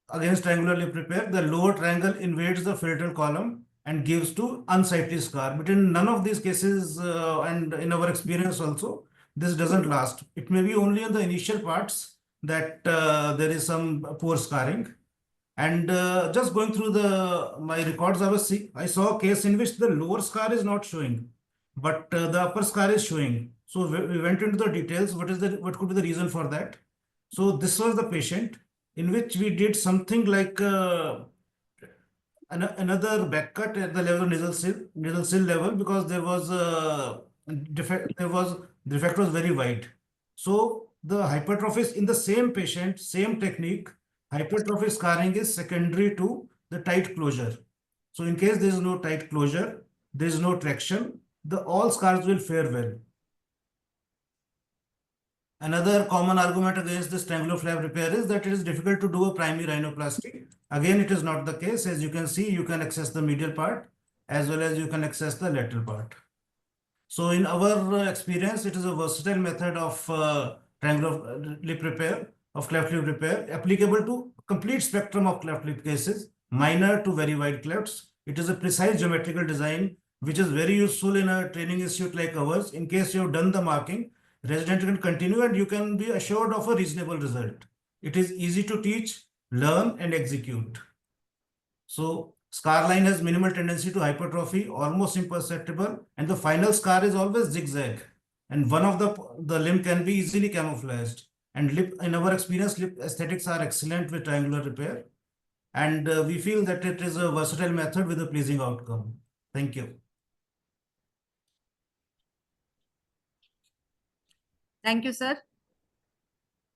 against triangular lip repair. The lower triangle invades the filtral column and gives to unsightly scar. But in none of these cases and in our experience also, this doesn't last. It may be only in the initial parts that there is some poor scarring. And just going through my records, I saw a case in which the lower scar is not showing, but the upper scar is showing. So we went into the details. What could be the reason for that? So this was the patient in which we did something like another back cut at the level of nasal sill level, because there was a defect. The defect was very wide. So the hypertrophy is in the same patient, same technique. Hypertrophic scarring is secondary to the tight closure. So in case there is no tight closure, there is no traction, all scars will fare well. Another common argument against this triangular flap repair is that it is difficult to do a primary rhinoplasty. Again, it is not the case. As you can see, you can access the medial part as well as you can access the lateral part. So in our experience, it is a versatile method of triangular lip repair, of cleft lip repair, applicable to complete spectrum of cleft lip cases, minor to very wide clefts. It is a precise geometrical design which is very useful in a training institute like ours. In case you have done the marking, resident can continue and you can be assured of a reasonable result. It is easy to teach, learn, and execute. So scar line has minimal tendency to hypertrophy, almost imperceptible, and the final scar is always zigzag. And one of the limb can be easily camouflaged. And lip, in our experience, lip aesthetics are excellent with triangular repair. And we feel that it is a versatile method with a pleasing outcome. Thank you. Thank you, sir.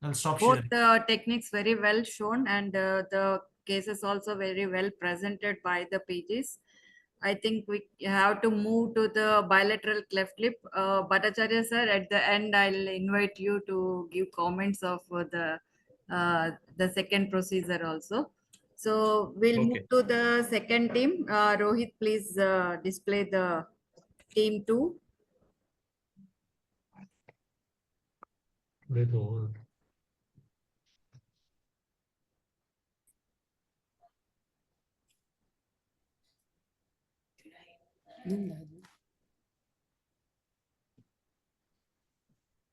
I'll stop Both sharing. the techniques very well shown, and the cases also very well presented by the pages. I think we have to move to the bilateral cleft lip. Bhattacharya sir, at the end, I'll invite you to give comments of the second procedure also. So we'll move to the second team. Rohit, please display the team 2.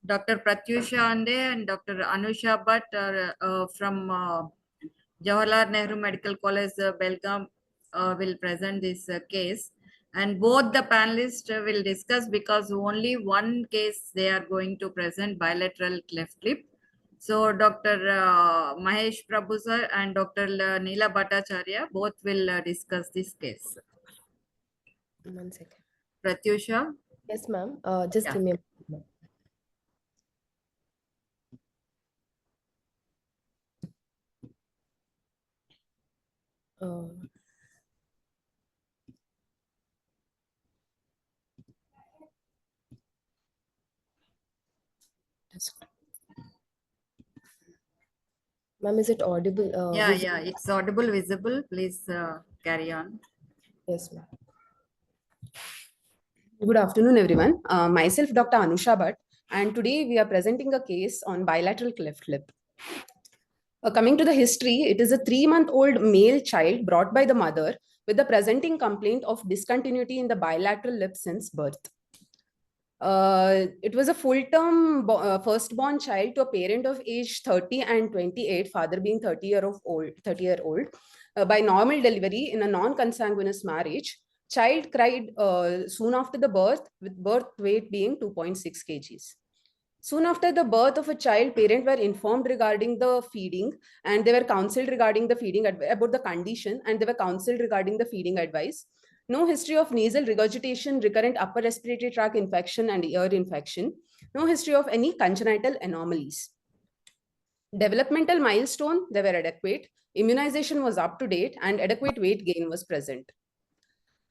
Dr. Pratyusha Ande and Dr. Anusha Bhatt are from Jawaharlal Nehru Medical College, Belgaum, will present this case. And both the panelists will discuss, because only one case they are going to present, bilateral cleft lip. So Dr. Mahesh Prabhu sir and Dr. Neela Bhattacharya both will discuss this case. 1 second. Pratyusha? Yes, ma'am. Just Yeah. give me a moment. Ma'am, is it audible? Yeah, Visible? yeah, it's audible, visible. Please carry on. Yes, ma'am. Good afternoon, everyone. Myself, Dr. Anusha Bhatt, and today we are presenting a case on bilateral cleft lip. Coming to the history, it is a 3-month-old male child brought by the mother with the presenting complaint of discontinuity in the bilateral lip since birth. It was a full-term firstborn child to a parent of age 30 and 28, father being 30-year-old, by normal delivery in a non-consanguineous marriage. Child cried soon after the birth, with birth weight being 2.6 kgs. Soon after the birth of a child, parents were informed regarding the feeding, and they were counseled regarding the feeding about the condition, and they were counseled regarding the feeding advice. No history of nasal regurgitation, recurrent upper respiratory tract infection and ear infection. No history of any congenital anomalies. Developmental milestone, they were adequate. Immunization was up to date and adequate weight gain was present.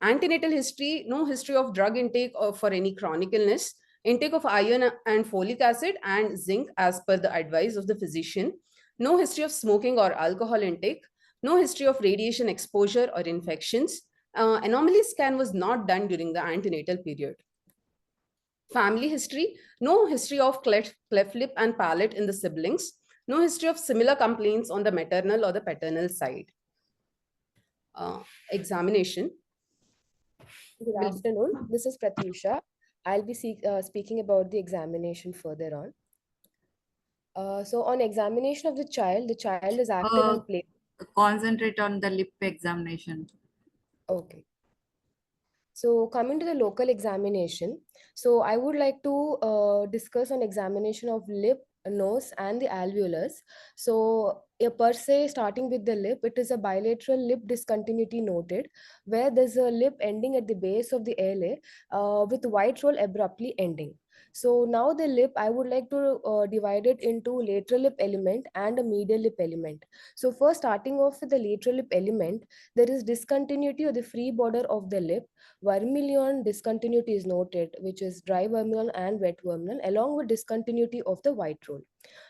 Antenatal history, no history of drug intake or for any chronic illness. Intake of iron and folic acid and zinc as per the advice of the physician. No history of smoking or alcohol intake. No history of radiation exposure or infections. Anomaly scan was not done during the antenatal period. Family history, no history of cleft lip and palate in the siblings. No history of similar complaints on the maternal or the paternal side. Examination. Good afternoon. This is Pratyusha. I'll be speaking about the examination further on. So on examination of the child is active and play. Concentrate on the lip examination. Okay. So coming to the local examination, so I would like to discuss on examination of lip, nose and the alveolus. So per se, starting with the lip, it is a bilateral lip discontinuity noted, where there's a lip ending at the base of the ALA with white roll abruptly ending. So now the lip, I would like to divide it into lateral lip element and a medial lip element. So first, starting off with the lateral lip element, there is discontinuity of the free border of the lip. Vermilion discontinuity is noted, which is dry vermilion and wet vermilion, along with discontinuity of the white roll.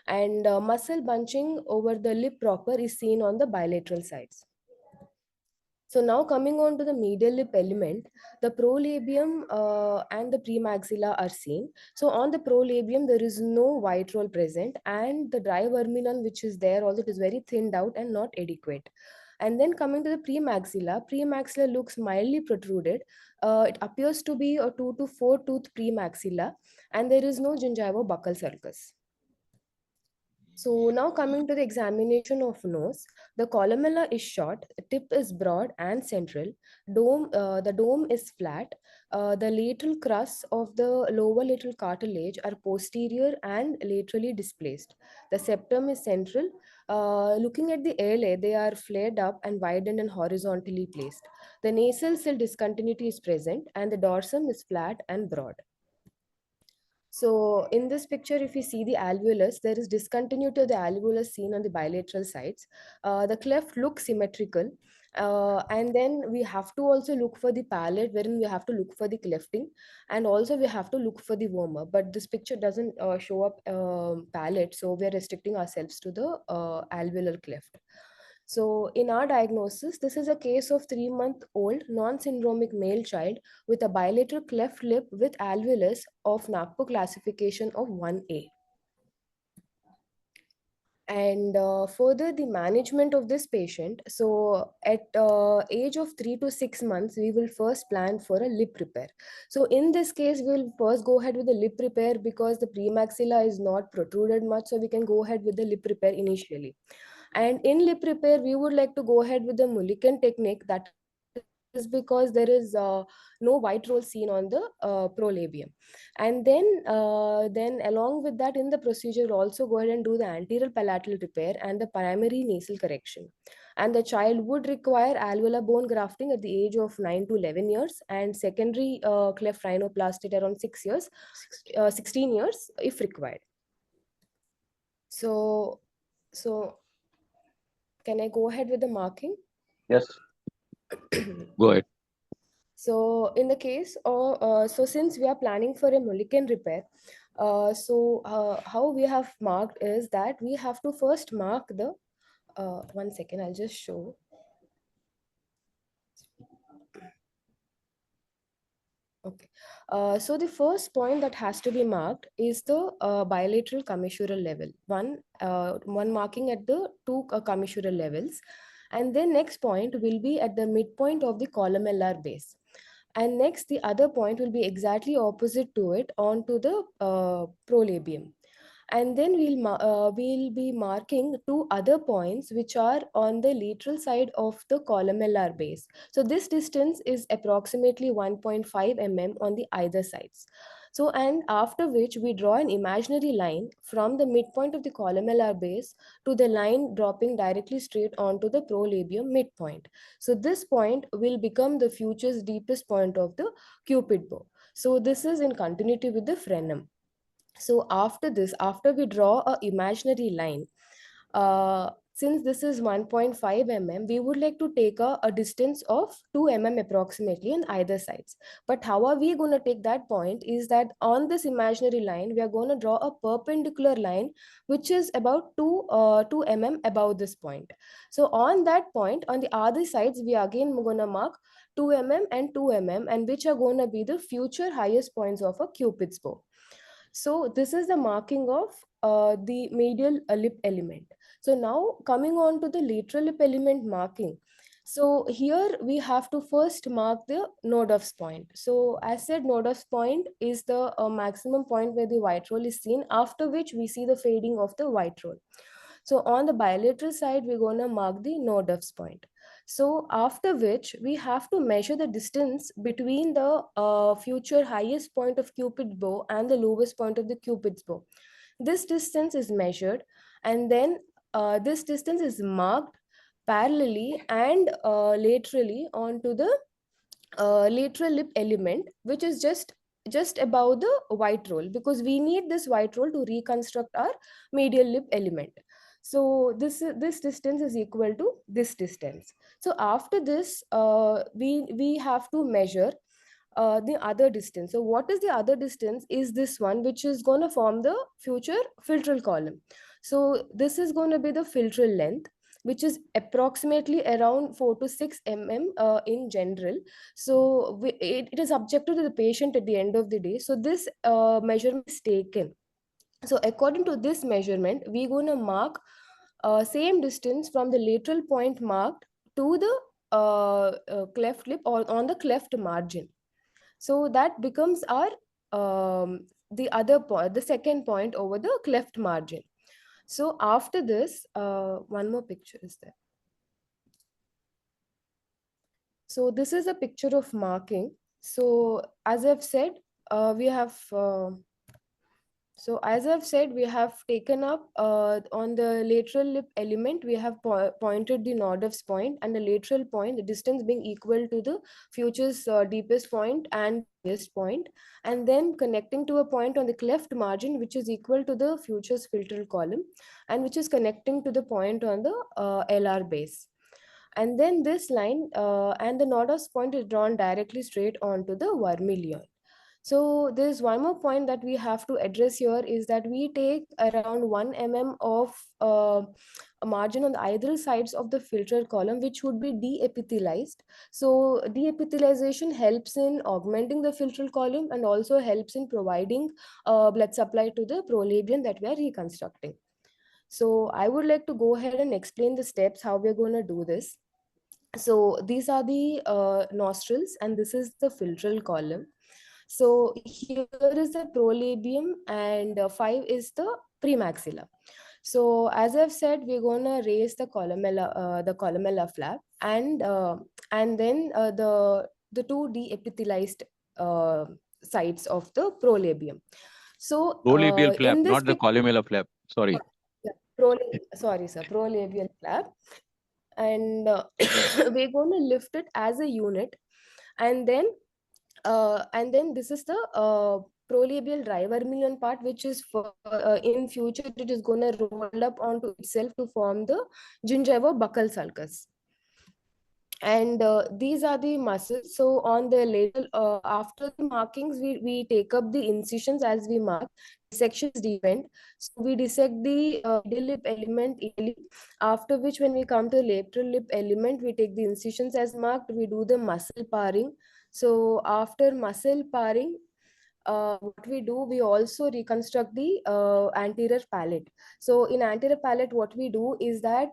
And muscle bunching over the lip proper is seen on the bilateral sides. So now coming on to the medial lip element, the prolabium and the premaxilla are seen. So on the prolabium, there is no white roll present, and the dry vermilion which is there also, it is very thinned out and not adequate. And then coming to the premaxilla looks mildly protruded. It appears to be a 2 to 4 tooth premaxilla, and there is no gingivo-buccal sulcus. So now coming to the examination of nose, the columella is short, the tip is broad and central, the dome is flat, the lateral crust of the lower lateral cartilage are posterior and laterally displaced. The septum is central. Looking at the ala, they are flared up and widened and horizontally placed. The nasal cell discontinuity is present and the dorsum is flat and broad. So in this picture, if you see the alveolus, there is discontinuity of the alveolus seen on the bilateral sides. The cleft looks symmetrical. And then we have to also look for the palate, wherein we have to look for the clefting, and also we have to look for the wormer. But this picture doesn't show up palate, so we are restricting ourselves to the alveolar cleft. So in our diagnosis, this is a case of 3-month-old non-syndromic male child with a bilateral cleft lip with alveolus of NAGPUR classification of 1A. And further, the management of this patient. So at age of 3 to 6 months, we will first plan for a lip repair. So in this case, we'll first go ahead with the lip repair because the premaxilla is not protruded much. So we can go ahead with the lip repair initially. And in lip repair, we would like to go ahead with the Mulliken technique. That is because there is no white roll seen on the prolabium. And then along with that, in the procedure, also go ahead and do the anterior palatal repair and the primary nasal correction. And the child would require alveolar bone grafting at the age of 9 to 11 years and secondary cleft rhinoplasty at around 16 years if required. So can I go ahead with the marking? Yes. Go ahead. So in the case of, so since we are planning for a Mulliken repair, how we have marked is that we have to first mark the, 1 second, I'll just show. Okay, so the first point that has to be marked is the bilateral commissural level. One marking at the 2 commissural levels, and then next point will be at the midpoint of the columellar base. And next, the other point will be exactly opposite to it onto the prolabium. And then we'll be marking 2 other points which are on the lateral side of the columellar base. So this distance is approximately 1.5 mm on the either sides. So, and after which we draw an imaginary line from the midpoint of the columellar base to the line dropping directly straight onto the prolabium midpoint. So this point will become the future's deepest point of the cupid bow. So this is in continuity with the frenum. So after this, after we draw a imaginary line, since this is 1.5 mm, we would like to take a distance of 2 mm approximately on either sides. But how are we going to take that point is that on this imaginary line, we are going to draw a perpendicular line, which is about 2 mm above this point. So on that point, on the other sides, we are again going to mark 2 mm and 2 mm, and which are going to be the future highest points of a cupid's bow. So this is the marking of the medial lip element. So now coming on to the lateral lip element marking. So here we have to first mark the Nodeff's point. So as said, Nodeff's point is the maximum point where the white roll is seen, after which we see the fading of the white roll. So on the bilateral side, we're going to mark the Nodeff's point. So after which we have to measure the distance between the future highest point of Cupid's bow and the lowest point of the Cupid's bow. This distance is measured, and then this distance is marked parallelly and laterally onto the lateral lip element, which is just above the white roll, because we need this white roll to reconstruct our medial lip element. So this distance is equal to this distance. So after this, we have to measure the other distance. So what is the other distance is this one, which is going to form the future filtral column. So this is going to be the filtral length, which is approximately around 4 to 6 mm in general. So it is subjected to the patient at the end of the day. So this measurement is taken. So according to this measurement, we're going to mark same distance from the lateral point marked to the cleft lip or on the cleft margin. So that becomes our the other point, the second point over the cleft margin. So after this, one more picture is there. So this is a picture of marking. So as I've said, we have we have taken up on the lateral lip element, we have pointed the Nordhoff's point and the lateral point, the distance being equal to the future's deepest point and highest point, and then connecting to a point on the cleft margin, which is equal to the future's philtral column, and which is connecting to the point on the LR base. And then this line and the Nordhoff's point is drawn directly straight onto the vermilion. So there's one more point that we have to address here is that we take around 1 mm of a margin on the either sides of the philtral column, which would be de-epithelialized. So de-epithelialization helps in augmenting the philtral column and also helps in providing blood supply to the prolabium that we are reconstructing. So I would like to go ahead and explain the steps how we're going to do this. So these are the nostrils and this is the philtral column. So here is the prolabium and 5 is the premaxilla. So as I've said, we're going to raise the columella flap and then the two de-epithelialized sides of the prolabium. So Prolabial flap, in this not the columella flap. Sorry. Prolabial flap. And we're going to lift it as a unit, and then this is the prolabial dry vermilion part, which is for in future it is going to roll up onto itself to form the gingivo-buccal sulcus. And these are the muscles. So on the lateral, after the markings, we take up the incisions as we mark. Sections depend. So we dissect the middle lip element early, after which when we come to lateral lip element, we take the incisions as marked, we do the muscle paring. So after muscle paring, what we do, we also reconstruct the anterior palate. So in anterior palate, what we do is that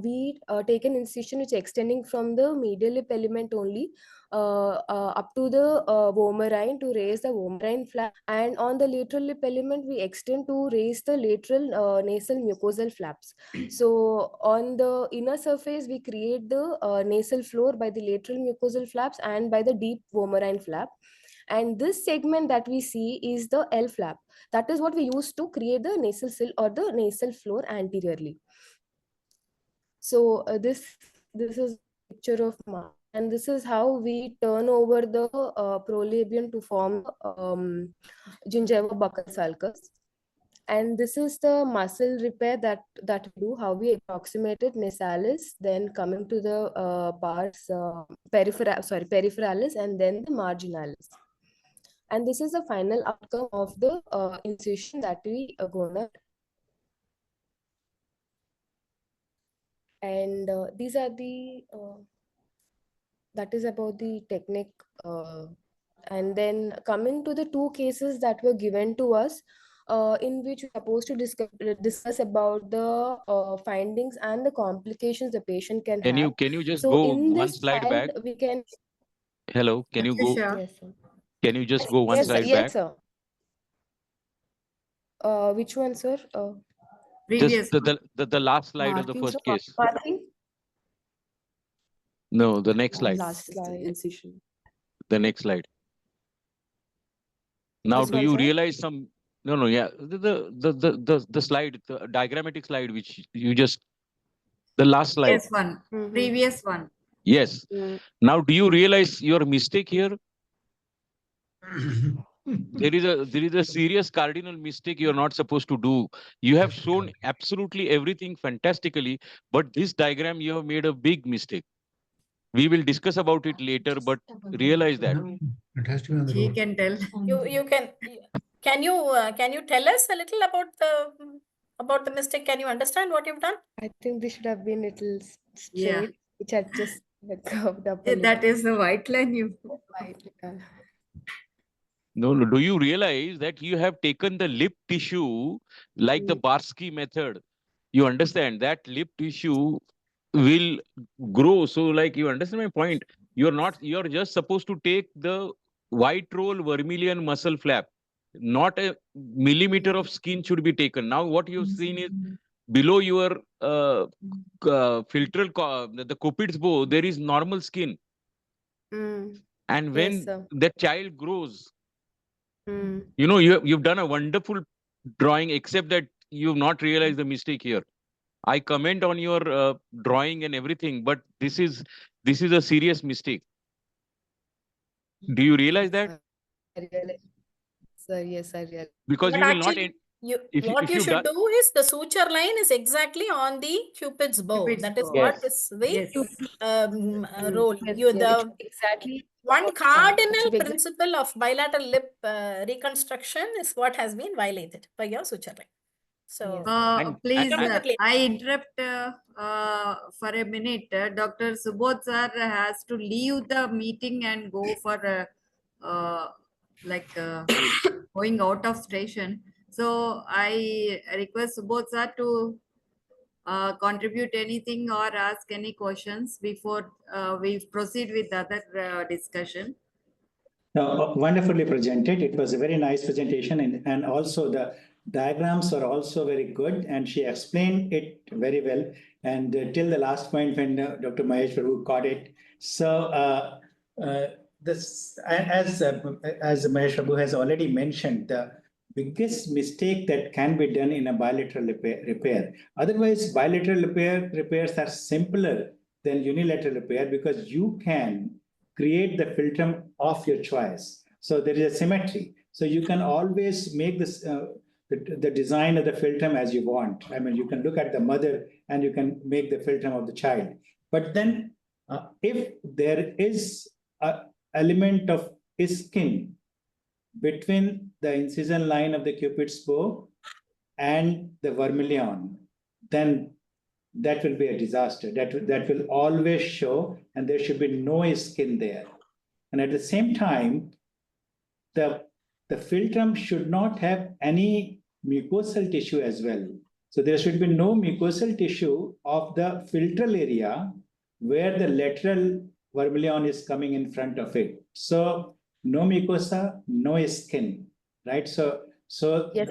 we take an incision which is extending from the medial lip element only up to the vomerine to raise the vomerine flap, and on the lateral lip element we extend to raise the lateral nasal mucosal flaps. So on the inner surface we create the nasal floor by the lateral mucosal flaps and by the deep vomerine flap. And this segment that we see is the L flap. That is what we use to create the nasal sill or the nasal floor anteriorly. So this is a picture of mark, and this is how we turn over the prolabium to form gingivo-buccal sulcus. And this is the muscle repair that we do, how we approximate it, nasalis, then coming to the parts peripheralis, and then the marginalis. And this is the final outcome of the incision that we are gonna. And these are the that is about the technique. And then coming to the two cases that were given to us, in which we're supposed to discuss about the findings and the complications the patient can have. Can you just so go in one this slide child, back? we can. Hello, can you go? Yes, sir. Can you just go one Yes, slide yes, back? sir. Which one, sir? Just the last slide of the first case. Marking? No, the next slide. Last slide. Incision. The next slide. Now, This do one, you sir? realize some? No, yeah, the slide, the diagrammatic slide, which you just the last slide. Previous one. Previous one. Yes. Now, do you realize your mistake here? There is a serious cardinal mistake you are not supposed to do. You have shown absolutely everything fantastically, but this diagram you have made a big mistake. We will discuss about it later, but realize that. It has to be on the He road. can tell. You can you tell us a little about the mistake? Can you understand what you've done? I think this should have been a little Yeah. straight, which had just curved up. That is the white line you. No. Do you realize that you have taken the lip tissue like the Barsky method? You understand that lip tissue will grow. So, like, you understand my point? You're just supposed to take the white roll vermilion muscle flap. Not a millimeter of skin should be taken. Now, what you've seen is below your the Cupid's bow, there is normal skin. Mm. And Yes, when sir. the child grows, Mm. you've done a wonderful drawing, except that you've not realized the mistake here. I comment on your drawing and everything, but this is a serious mistake. Do you realize that? I realize. Sir, yes, I realize. Because But you will not actually, if you you should done. do is the suture line is exactly on the Cupid's bow. Cupid's That is bow. what Yes. is the Yes. role. Yes, You yes. the Exactly. one It cardinal should be exactly. principle of bilateral lip reconstruction is what has been violated by your suture line. So, Yes. And Please, definitely. I interrupt for a minute. Dr. Subodh sir has to leave the meeting and go for going out of station. So I request Subodh sir to contribute anything or ask any questions before we proceed with the other discussion. Wonderfully presented. It was a very nice presentation, and also the diagrams are also very good, and she explained it very well. And till the last point when Dr. Mahesh Prabhu caught it. So this, as Mahesh Prabhu has already mentioned, the biggest mistake that can be done in a bilateral repair. Otherwise, bilateral repairs are simpler than unilateral repair because you can create the philtrum of your choice. So there is a symmetry. So you can always make this the design of the philtrum as you want. I mean, you can look at the mother and you can make the philtrum of the child. But then if there is an element of skin between the incision line of the Cupid's bow and the vermilion, then that will be a disaster. That will always show, and there should be no skin there. And at the same time, the philtrum should not have any mucosal tissue as well. So there should be no mucosal tissue of the philtral area where the lateral vermilion is coming in front of it. So no mucosa, no skin, right? So Yes.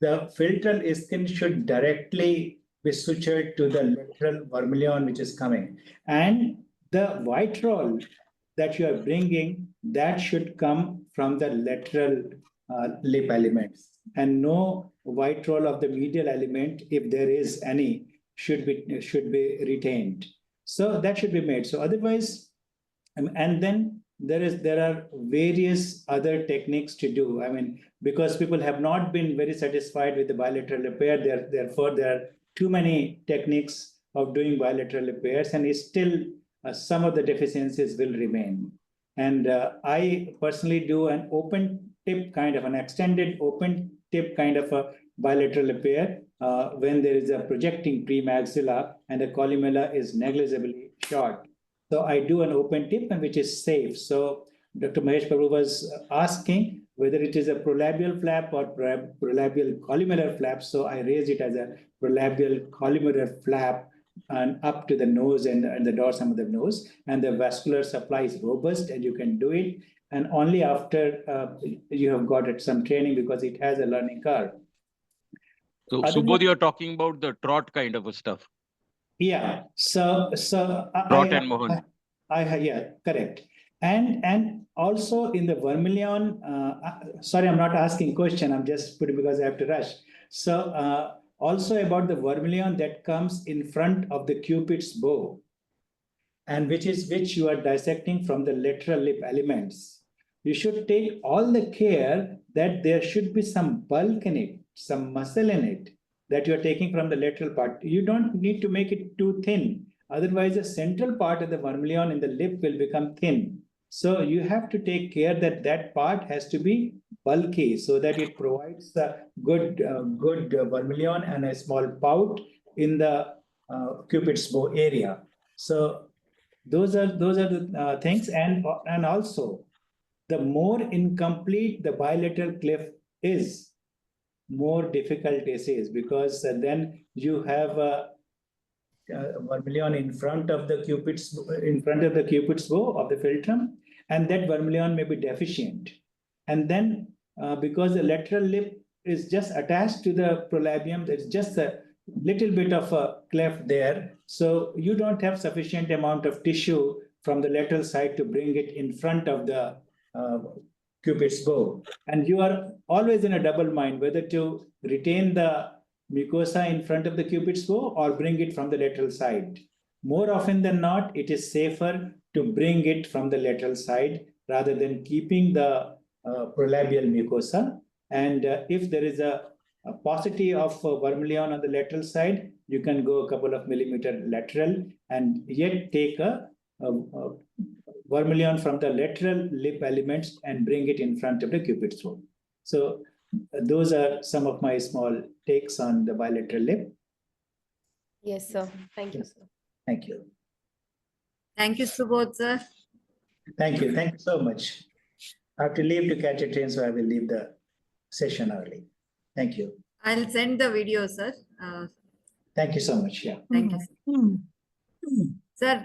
the philtral skin should directly be sutured to the lateral vermilion which is coming. And the white roll that you are bringing, that should come from the lateral lip elements. And no white roll of the medial element, if there is any, should be retained. So that should be made. So otherwise, and then there are various other techniques to do. I mean, because people have not been very satisfied with the bilateral repair, therefore there are too many techniques of doing bilateral repairs, and still some of the deficiencies will remain. And I personally do an open tip kind of an extended open tip kind of a bilateral repair when there is a projecting premaxilla and the columella is negligibly short. So I do an open tip and which is safe. So Dr. Mahesh Prabhu was asking whether it is a prolabial flap or prolabial columnar flap. So I raised it as a prolabial columnar flap and up to the nose and the dorsum of the nose. And the vascular supply is robust and you can do it. And only after you have got it some training because it has a learning curve. So, Subodh, you're talking about the trot kind of a stuff. Yeah. So Trot and Mohan. Yeah, correct. And also in the vermilion, sorry, I'm not asking question. I'm just putting because I have to rush. So also about the vermilion that comes in front of the Cupid's bow, and which you are dissecting from the lateral lip elements. You should take all the care that there should be some bulk in it, some muscle in it that you are taking from the lateral part. You don't need to make it too thin. Otherwise, the central part of the vermilion in the lip will become thin. So you have to take care that that part has to be bulky so that it provides the good vermilion and a small pout in the Cupid's bow area. So those are the things, and also the more incomplete the bilateral cleft is, more difficult it is because then you have vermilion in front of the cupid's bow of the philtrum, and that vermilion may be deficient. And then because the lateral lip is just attached to the prolabium, there's just a little bit of a cleft there. So you don't have sufficient amount of tissue from the lateral side to bring it in front of the cupid's bow. And you are always in a double mind whether to retain the mucosa in front of the cupid's bow or bring it from the lateral side. More often than not, it is safer to bring it from the lateral side rather than keeping the prolabial mucosa. And if there is a paucity of vermilion on the lateral side, you can go a couple of millimeter lateral and yet take a vermilion from the lateral lip elements and bring it in front of the cupid's bow. So those are some of my small takes on the bilateral lip. Yes, sir. Thank you, sir. Thank you. Thank you, Subodh, sir. Thank you. Thank you so much. I have to leave to catch a train, so I will leave the session early. Thank you. I'll send the video, sir. Thank you so much. Yeah. Thank you, sir. Sir,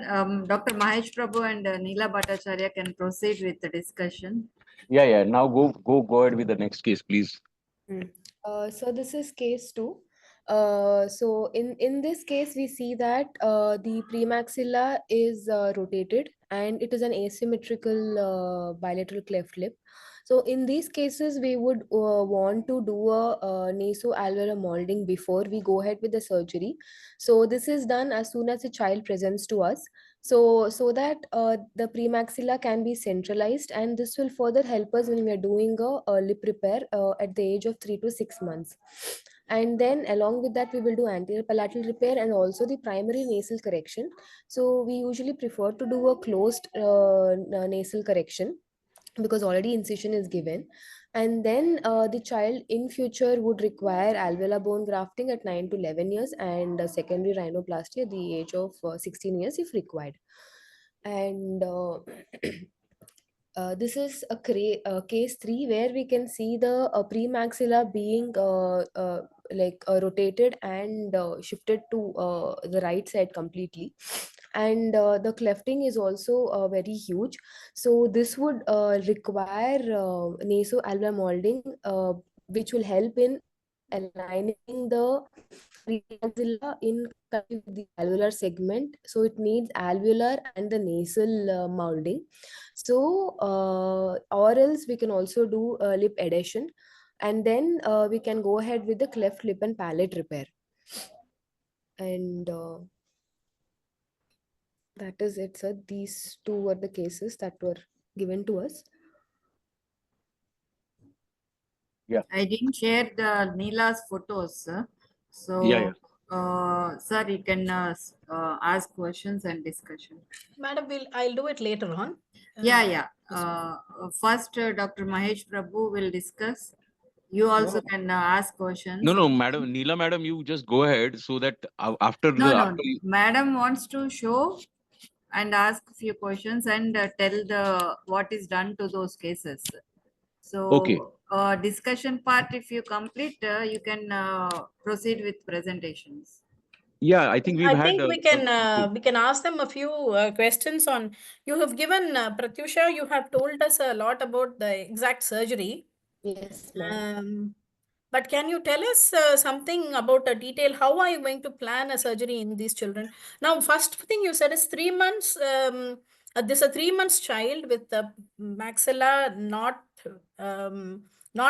Dr. Mahesh Prabhu and Neela Bhattacharya can proceed with the discussion. Yeah. Now go ahead with the next case, please. So this is case 2. So in this case, we see that the premaxilla is rotated and it is an asymmetrical bilateral cleft lip. So in these cases, we would want to do a nasoalveolar molding before we go ahead with the surgery. So this is done as soon as the child presents to us. So that the premaxilla can be centralized, and this will further help us when we are doing a lip repair at the age of 3 to 6 months. And then along with that, we will do anterior palatal repair and also the primary nasal correction. So we usually prefer to do a closed nasal correction because already incision is given. And then the child in future would require alveolar bone grafting at 9 to 11 years and secondary rhinoplasty at the age of 16 years if required. And this is a case 3 where we can see the premaxilla being rotated and shifted to the right side completely. And the clefting is also very huge. So this would require nasoalveolar molding, which will help in aligning the premaxilla in the alveolar segment. So it needs alveolar and the nasal molding. So or else we can also do lip adhesion, and then we can go ahead with the cleft lip and palate repair. And that is it, sir. These 2 were the cases that were given to us. Yeah. I didn't share the Neela's photos, sir. So, Yeah. Sir, you can ask questions and discussion. Madam, I'll do it later on. Yeah. First, Dr. Mahesh Prabhu will discuss. You also can ask questions. No, madam, Neela, madam, you just go ahead so that after Madam wants to show and ask a few questions and tell what is done to those cases. So, okay. Discussion part, if you complete, you can proceed with presentations. Yeah, I think we can ask them a few questions on. You have given Pratyusha, you have told us a lot about the exact surgery. Yes, ma'am. But can you tell us something about a detail? How are you going to plan a surgery in these children? Now, first thing you said is 3 months. This is a 3 months child with the maxilla not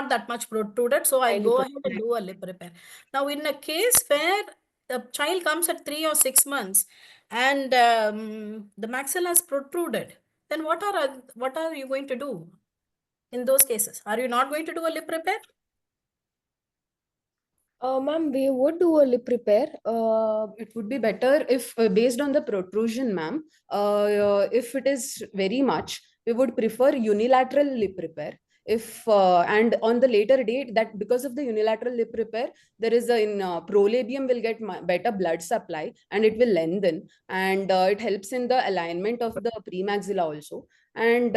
that much protruded. So I'll go ahead and do a lip repair. Now, in a case where the child comes at 3 or 6 months and the maxilla is protruded, then what are you going to do in those cases? Are you not going to do a lip repair? Ma'am, we would do a lip repair. It would be better if, based on the protrusion, ma'am, if it is very much, we would prefer unilateral lip repair. If and on the later date, that because of the unilateral lip repair, there is prolabium will get better blood supply and it will lengthen, and it helps in the alignment of the premaxilla also. And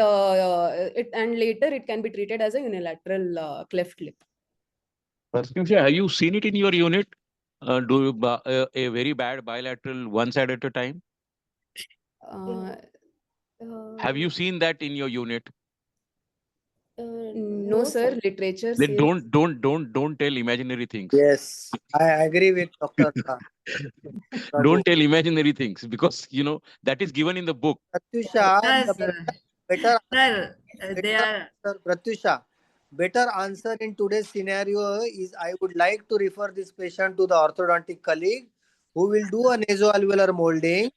later it can be treated as a unilateral cleft lip. Pratyusha, have you seen it in your unit? do a very bad bilateral one side at a time? Uh, Have you seen that in your unit? no, sir. Literature Then says. don't tell imaginary things. Yes, I agree with Dr. Don't tell imaginary things, because that is given in the book. Pratyusha, Yes, the better sir, they better are. answer, Pratyusha, better answer in today's scenario is I would like to refer this patient to the orthodontic colleague who will do a nasoalveolar molding.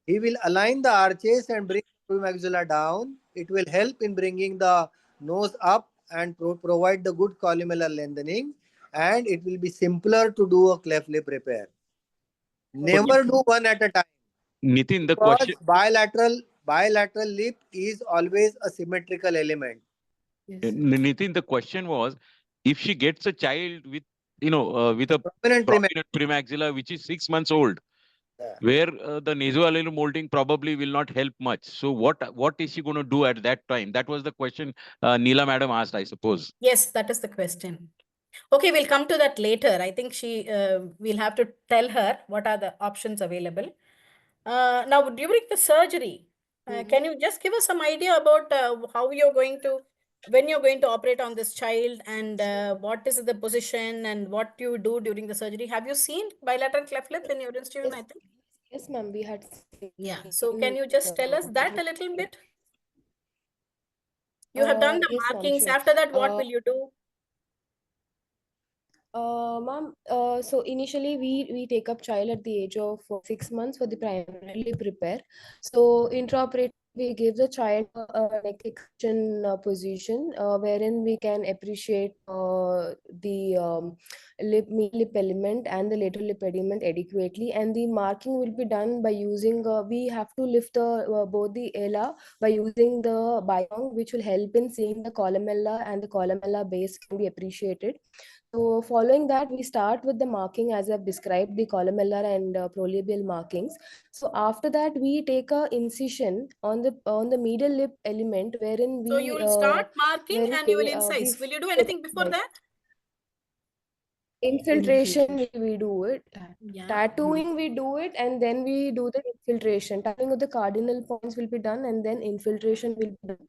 He will align the arches and bring the maxilla down. It will help in bringing the nose up and provide the good columellar lengthening. And it will be simpler to do a cleft lip repair. Never do one at a time. Nitin, the Because question. bilateral lip is always a symmetrical element. Nitin, the question was, if she gets a child with with a Prominent prominent premaxilla which is 6 months old, where the nasoalveolar molding probably will not help much. So what is she going to do at that time? That was the question Neela madam asked, I suppose. Yes, that is the question. Okay, we'll come to that later. I think we'll have to tell her what are the options available. Now, during the surgery, can you just give us some idea about when you're going to operate on this child, and what is the position and what you do during the surgery? Have you seen bilateral cleft lip in your institution, I think? Yes, ma'am. We had. Yeah. So can you just tell us that a little bit? You have done the Yes, ma'am. markings. Sure. After that, what will you do? Ma'am, so initially we take up child at the age of 6 months for the primarily prepare. So intraoperatively we give the child a neck extension position wherein we can appreciate the lip element and the lateral lip element adequately, and the marking will be done by using we have to lift the both the ala by using the biong, which will help in seeing the columella, and the columella base can be appreciated. So following that, we start with the marking as I've described, the columellar and prolabial markings. So after that, we take a incision on the medial lip element, wherein So you will start marking and you will we incise. Will you do anything before that? infiltration we do it. Yeah. Tattooing we do it, and then we do the infiltration. Tattooing of the cardinal points will be done, and then infiltration will be done.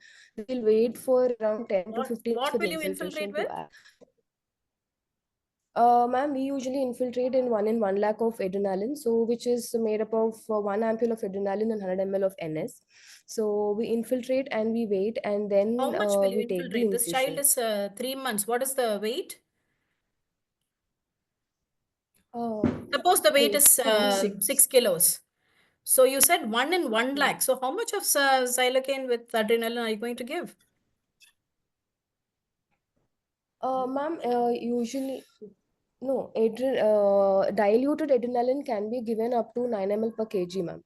We'll wait for around 10 to 15 minutes What for will the you infiltrate infiltration with? to act. Ma'am, we usually infiltrate in 1 in 1 lakh of adrenaline, so which is made up of 1 ampule of adrenaline and 100 ml of NS. So we infiltrate and we wait, and then How much will you we take the infiltrate? This child incision. is 3 months. What is the weight? Suppose the weight is 6 kilos. So you said 1 in 1 lakh. So how much of xylocaine with adrenaline are you going to give? Ma'am, usually no, diluted adrenaline can be given up to 9 ml per kg, ma'am,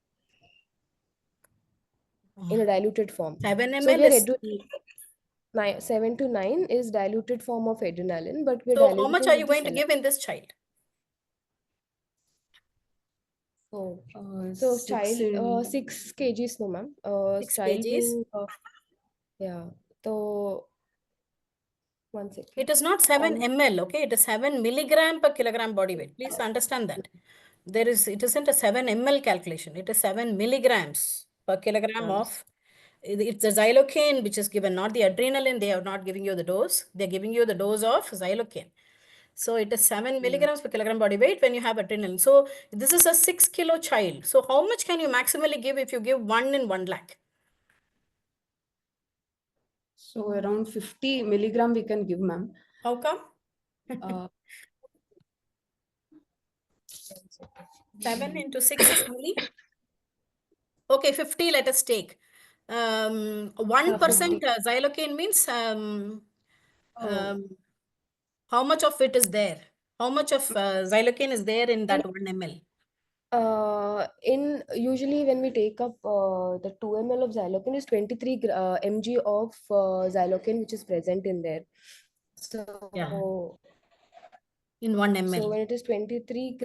in a diluted form. 7 So ml we are is 7 to 9 is diluted form of adrenaline, but we're so how diluting much are with you the going to give in this child? Oh, so child 6 kgs, no, ma'am. 6 Child kgs. being yeah. So 1 second. It is not 7 ml, okay? It is 7 milligram per kilogram body weight. Please understand that. It isn't a 7 ml calculation. It is 7 milligrams per kilogram of, it's the xylocaine which is given, not the adrenaline. They are not giving you the dose. They're giving you the dose of xylocaine. So it is 7 milligrams per kilogram body weight when you have adrenaline. So this is a 6 kilo child. So how much can you maximally give if you give 1 in 1 lakh? So around 50 milligram we can give, ma'am. How come? 7 into 6 is only? Okay, 50 let us take. 1% xylocaine means how much of it is there? How much of xylocaine is there in that 1 ml? In usually when we take up the 2 ml of xylocaine is 23 mg of xylocaine which is present in there. So yeah, in 1 ml. So when it is 23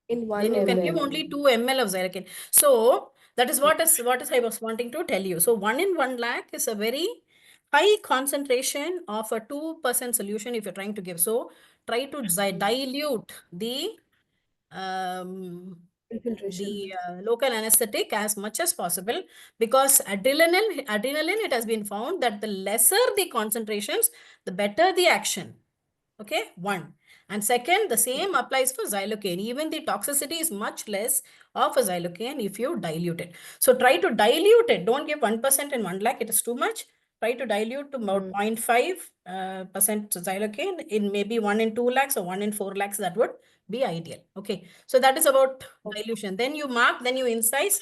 in 1 then you ml. can give only 2 ml of xylocaine. So that is what I was wanting to tell you. So 1 in 1 lakh is a very high concentration of a 2% solution if you're trying to give. So try to dilute the Infiltration. the local anesthetic as much as possible, because adrenaline, it has been found that the lesser the concentrations, the better the action. Okay, one. And second, the same applies for xylocaine. Even the toxicity is much less of a xylocaine if you dilute it. So try to dilute it. Don't give 1% in 1 lakh. It is too much. Try to dilute to about 0.5% xylocaine in maybe 1 in 2 lakhs or 1 in 4 lakhs. That would be ideal. Okay. So that is about dilution. Then you mark, then you incise.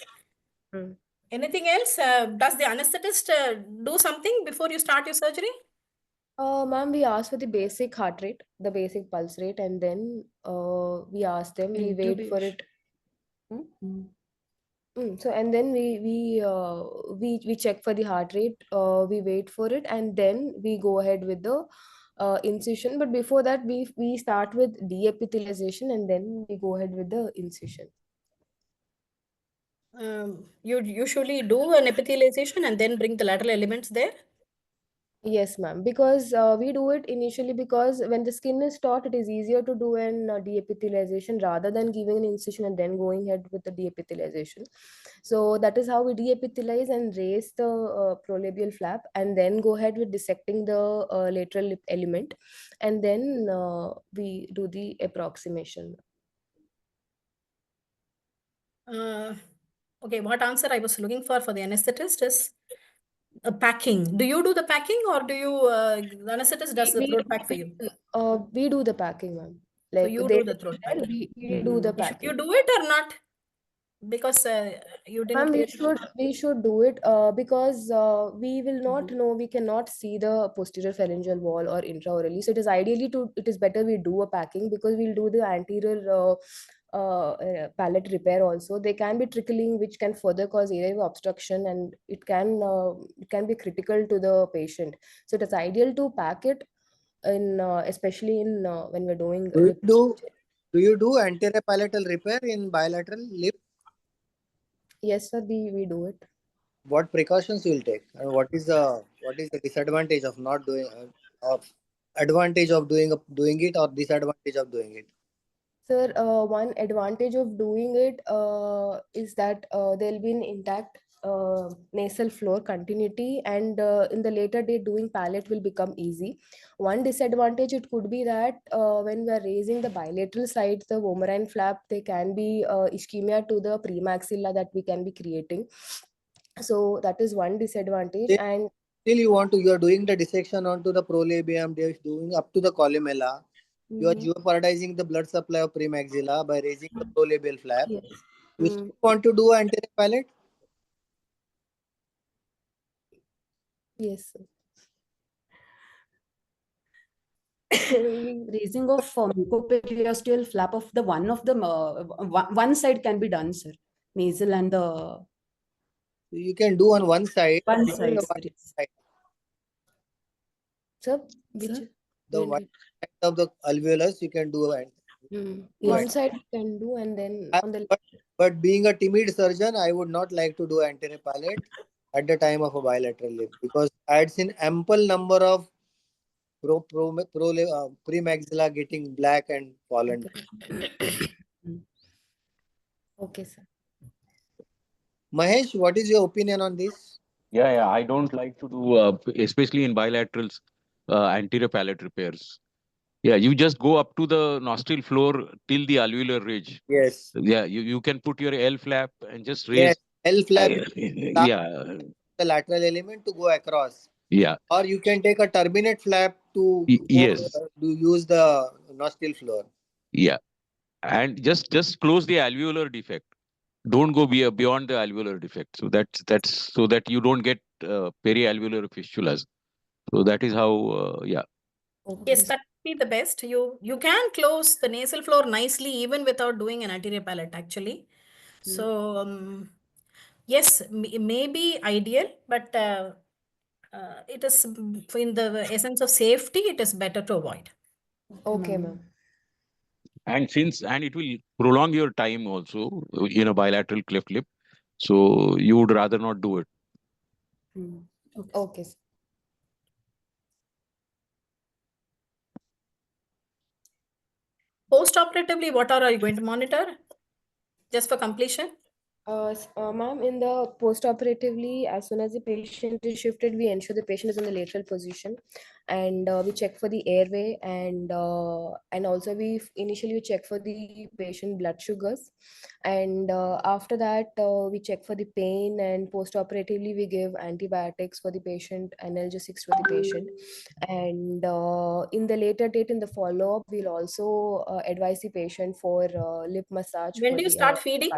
Anything else? Does the anesthetist do something before you start your surgery? Ma'am, we ask for the basic heart rate, the basic pulse rate, and then we ask them, we wait for it. So and then we check for the heart rate, we wait for it, and then we go ahead with the incision. But before that, we start with deepithelialization, and then we go ahead with the incision. You usually do an epithelialization and then bring the lateral elements there? Yes, ma'am. Because we do it initially because when the skin is taut, it is easier to do an deepithelialization rather than giving an incision and then going ahead with the deepithelialization. So that is how we deepithelialize and raise the prolabial flap, and then go ahead with dissecting the lateral lip element, and then we do the approximation. Okay, what answer I was looking for the anesthetist is packing. Do you do the packing, or do you, the anesthetist does the throat pack for you? We do the packing, ma'am. So Like you they do the throat pack. we do the Should packing. you do it or not? Because you didn't Ma'am, really... we should do it because we will not know, we cannot see the posterior pharyngeal wall or intraorally. So it is better we do a packing, because we'll do the anterior palate repair also. They can be trickling, which can further cause airway obstruction, and it can be critical to the patient. So it is ideal to pack it in especially in when we're doing lip. Do you do anterior palatal repair in bilateral lip? Yes, sir, we do it. What precautions you will take, and what is the disadvantage of not doing, of advantage of doing it, or disadvantage of doing it? Sir, one advantage of doing it is that there'll be an intact nasal floor continuity, and in the later day doing palate will become easy. One disadvantage, it could be that when we are raising the bilateral side, the vomerine flap, there can be ischemia to the premaxilla that we can be creating. So that is one disadvantage. And still you are doing the dissection onto the prolabium, they are doing up to the columella. You are jeopardizing the blood supply of premaxilla by raising the prolabial flap. Yes. You still want to do anterior palate? Yes, sir. Raising of mucoperiosteal flap of the one side can be done, sir. Nasal and the... You can do on one side. One Between side, the sir, one yes. side. Sir, which? The one side of the alveolus you can do. One side you can do, and then on the But being a timid surgeon, I would not like to do anterior palate at the time of a bilateral lip, because I had seen ample number of premaxilla getting black and fallen. Okay, sir. Mahesh, what is your opinion on this? Yeah, I don't like to do, especially in bilaterals, anterior palate repairs. Yeah, you just go up to the nostril floor till the alveolar ridge. Yes. Yeah, you can put your L flap and just raise. Yes, L flap. Yeah. The lateral element to go across. Yeah. Or you can take a turbinate flap to Yes. use the nostril floor. Yeah, and just close the alveolar defect. Don't go beyond the alveolar defect. So that's so that you don't get perialveolar fistulas. So that is how, yeah. Yes, that would be the best. You can close the nasal floor nicely even without doing an anterior palate, actually. So yes, may be ideal, but it is in the essence of safety, it is better to avoid. Okay, ma'am. And it will prolong your time also in a bilateral cleft lip. So you would rather not do it. Okay. Post-operatively, what are you going to monitor? Just for completion? Ma'am, in the post-operatively, as soon as the patient is shifted, we ensure the patient is in the lateral position, and we check for the airway, and also initially we check for the patient blood sugars, and after that we check for the pain, and post-operatively we give antibiotics for the patient, analgesics for the patient, and in the later date in the follow-up, we'll also advise the patient for lip massage. When for do you the, start feeding?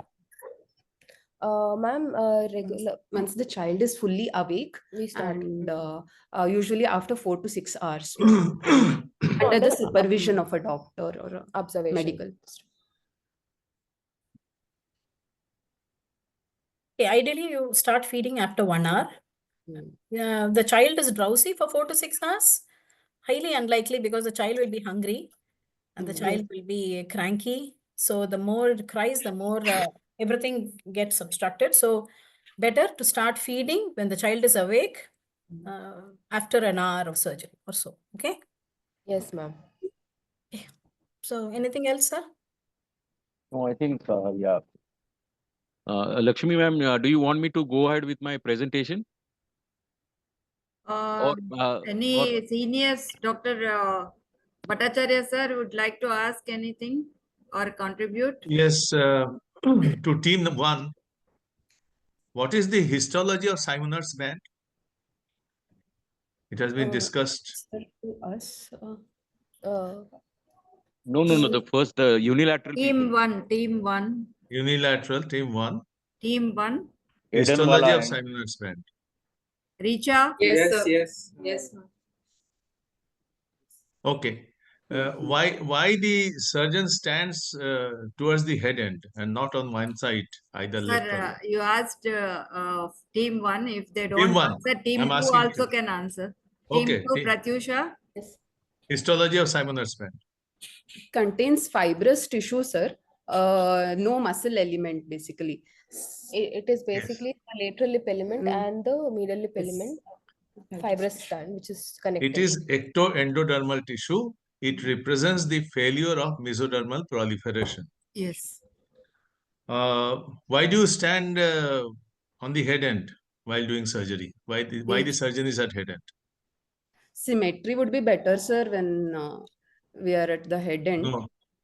Ma'am, regular once the child is fully awake, we start, and usually after 4 to 6 hours, under the supervision of a doctor or a Observation. medical. Okay, ideally, you start feeding after 1 hour. The child is drowsy for 4 to 6 hours. Highly unlikely, because the child will be hungry and the child will be cranky. So the more it cries, the more everything gets obstructed. So better to start feeding when the child is awake after an hour of surgery or so. Okay. Yes, ma'am. So anything else, sir? No, I think, yeah. Lakshmi ma'am, do you want me to go ahead with my presentation? Any seniors, Dr. Bhattacharya sir, would like to ask anything or contribute? Yes, to team 1, what is the histology of Simoner's band? It has been discussed. To us, No, the unilateral Team people. Team 1. Unilateral, team 1. Team 1. Histology of Simoner's band. Richa? Yes, sir. yes. Yes, ma'am. Okay. Why the surgeon stands towards the head end and not on one side, either left or Sir, right? you asked team 1. If they Team don't 1. answer, team I'm 2 asking also you. can answer. Okay. Team 2, Pratyusha? Yes. Histology of Simoner's band. Contains fibrous tissue, sir. No muscle element, basically. It is basically the lateral lip element and the medial lip element, fibrous strand, which is connected. It is ectoendodermal tissue. It represents the failure of mesodermal proliferation. Yes. Why do you stand on the head end while doing surgery? Why the surgeon is at head end? Symmetry would be better, sir, when we are at the head end.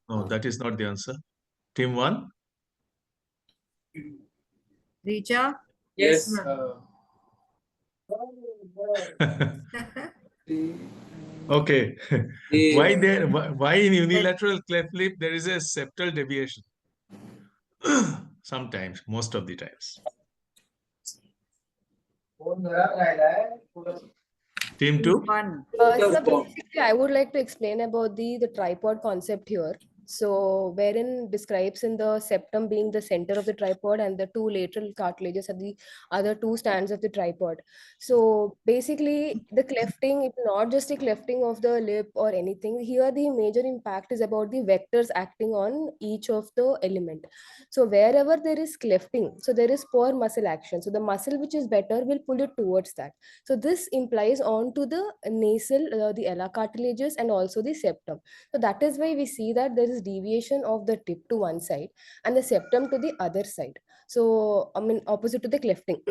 No, that is not the answer. Team 1? Richa? Yes. Okay. Why in unilateral cleft lip there is a septal deviation? Sometimes, most of the times. Team 2? So basically, I would like to explain about the tripod concept here. So wherein describes in the septum being the center of the tripod and the two lateral cartilages are the other two stands of the tripod. So basically the clefting, it's not just a clefting of the lip or anything. Here the major impact is about the vectors acting on each of the element. So wherever there is clefting, so there is poor muscle action. So the muscle which is better will pull it towards that. So this implies onto the nasal, the ala cartilages and also the septum. So that is why we see that there is deviation of the tip to one side and the septum to the other side. So I mean opposite to the clefting.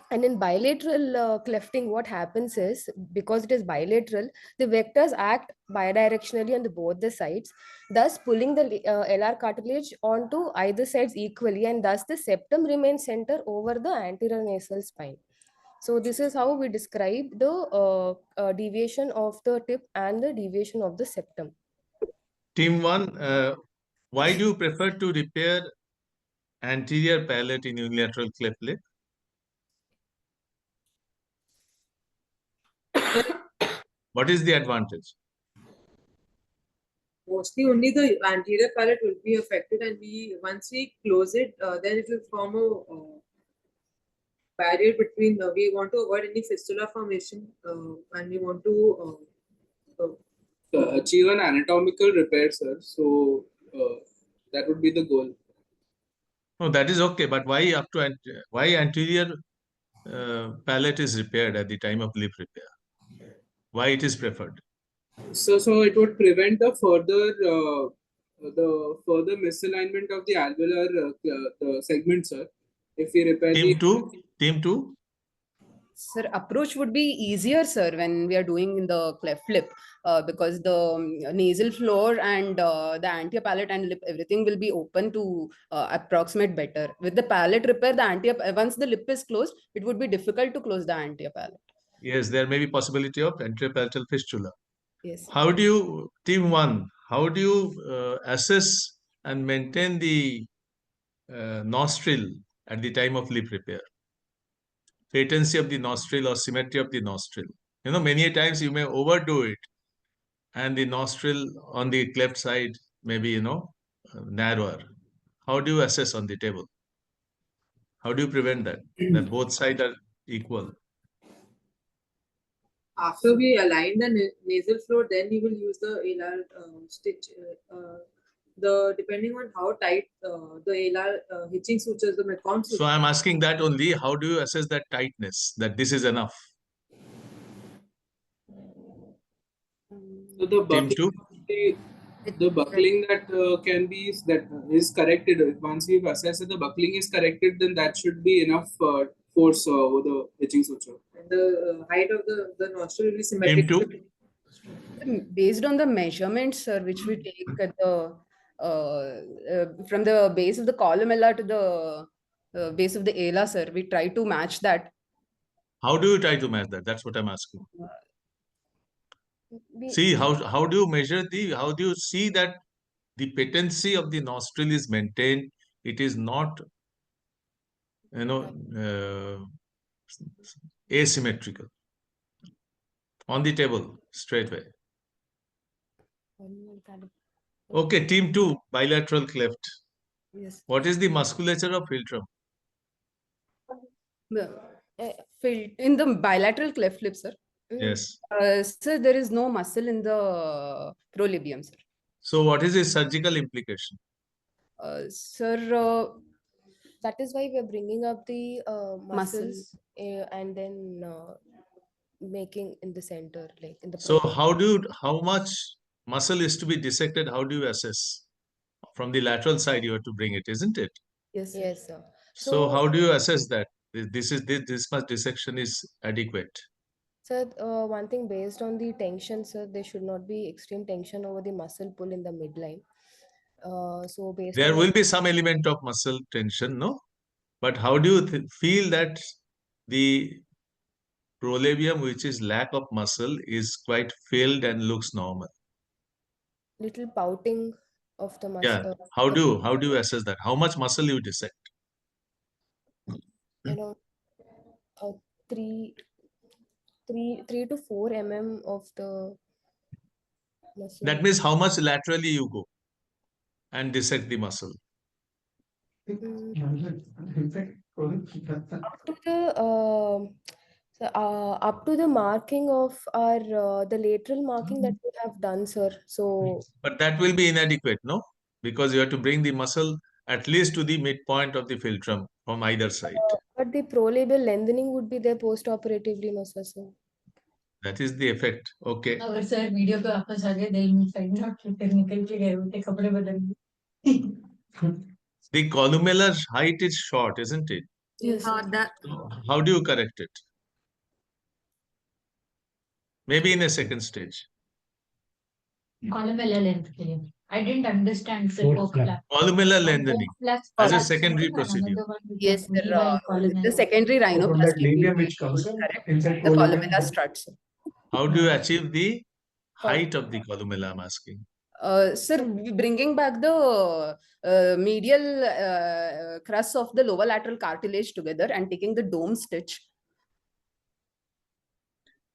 And in bilateral clefting, what happens is, because it is bilateral, the vectors act bidirectionally on both the sides, thus pulling the LR cartilage onto either sides equally, and thus the septum remains center over the anterior nasal spine. So this is how we describe the deviation of the tip and the deviation of the septum. Team 1, why do you prefer to repair anterior palate in unilateral cleft lip? What is the advantage? Mostly only the anterior palate will be affected, and once we close it, then it will form a barrier between. We want to avoid any fistula formation, and we want to achieve an anatomical repair, sir. So that would be the goal. No, that is okay, but why why anterior palate is repaired at the time of lip repair? Why it is preferred? So it would prevent the further the further misalignment of the alveolar the segment, sir. If we repair Team 2. Sir, approach would be easier, sir, when we are doing in the cleft lip, because the nasal floor and the anterior palate and lip, everything will be open to approximate better. With the palate repair, the anterior, once the lip is closed, it would be difficult to close the anterior palate. Yes, there may be possibility of anteropalatal fistula. Yes. How do you, team 1, how do you assess and maintain the nostril at the time of lip repair? Patency of the nostril or symmetry of the nostril. You know, many times you may overdo it and the nostril on the cleft side may be, narrower. How do you assess on the table? How do you prevent that? That both sides are equal. After we align the nasal floor, then you will use the alar stitch. Depending on how tight the alar hitching sutures, the Mecon So I'm asking that only. How do you assess that tightness? That this is enough. So the buckling that can be is corrected. Once we've assessed that the buckling is corrected, then that should be enough force over the hitching suture. And the height of the nostril will be symmetric. Team 2. Based on the measurements, sir, which we take at the from the base of the columella to the base of the ala, sir, we try to match that. How do you try to match that? That's what I'm asking. See, how do you measure how do you see that the patency of the nostril is maintained? It is not, asymmetrical. On the table, straight away. Okay, team 2, bilateral cleft. Yes. What is the musculature of philtrum? In the bilateral cleft lip, sir. Yes. Sir, there is no muscle in the prolabium, sir. So what is its surgical implication? Sir, that is why we are bringing up the muscles and then making in the center, like in the. So how much muscle is to be dissected? How do you assess? From the lateral side, you have to bring it, isn't it? Yes, yes, sir. So how do you assess that this much dissection is adequate? Sir, one thing, based on the tension, sir, there should not be extreme tension over the muscle pull in the midline. So based There on will be some element of muscle tension, no? But how do you feel that the prolabium, which is lack of muscle, is quite filled and looks normal? little pouting of the muscle. Yeah. How do you assess that? How much muscle you dissect? You know, 3 to 4 mm of the muscle. That means how much laterally you go and dissect the muscle? Up to the up to the marking of our the lateral marking that we have done, sir. So, but that will be inadequate, no? Because you have to bring the muscle at least to the midpoint of the philtrum from either side. But the prolabial lengthening would be there post-operatively, no, sir. So. That is the effect. Okay. अगर sir video पे वापस आ गए they'll find out कि फिर निकल के गए होते कपड़े बदल के. The columellar height is short, isn't it? Yes. So how do you correct it? Maybe in a second stage. Columellar length के लिए. I didn't understand the Columellar lengthening as a secondary procedure. Yes, sir. The secondary rhinoplasty. which comes correct. inside The columella struts. How do you achieve the height of the columella, I'm asking? Sir, bringing back the medial crust of the lower lateral cartilage together and taking the dome stitch.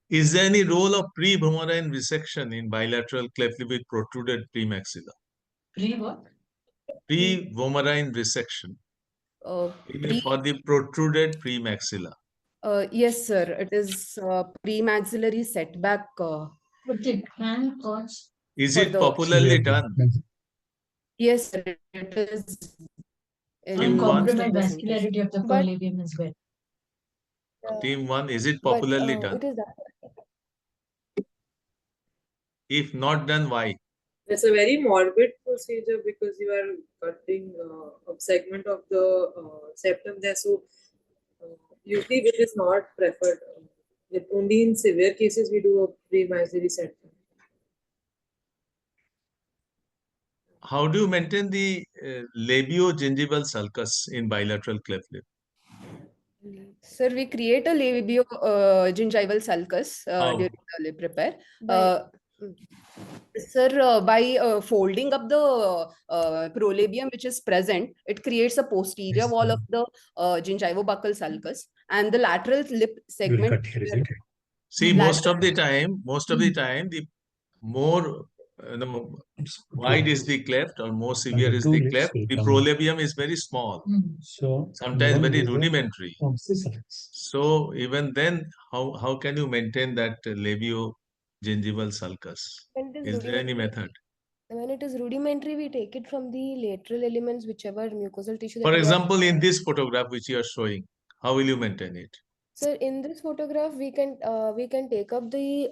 Is there any role of pre-vomerine resection in bilateral cleft lip with protruded premaxilla? Pre what? Pre-vomerine resection for the protruded premaxilla. Yes, sir. It is premaxillary setback. But it can cause. Is it popularly done? Yes, sir. It is. And compromise vascularity of the prolabium as well. Team 1, is it popularly done? It is that. If not done, why? It's a very morbid procedure because you are cutting a segment of the septum there. So usually it is not preferred. Only in severe cases we do a pre-misery septum. How do you maintain the labiogingival sulcus in bilateral cleft lip? Sir, we create a labio gingival sulcus How? during the lip repair. By- Sir, by folding up the prolabium which is present, it creates a posterior wall of the gingivobuccal sulcus, and the lateral lip segment. See, most of the time, the more wide is the cleft or more severe is the cleft, the prolabium is very small. So Sometimes very rudimentary. So even then, how can you maintain that labiogingival sulcus? When it Is there any rudimentary- method? When it is rudimentary, we take it from the lateral elements, whichever mucosal tissue that For we are. example, in this photograph which you are showing, how will you maintain it? So in this photograph, we can take up the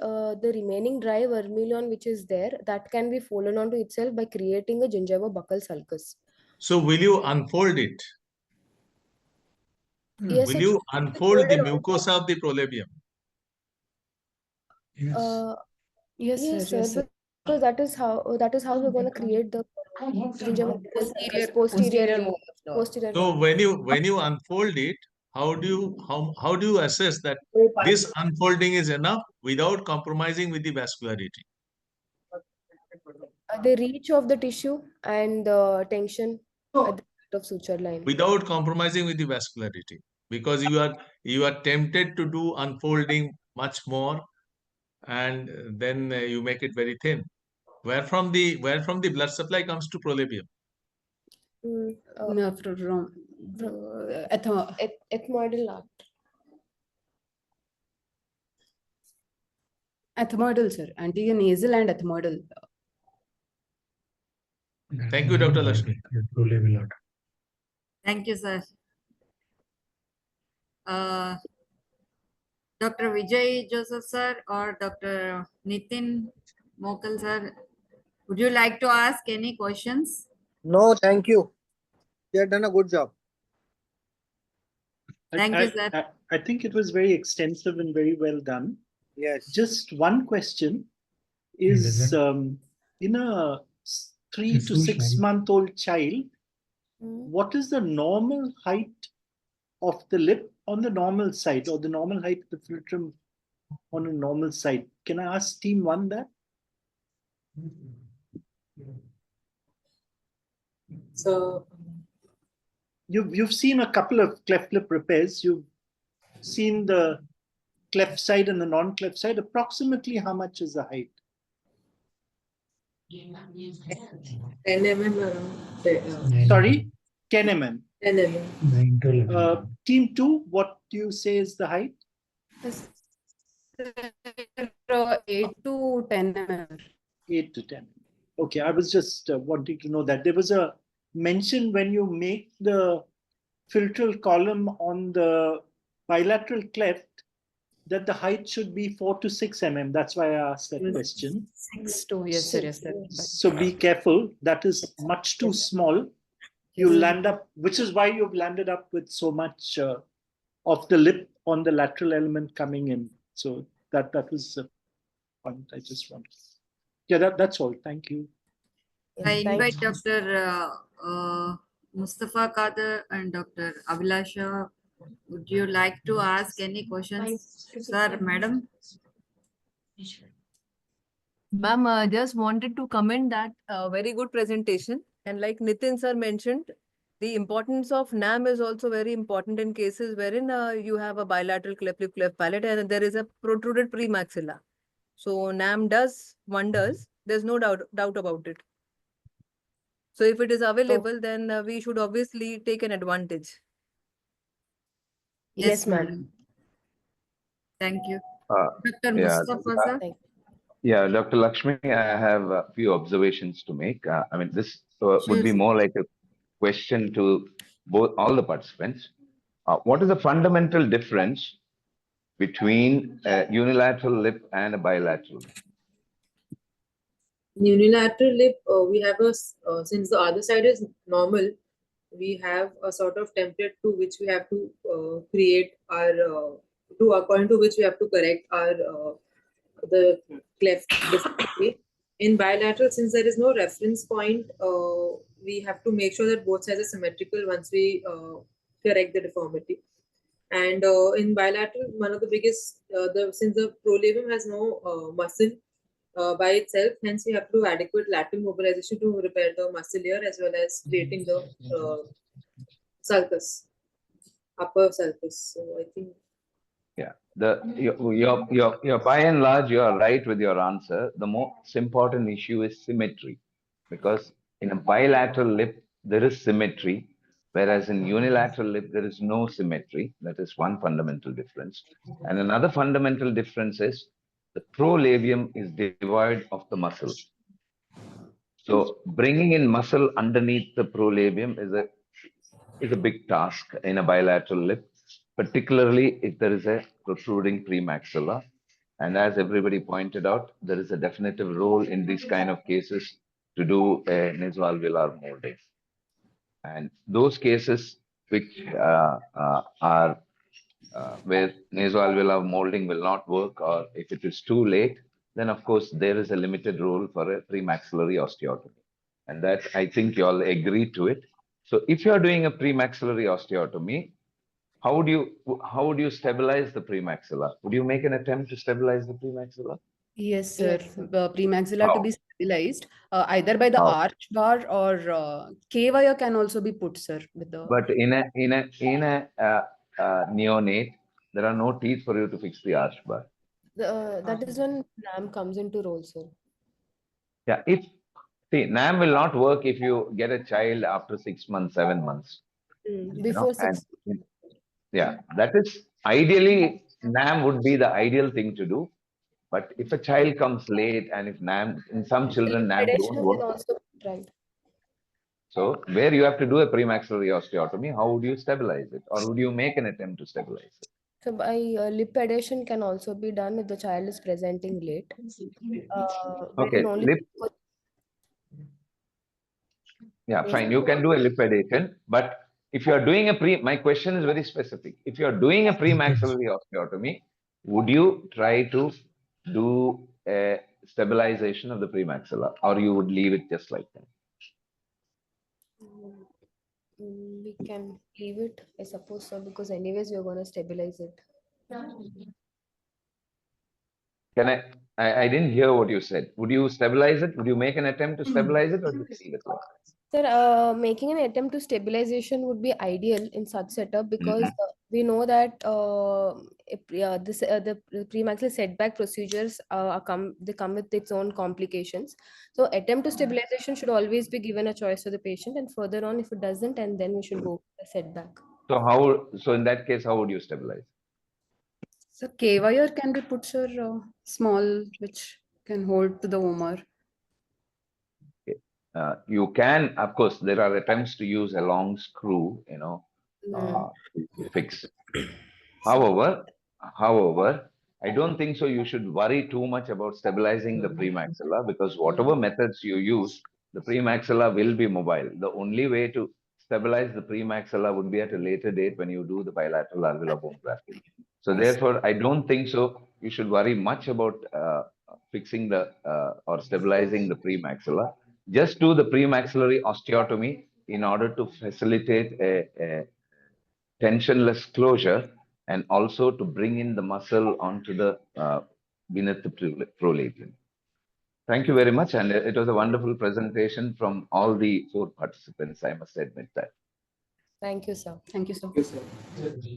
remaining dry vermilion which is there, that can be folded onto itself by creating a gingivobuccal sulcus. So will you unfold it? Yes, Will it you should be unfold the folded on. mucosa of the prolabium? Yes, Yes, sir. Yes, sir. sir. Because that is how we're going to create the gingival Posterior wall of the- posterior So wall. when you unfold it, how do you assess that this unfolding is enough without compromising with the vascularity? The reach of the tissue and the tension at the point of suture line. Without compromising with the vascularity, because you are tempted to do unfolding much more, and then you make it very thin. Where from the blood supply comes to prolabium? No, from Ethmoidal artery. ethmoidal, sir. Anterior nasal and ethmoidal. Thank you, Dr. Lakshmi. Thank you, sir. Dr. Vijay Joseph, sir, or Dr. Nitin Mokal, sir, would you like to ask any questions? No, thank you. You have done a good job. Thank you, sir. I think it was very extensive and very well done. Yes. Just one question is in a 3 to 6 month old child, what is the normal height of the lip on the normal side, or the normal height of the philtrum on a normal side? Can I ask team one that? So you've seen a couple of cleft lip repairs. You've seen the cleft side and the non-cleft side. Approximately how much is the height? 10 mm around. Sorry, 10 mm. 10 mm. Team two, what do you say is the height? 8 to 10 mm. 8 to 10. Okay, I was just wanting to know that. There was a mention when you make the philtral column on the bilateral cleft that the height should be 4 to 6 mm. That's why I asked that question. 6 to, yes, sir, yes, sir. So be careful. That is much too small. You land up, which is why you've landed up with so much of the lip on the lateral element coming in. So that was the point I just wanted. Yeah, that's all. Thank you. I invite Dr. Mustafa Kader and Dr. Abhilasha. Would you like to ask any questions, sir, madam? Ma'am, just wanted to comment that very good presentation. And like Nitin sir mentioned, the importance of NAM is also very important in cases wherein you have a bilateral cleft lip, cleft palate, and there is a protruded premaxilla. So NAM does wonders. There's no doubt about it. So if it is available, then we should obviously take an advantage. Yes, ma'am. Thank you. Dr. Yeah, Mustafa, sir. yeah, Dr. Lakshmi, I have a few observations to make. I mean, this would be more like a question to all the participants. What is the fundamental difference between a unilateral lip and a bilateral? In unilateral lip, we have since the other side is normal, we have a sort of template to which we have to create our according to which we have to correct our the cleft differently. In bilateral, since there is no reference point, we have to make sure that both sides are symmetrical once we correct the deformity. And in bilateral, one of the biggest, since the prolabium has no muscle by itself, hence we have to do adequate lateral mobilization to repair the muscle here as well as creating the sulcus, upper sulcus. So I think. Yeah, you're by and large, you are right with your answer. The most important issue is symmetry, because in a bilateral lip, there is symmetry, whereas in unilateral lip, there is no symmetry. That is one fundamental difference. And another fundamental difference is the prolabium is devoid of the muscle. So bringing in muscle underneath the prolabium is a big task in a bilateral lip, particularly if there is a protruding premaxilla. And as everybody pointed out, there is a definitive role in these kind of cases to do a nasoalveolar molding. And those cases which are where nasoalveolar molding will not work, or if it is too late, then of course there is a limited role for a premaxillary osteotomy. And that, I think you all agree to it. So if you are doing a premaxillary osteotomy, how would you stabilize the premaxilla? Would you make an attempt to stabilize the premaxilla? Yes, sir. Yes, sir. Premaxilla to be stabilized either by the How? arch bar or K-wire can also be put, sir. With the But in a neonate, there are no teeth for you to fix the arch bar. That is when NAM comes into role, sir. Yeah, NAM will not work if you get a child after 6 months, 7 months. Before 6. Yeah, that is ideally NAM would be the ideal thing to do. But if a child comes late and if NAM, in some children, NAM don't Predation work. can also be tried. So where you have to do a premaxillary osteotomy, how would you stabilize it? Or would you make an attempt to stabilize it? So by lip predation can also be done if the child is presenting late. Okay, yeah, fine. You can do a lip predation, but if you are doing my question is very specific. If you are doing a premaxillary osteotomy, would you try to do a stabilization of the premaxilla, or you would leave it just like that? We can leave it, I suppose so, because anyways we're going to stabilize it. I didn't hear what you said. Would you stabilize it? Would you make an attempt to stabilize it, or just leave it like that? Sir, making an attempt to stabilization would be ideal in such setup because we know that the premaxillary setback procedures come with its own complications. So attempt to stabilization should always be given a choice to the patient, and further on, if it doesn't, and then we should go for a setback. So in that case, how would you stabilize? so K-wire can be put, sir, small, which can hold to the vomer. You can, of course, there are attempts to use a long screw, to fix. However, I don't think so. You should worry too much about stabilizing the premaxilla, because whatever methods you use, the premaxilla will be mobile. The only way to stabilize the premaxilla would be at a later date when you do the bilateral alveolar bone grafting. So therefore, I don't think so. You should worry much about fixing or stabilizing the premaxilla. Just do the premaxillary osteotomy in order to facilitate a tensionless closure, and also to bring in the muscle onto the beneath the prolabium. Thank you very much, and it was a wonderful presentation from all the 4 participants, I must admit that. Thank you, sir. Thank you, sir.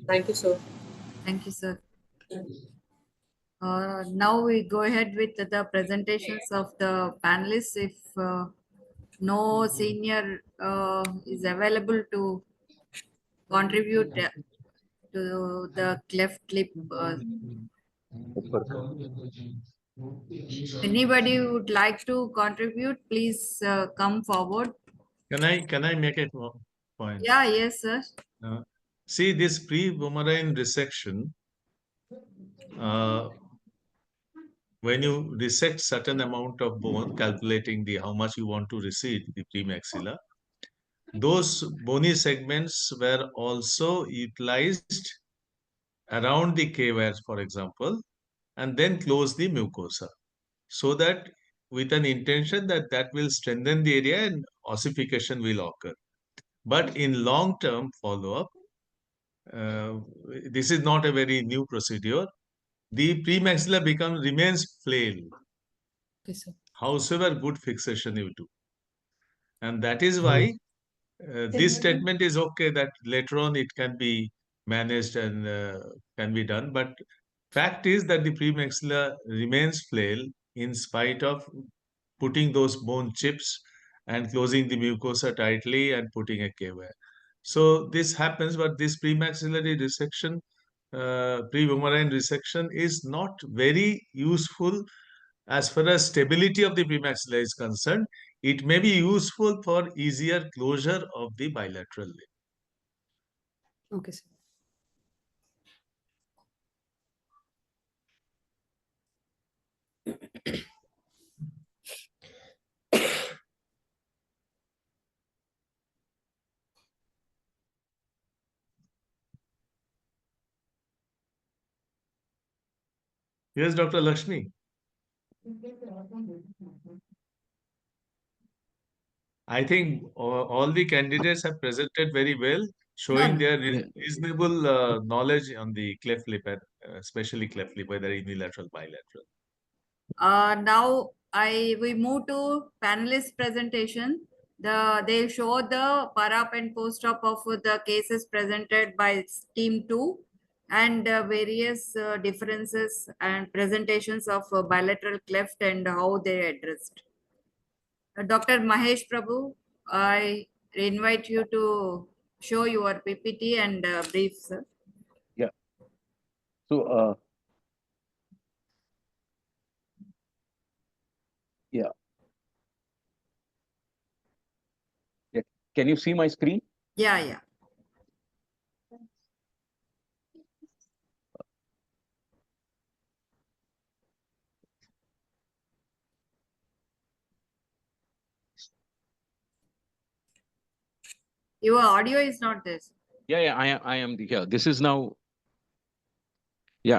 Thank you, sir. Thank you, sir. Now we go ahead with the presentations of the panelists. If no senior is available to contribute to the cleft lip, anybody would like to contribute, please come forward. Can I make a point? Yeah, yes, sir. See, this pre-boomerang resection, when you resect certain amount of bone, calculating the how much you want to recede the premaxilla, those bony segments were also utilized around the cavities, for example, and then close the mucosa, so that with an intention that that will strengthen the area and ossification will occur. But in long-term follow-up, this is not a very new procedure. The premaxilla remains flail, Okay, sir. however good fixation you do. And that is why this statement is okay that later on it can be managed and can be done. But fact is that the premaxilla remains flail in spite of putting those bone chips and closing the mucosa tightly and putting a cavity. So this happens, but this premaxillary resection, pre-boomerang resection is not very useful as far as stability of the premaxilla is concerned. It may be useful for easier closure of the bilateral lip. Okay, sir. Yes, Dr. Lakshmi. I think all the candidates have presented very well, showing their reasonable knowledge on the cleft lip, especially cleft lip, whether unilateral, bilateral. Now we move to panelist presentation. They show the para and post-op of the cases presented by team 2 and various differences and presentations of bilateral cleft and how they addressed. Dr. Mahesh Prabhu, I invite you to show your PPT and brief, sir. Yeah. So, yeah. Yeah. Can you see my screen? Yeah, yeah. Your audio is not this. Yeah, I am the here. This is now. Yeah.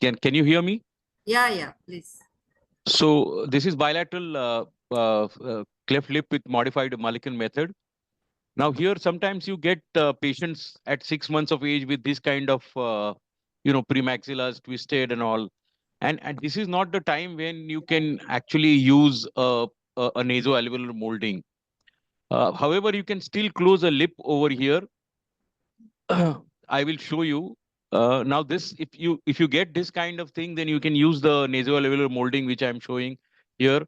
Can you hear me? Yeah, please. So this is bilateral cleft lip with modified Mulliken method. Now here sometimes you get patients at 6 months of age with this kind of premaxillas twisted and all, and this is not the time when you can actually use a nasoalveolar molding. However, you can still close a lip over here. I will show you. Now this, if you get this kind of thing, then you can use the nasoalveolar molding, which I'm showing here.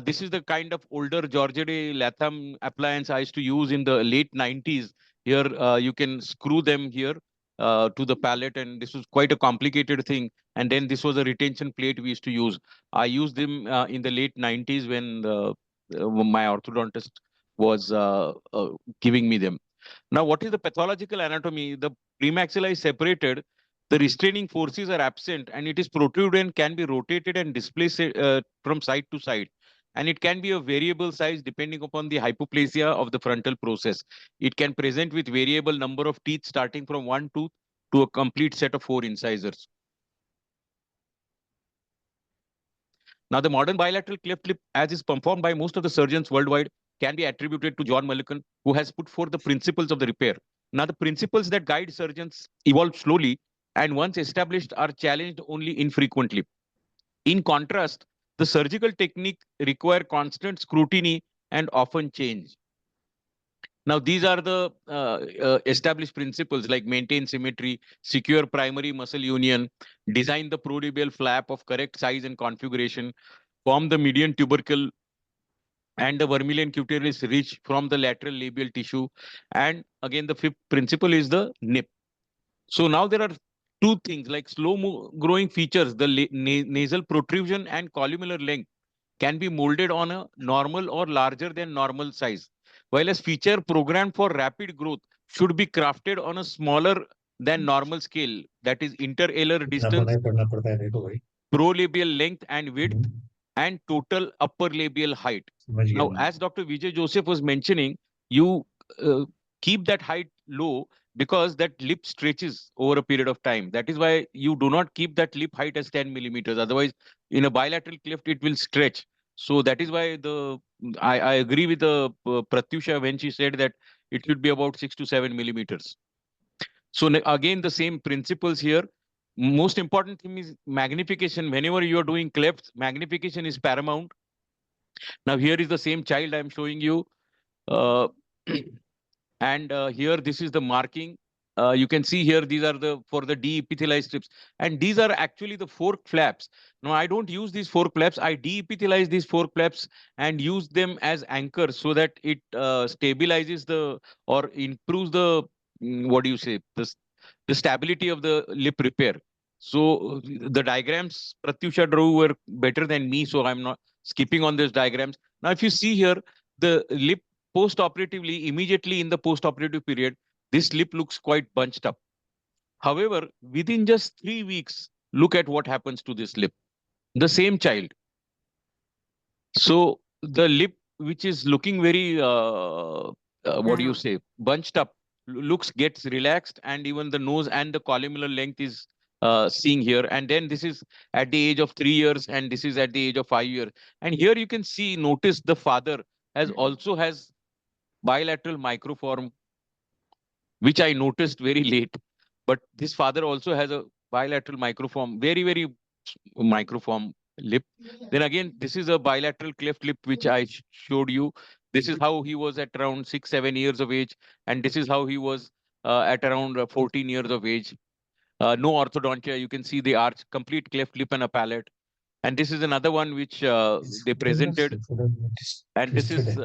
This is the kind of older Georgette Latham appliance I used to use in the late 90s. Here, you can screw them here to the palate, and this was quite a complicated thing. And then this was a retention plate we used to use. I used them in the late 90s when my orthodontist was giving me them. Now, what is the pathological anatomy? The premaxilla is separated, the restraining forces are absent, and it is protruded and can be rotated and displaced from side to side. And it can be a variable size depending upon the hypoplasia of the frontal process. It can present with variable number of teeth starting from one tooth to a complete set of 4 incisors. Now, the modern bilateral cleft lip, as is performed by most of the surgeons worldwide, can be attributed to John Mulliken, who has put forth the principles of the repair. Now, the principles that guide surgeons evolve slowly, and once established are challenged only infrequently. In contrast, the surgical technique require constant scrutiny and often change. Now, these are the established principles like maintain symmetry, secure primary muscle union, design the prolabial flap of correct size and configuration, form the median tubercle and the vermilion cutaneous ridge from the lateral labial tissue. And again, the fifth principle is the nip. So now there are two things like slow growing features, the nasal protrusion and columnar length can be molded on a normal or larger than normal size, while a feature programmed for rapid growth should be crafted on a smaller than normal scale, that is interalar distance prolabial length and width, and total upper labial height. Now, as Dr. Vijay Joseph was mentioning, you keep that height low because that lip stretches over a period of time. That is why you do not keep that lip height as 10 millimeters. Otherwise, in a bilateral cleft, it will stretch. So that is why I agree with the Pratyusha when she said that it should be about 6 to 7 millimeters. So again, the same principles here. Most important thing is magnification. Whenever you are doing clefts, magnification is paramount. Now here is the same child I'm showing you. Uh, and here, this is the marking. You can see here, these are for the deepithelialized strips. And these are actually the fork flaps. Now, I don't use these fork flaps. I deepithelize these fork flaps and use them as anchors so that it stabilizes or improves what do you say, the stability of the lip repair. So the diagrams Pratyusha drew were better than me, so I'm not skipping on these diagrams. Now, if you see here, the lip post-operatively, immediately in the post-operative period, this lip looks quite bunched up. However, within just 3 weeks, look at what happens to this lip. The same child. So the lip, which is looking very, what do you say, bunched up, gets relaxed, and even the nose and the columnar length is seeing here. And then this is at the age of 3 years, and this is at the age of 5 years. And here you can notice the father also has bilateral microform, which I noticed very late. But this father also has a bilateral microform, very, very microform lip. Then again, this is a bilateral cleft lip, which I showed you. This is how he was at around 6, 7 years of age. And this is how he was at around 14 years of age. No orthodontia. You can see the arch, complete cleft lip and a palate. And this is another one which they presented. And this is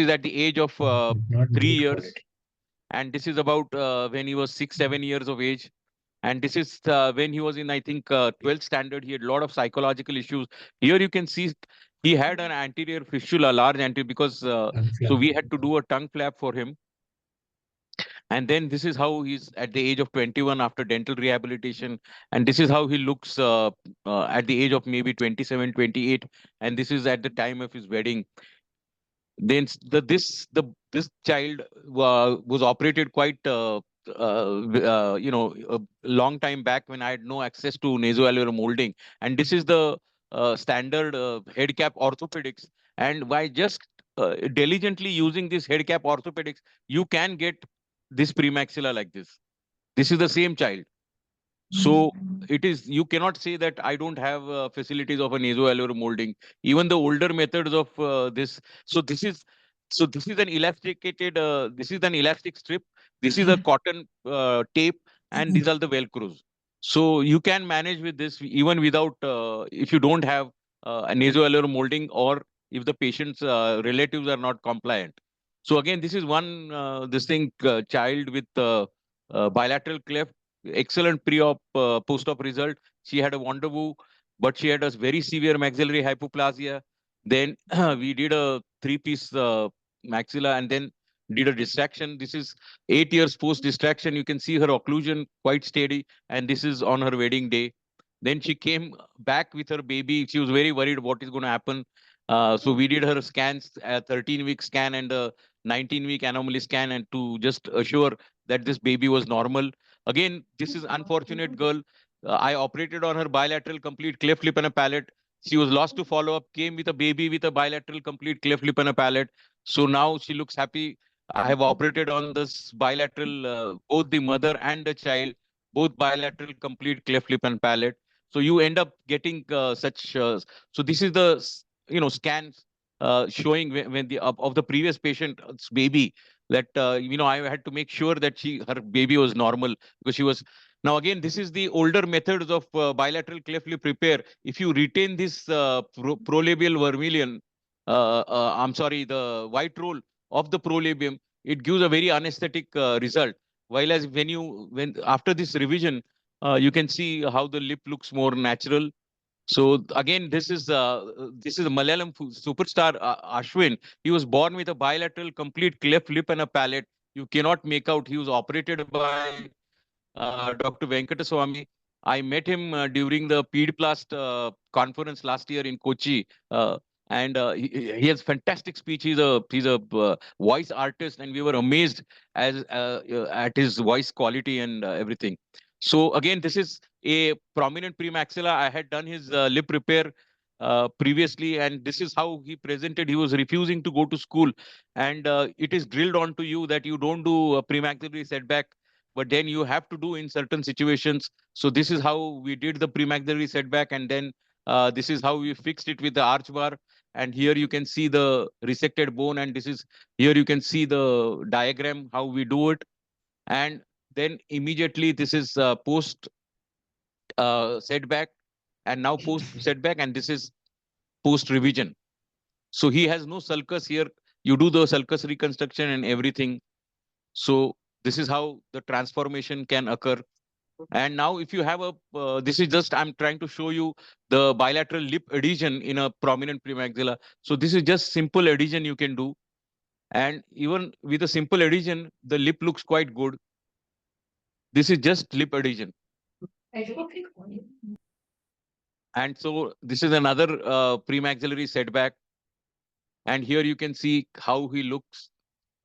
at the age of 3 years. And this is about when he was 6, 7 years of age. And this is when he was in, I think, 12th standard. He had a lot of psychological issues. Here you can see he had an anterior fistula, large anterior, because so we had to do a tongue flap for him. And then this is how he's at the age of 21 after dental rehabilitation. And this is how he looks at the age of maybe 27, 28. And this is at the time of his wedding. Then this child was operated quite a long time back when I had no access to nasoalveolar molding, and this is the standard head cap orthopedics. And by just diligently using this head cap orthopedics, you can get this premaxilla like this. This is the same child. So it is, you cannot say that I don't have facilities of a nasoalveolar molding. Even the older methods of this. This is an elasticated. This is an elastic strip. This is a cotton tape, and these are the velcros. So you can manage with this even without if you don't have a nasoalveolar molding, or if the patient's relatives are not compliant. So again, this is one child with bilateral cleft, excellent pre-op, post-op result. She had a Wonderwoo, but she had a very severe maxillary hypoplasia. Then we did a 3-piece maxilla, and then did a distraction. This is 8 years post-distraction. You can see her occlusion quite steady, and this is on her wedding day. Then she came back with her baby. She was very worried what is going to happen. So we did her scans, a 13-week scan and a 19-week anomaly scan, and to just assure that this baby was normal. Again, this is unfortunate girl. I operated on her bilateral complete cleft lip and a palate. She was lost to follow-up, came with a baby with a bilateral complete cleft lip and a palate. So now she looks happy. I have operated on this bilateral, both the mother and the child, both bilateral complete cleft lip and palate. So you end up getting such. So this is the scans showing when the of the previous patient's baby, that I had to make sure that her baby was normal, because she was. Now again, this is the older methods of bilateral cleft lip repair. If you retain this prolabial vermilion, I'm sorry, the white roll of the prolabium, it gives a very anesthetic result. While as when after this revision, you can see how the lip looks more natural. So again, this is a Malayalam superstar Ashwin. He was born with a bilateral complete cleft lip and a palate. You cannot make out. He was operated by Dr. Venkataswamy. I met him during the PEDPlast conference last year in Kochi. And he has fantastic speech. He's a voice artist, and we were amazed at his voice quality and everything. So again, this is a prominent premaxilla. I had done his lip repair previously, and this is how he presented. He was refusing to go to school, and it is drilled onto you that you don't do a premaxillary setback, but then you have to do in certain situations. So this is how we did the premaxillary setback, and then this is how we fixed it with the arch bar. And here you can see the resected bone, and this is here you can see the diagram how we do it. And then immediately this is post setback, and now post setback, and this is post revision. So he has no sulcus here. You do the sulcus reconstruction and everything. So this is how the transformation can occur. And now if you have a, this is just, I'm trying to show you the bilateral lip adhesion in a prominent premaxilla. So this is just simple adhesion you can do. And even with a simple adhesion, the lip looks quite good. This is just lip adhesion. And so this is another premaxillary setback. And here you can see how he looks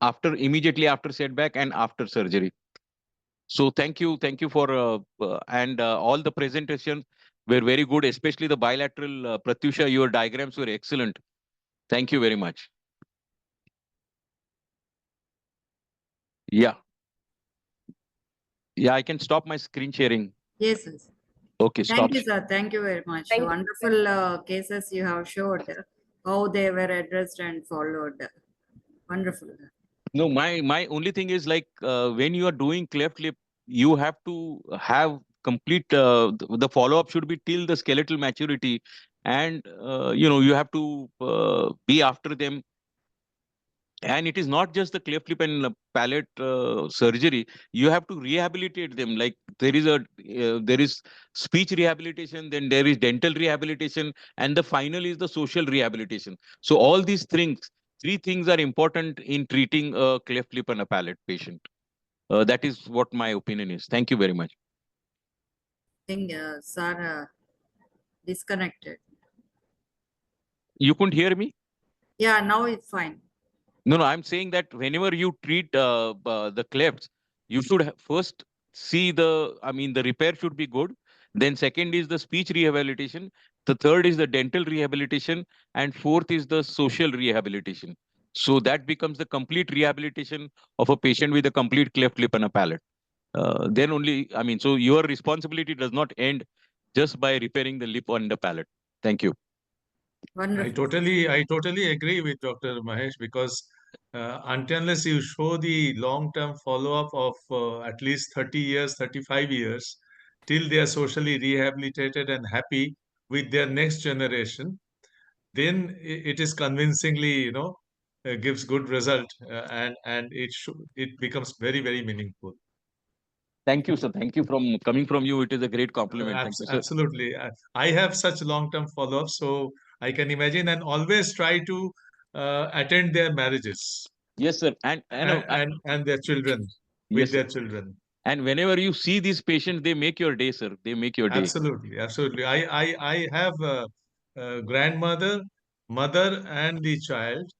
after, immediately after setback and after surgery. So thank you for and all the presentations were very good, especially the bilateral Pratyusha. Your diagrams were excellent. Thank you very much. Yeah, yeah, I can stop my screen sharing. Yes, yes. Okay, Thank stop. you, sir. Thank you very much. Thank you. Wonderful cases you have showed, how they were addressed and followed. Wonderful. No, my only thing is like when you are doing cleft lip, you have to have complete the follow up should be till the skeletal maturity, and you have to be after them. And it is not just the cleft lip and palate surgery. You have to rehabilitate them. Like there is speech rehabilitation, then there is dental rehabilitation, and the final is the social rehabilitation. So all these things, three things are important in treating a cleft lip and a palate patient. That is what my opinion is. Thank you very much. I think sir disconnected. You couldn't hear me? Yeah, now it's fine. No, I'm saying that whenever you treat the clefts, you should first see the repair should be good. Then second is the speech rehabilitation. The third is the dental rehabilitation. And fourth is the social rehabilitation. So that becomes the complete rehabilitation of a patient with a complete cleft lip and a palate. Then only, so your responsibility does not end just by repairing the lip and the palate. Thank you. I totally agree with Dr. Mahesh, because until unless you show the long-term follow-up of at least 30 years, 35 years, till they are socially rehabilitated and happy with their next generation, then it is convincingly, gives good result, and it becomes very, very meaningful. Thank you, sir. Thank you from coming from you. It is a great compliment. Thank you, sir. Absolutely. I have such long-term follow-up, so I can imagine and always try to attend their marriages. Yes, sir. And their children, with yes, their sir. children. And whenever you see these patients, they make your day, sir. They make your day. Absolutely. I have a grandmother, mother, and the child.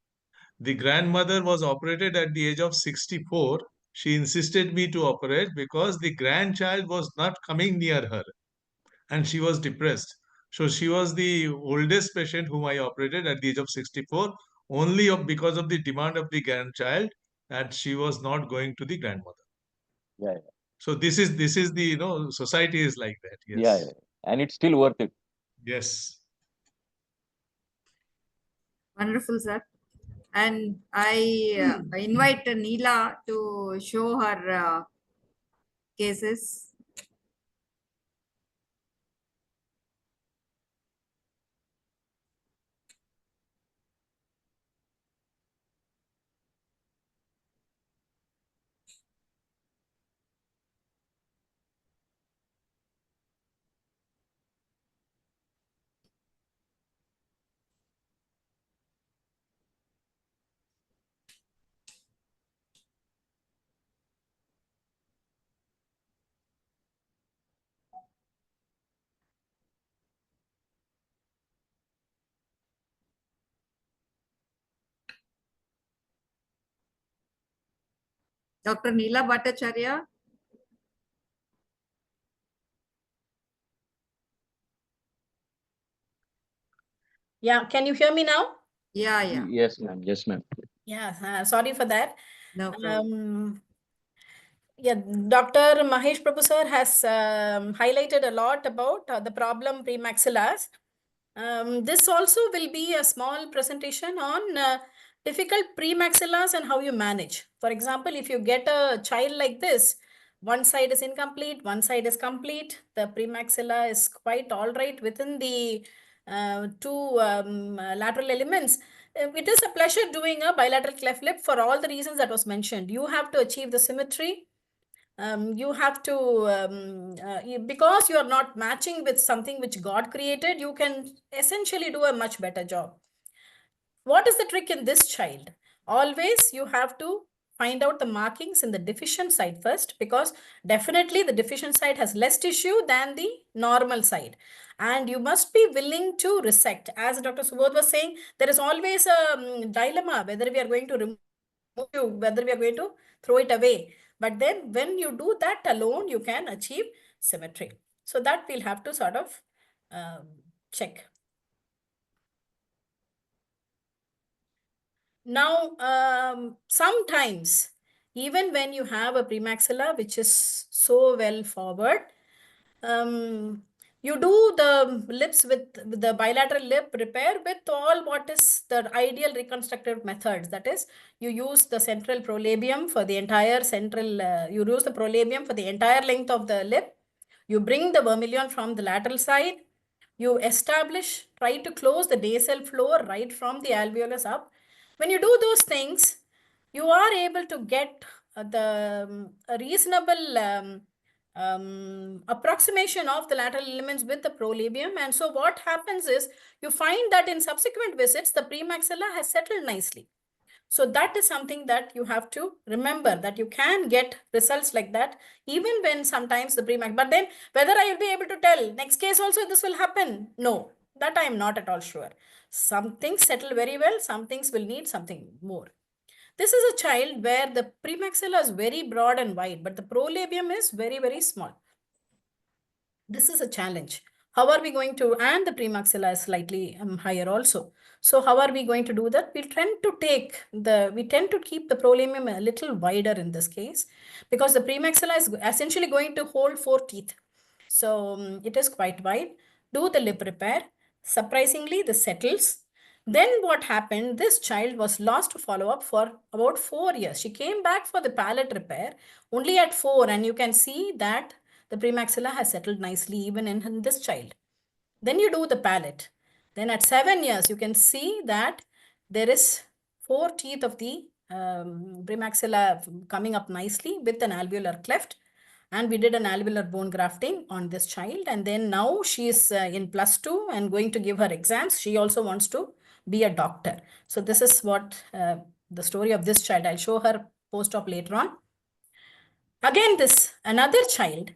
The grandmother was operated at the age of 64. She insisted me to operate because the grandchild was not coming near her, and she was depressed. So she was the oldest patient whom I operated at the age of 64, only because of the demand of the grandchild, and she was not going to the grandmother. Yeah. So this is the society is like that. Yes. Yeah. And it's still worth it. Yes. Wonderful, sir. And I invite Neela to show her cases. Dr. Neela Bhattacharya. Yeah, can you hear me now? Yeah, yeah. Yes, ma'am. Yes, ma'am. Yeah, sorry for that. No problem. Yeah, Dr. Mahesh Prabhu sir has highlighted a lot about the problem premaxillars. This also will be a small presentation on difficult premaxillars and how you manage. For example, if you get a child like this, one side is incomplete, one side is complete, the premaxilla is quite all right within the two lateral elements. It is a pleasure doing a bilateral cleft lip for all the reasons that was mentioned. You have to achieve the symmetry. You have to, because you are not matching with something which God created, you can essentially do a much better job. What is the trick in this child? Always you have to find out the markings in the deficient side first, because definitely the deficient side has less tissue than the normal side. And you must be willing to resect. As Dr. Subodh was saying, there is always a dilemma whether we are going to remove you, whether we are going to throw it away. But then when you do that alone, you can achieve symmetry. So that we'll have to sort of check. Now, sometimes, even when you have a premaxilla which is so well forward, you do the lips with the bilateral lip repair with all what is the ideal reconstructive methods. That is, you use the central prolabium for the entire you use the prolabium for the entire length of the lip. You bring the vermilion from the lateral side. You try to close the nasal floor right from the alveolus up. When you do those things, you are able to get a reasonable approximation of the lateral elements with the prolabium. And so what happens is, you find that in subsequent visits, the premaxilla has settled nicely. So that is something that you have to remember, that you can get results like that, even when sometimes the premax, but then whether I will be able to tell next case also this will happen? No, that I am not at all sure. Some things settle very well, some things will need something more. This is a child where the premaxilla is very broad and wide, but the prolabium is very, very small. This is a challenge. How are we going to, and the premaxilla is slightly higher also. So how are we going to do that? We tend to keep the prolabium a little wider in this case, because the premaxilla is essentially going to hold 4 teeth. So it is quite wide. Do the lip repair. Surprisingly, this settles. Then what happened? This child was lost to follow up for about 4 years. She came back for the palate repair only at 4, and you can see that the premaxilla has settled nicely even in this child. Then you do the palate. Then at 7 years, you can see that there is 4 teeth of the premaxilla coming up nicely with an alveolar cleft. And we did an alveolar bone grafting on this child. And then now she is in +2 and going to give her exams. She also wants to be a doctor. So this is what the story of this child. I'll show her post-op later on. Again, this another child,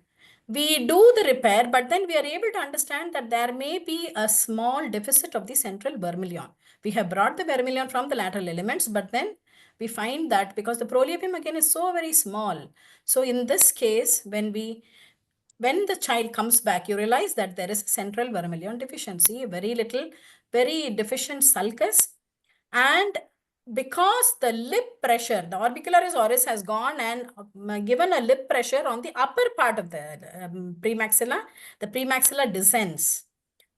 we do the repair, but then we are able to understand that there may be a small deficit of the central vermilion. We have brought the vermilion from the lateral elements, but then we find that because the prolabium again is so very small. So in this case, when the child comes back, you realize that there is central vermilion deficiency, very little, very deficient sulcus. And because the lip pressure, the orbicularis oris has gone and given a lip pressure on the upper part of the premaxilla, the premaxilla descends.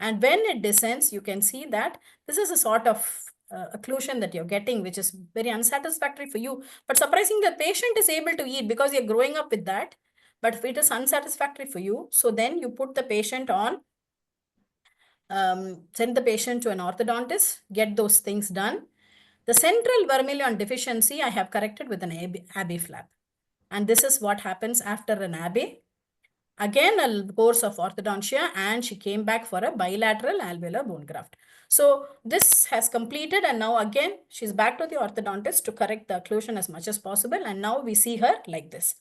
And when it descends, you can see that this is a sort of occlusion that you're getting, which is very unsatisfactory for you. But surprisingly, the patient is able to eat because you're growing up with that. But if it is unsatisfactory for you, so then you put the patient on, send the patient to an orthodontist, get those things done. The central vermilion deficiency I have corrected with an Abbey flap. And this is what happens after an Abbey. Again, a course of orthodontia, and she came back for a bilateral alveolar bone graft. So this has completed, and now again, she's back to the orthodontist to correct the occlusion as much as possible. And now we see her like this.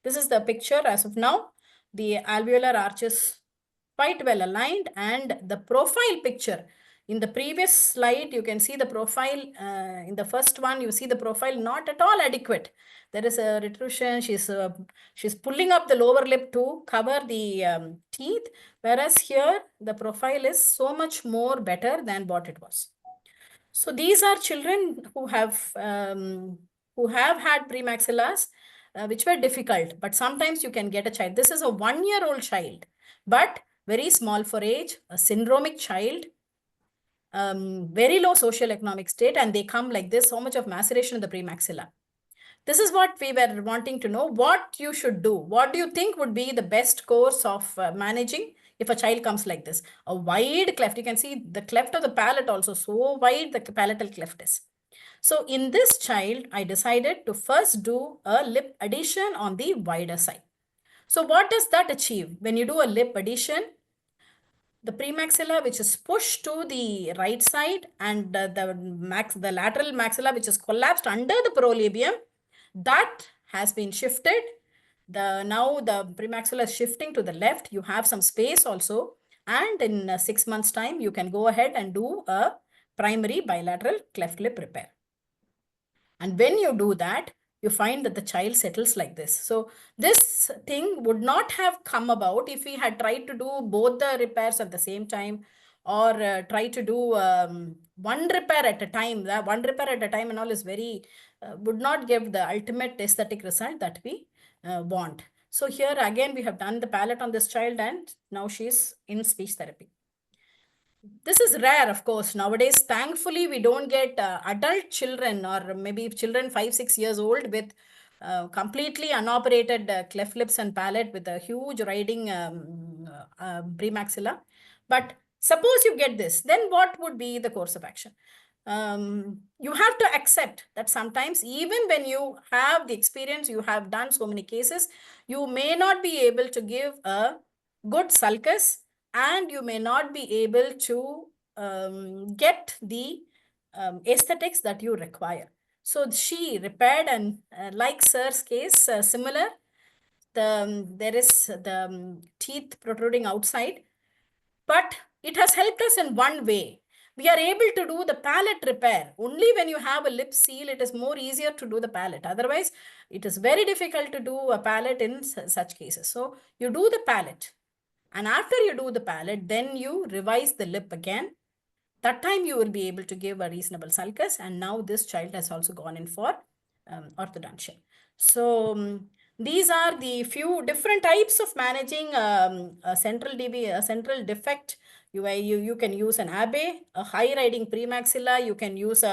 This is the picture as of now. The alveolar arches quite well aligned, and the profile picture In the previous slide, you can see the profile. In the first one, you see the profile not at all adequate. There is a retrusion. She's pulling up the lower lip to cover the teeth, whereas here the profile is so much more better than what it was. So these are children who have had premaxillas, which were difficult, but sometimes you can get a child. This is a 1-year-old child, but very small for age, a syndromic child, very low social economic state, and they come like this, so much of maceration in the premaxilla. This is what we were wanting to know, what you should do. What do you think would be the best course of managing if a child comes like this? A wide cleft, you can see the cleft of the palate also, so wide the palatal cleft is. So in this child, I decided to first do a lip addition on the wider side. So what does that achieve? When you do a lip addition, the premaxilla, which is pushed to the right side, and the lateral maxilla, which is collapsed under the prolabium, that has been shifted. Now the premaxilla is shifting to the left. You have some space also, and in 6 months' time, you can go ahead and do a primary bilateral cleft lip repair. And when you do that, you find that the child settles like this. So this thing would not have come about if we had tried to do both the repairs at the same time, or try to do one repair at a time. That one repair at a time and all is very, would not give the ultimate aesthetic result that we want. So here again, we have done the palate on this child, and now she's in speech therapy. This is rare, of course. Nowadays, thankfully, we don't get adult children, or maybe children 5-6 years old with completely unoperated cleft lips and palate with a huge riding premaxilla. But suppose you get this, then what would be the course of action? You have to accept that sometimes, even when you have the experience, you have done so many cases, you may not be able to give a good sulcus, and you may not be able to get the aesthetics that you require. So she repaired, and like Sir's case, similar, there is the teeth protruding outside, but it has helped us in one way. We are able to do the palate repair. Only when you have a lip seal, it is more easier to do the palate. Otherwise, it is very difficult to do a palate in such cases. So you do the palate. And after you do the palate, then you revise the lip again. That time you will be able to give a reasonable sulcus. And now this child has also gone in for orthodontia. So these are the few different types of managing a central defect. You can use an abe, a high riding premaxilla. You can use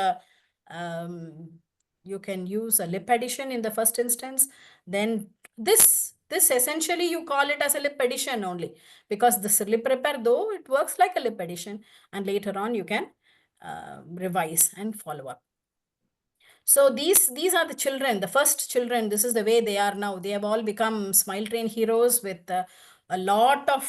a lip addition in the first instance. Then this essentially you call it as a lip addition only, because this lip repair, though it works like a lip addition, and later on you can revise and follow up. So these are the children, the first children. This is the way they are now. They have all become Smile Train heroes with a lot of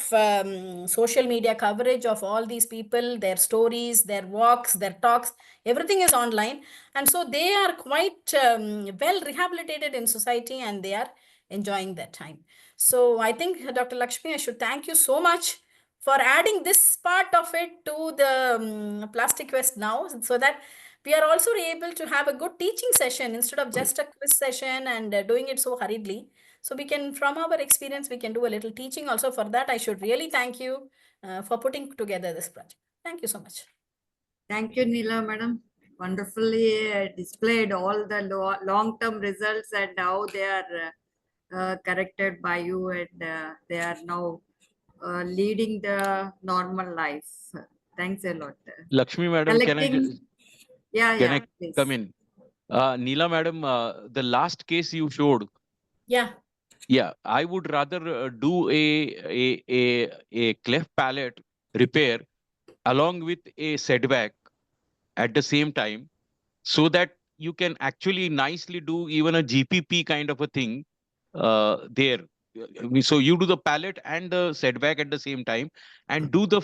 social media coverage of all these people, their stories, their walks, their talks, everything is online. And so they are quite well rehabilitated in society, and they are enjoying their time. So I think, Dr. Lakshmi, I should thank you so much for adding this part of it to the Plastiquest now, so that we are also able to have a good teaching session instead of just a quiz session and doing it so hurriedly. So we can, from our experience, we can do a little teaching also. For that, I should really thank you for putting together this project. Thank you so much. Thank you, Neela, madam. Wonderfully displayed all the long-term results, and how they are corrected by you, and they are now leading the normal life. Thanks a lot. Lakshmi madam, can I Please. come in? Neela madam, the last case you showed. Yeah. Yeah, I would rather do a cleft palate repair along with a setback at the same time, so that you can actually nicely do even a GPP kind of a thing there. So you do the palate and the setback at the same time, and do the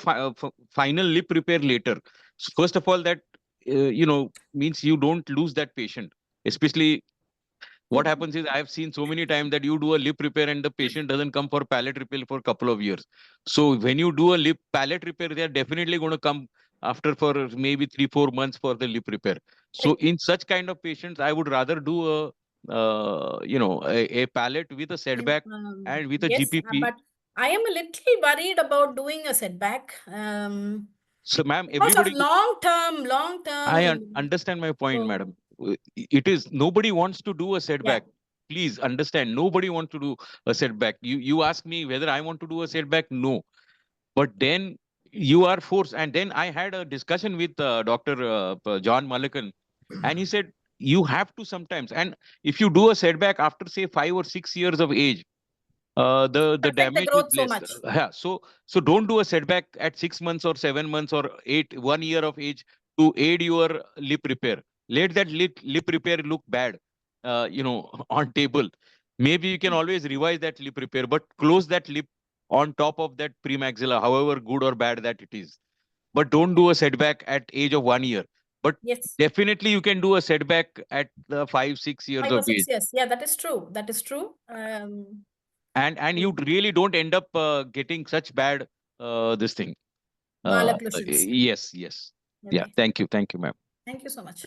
final lip repair later. So first of all, that means you don't lose that patient. Especially what happens is, I have seen so many times that you do a lip repair and the patient doesn't come for palate repair for a couple of years. So when you do a lip palate repair, they are definitely going to come after for maybe 3-4 months for the lip repair. So in such kind of patients, I would rather do a palate with a setback and with a Yes, GPP. but I am a little worried about doing a setback. So, ma'am, Because everybody. of long term. I understand my point, madam. It is nobody wants to do a setback. Please understand, nobody wants to do a setback. You ask me whether I want to do a setback. No, but then you are forced. And then I had a discussion with Dr. John Malakan, and he said you have to sometimes. And if you do a setback after say 5 or 6 years of age, the affect the damage growth is so less. much. Yeah, so don't do a setback at 6 months or 7 months or 1 year of age to aid your lip repair. Let that lip repair look bad, on table. Maybe you can always revise that lip repair, but close that lip on top of that premaxilla, however good or bad that it is. But don't do a setback at age of 1 year. But yes, definitely you can do a setback at the 5-6 years 5 or of 6 age. years. Yeah, that is true. That is true. And you really don't end up getting such bad this thing. Malocclusions. Yes. Yeah. Okay. Thank you, ma'am. Thank you so much.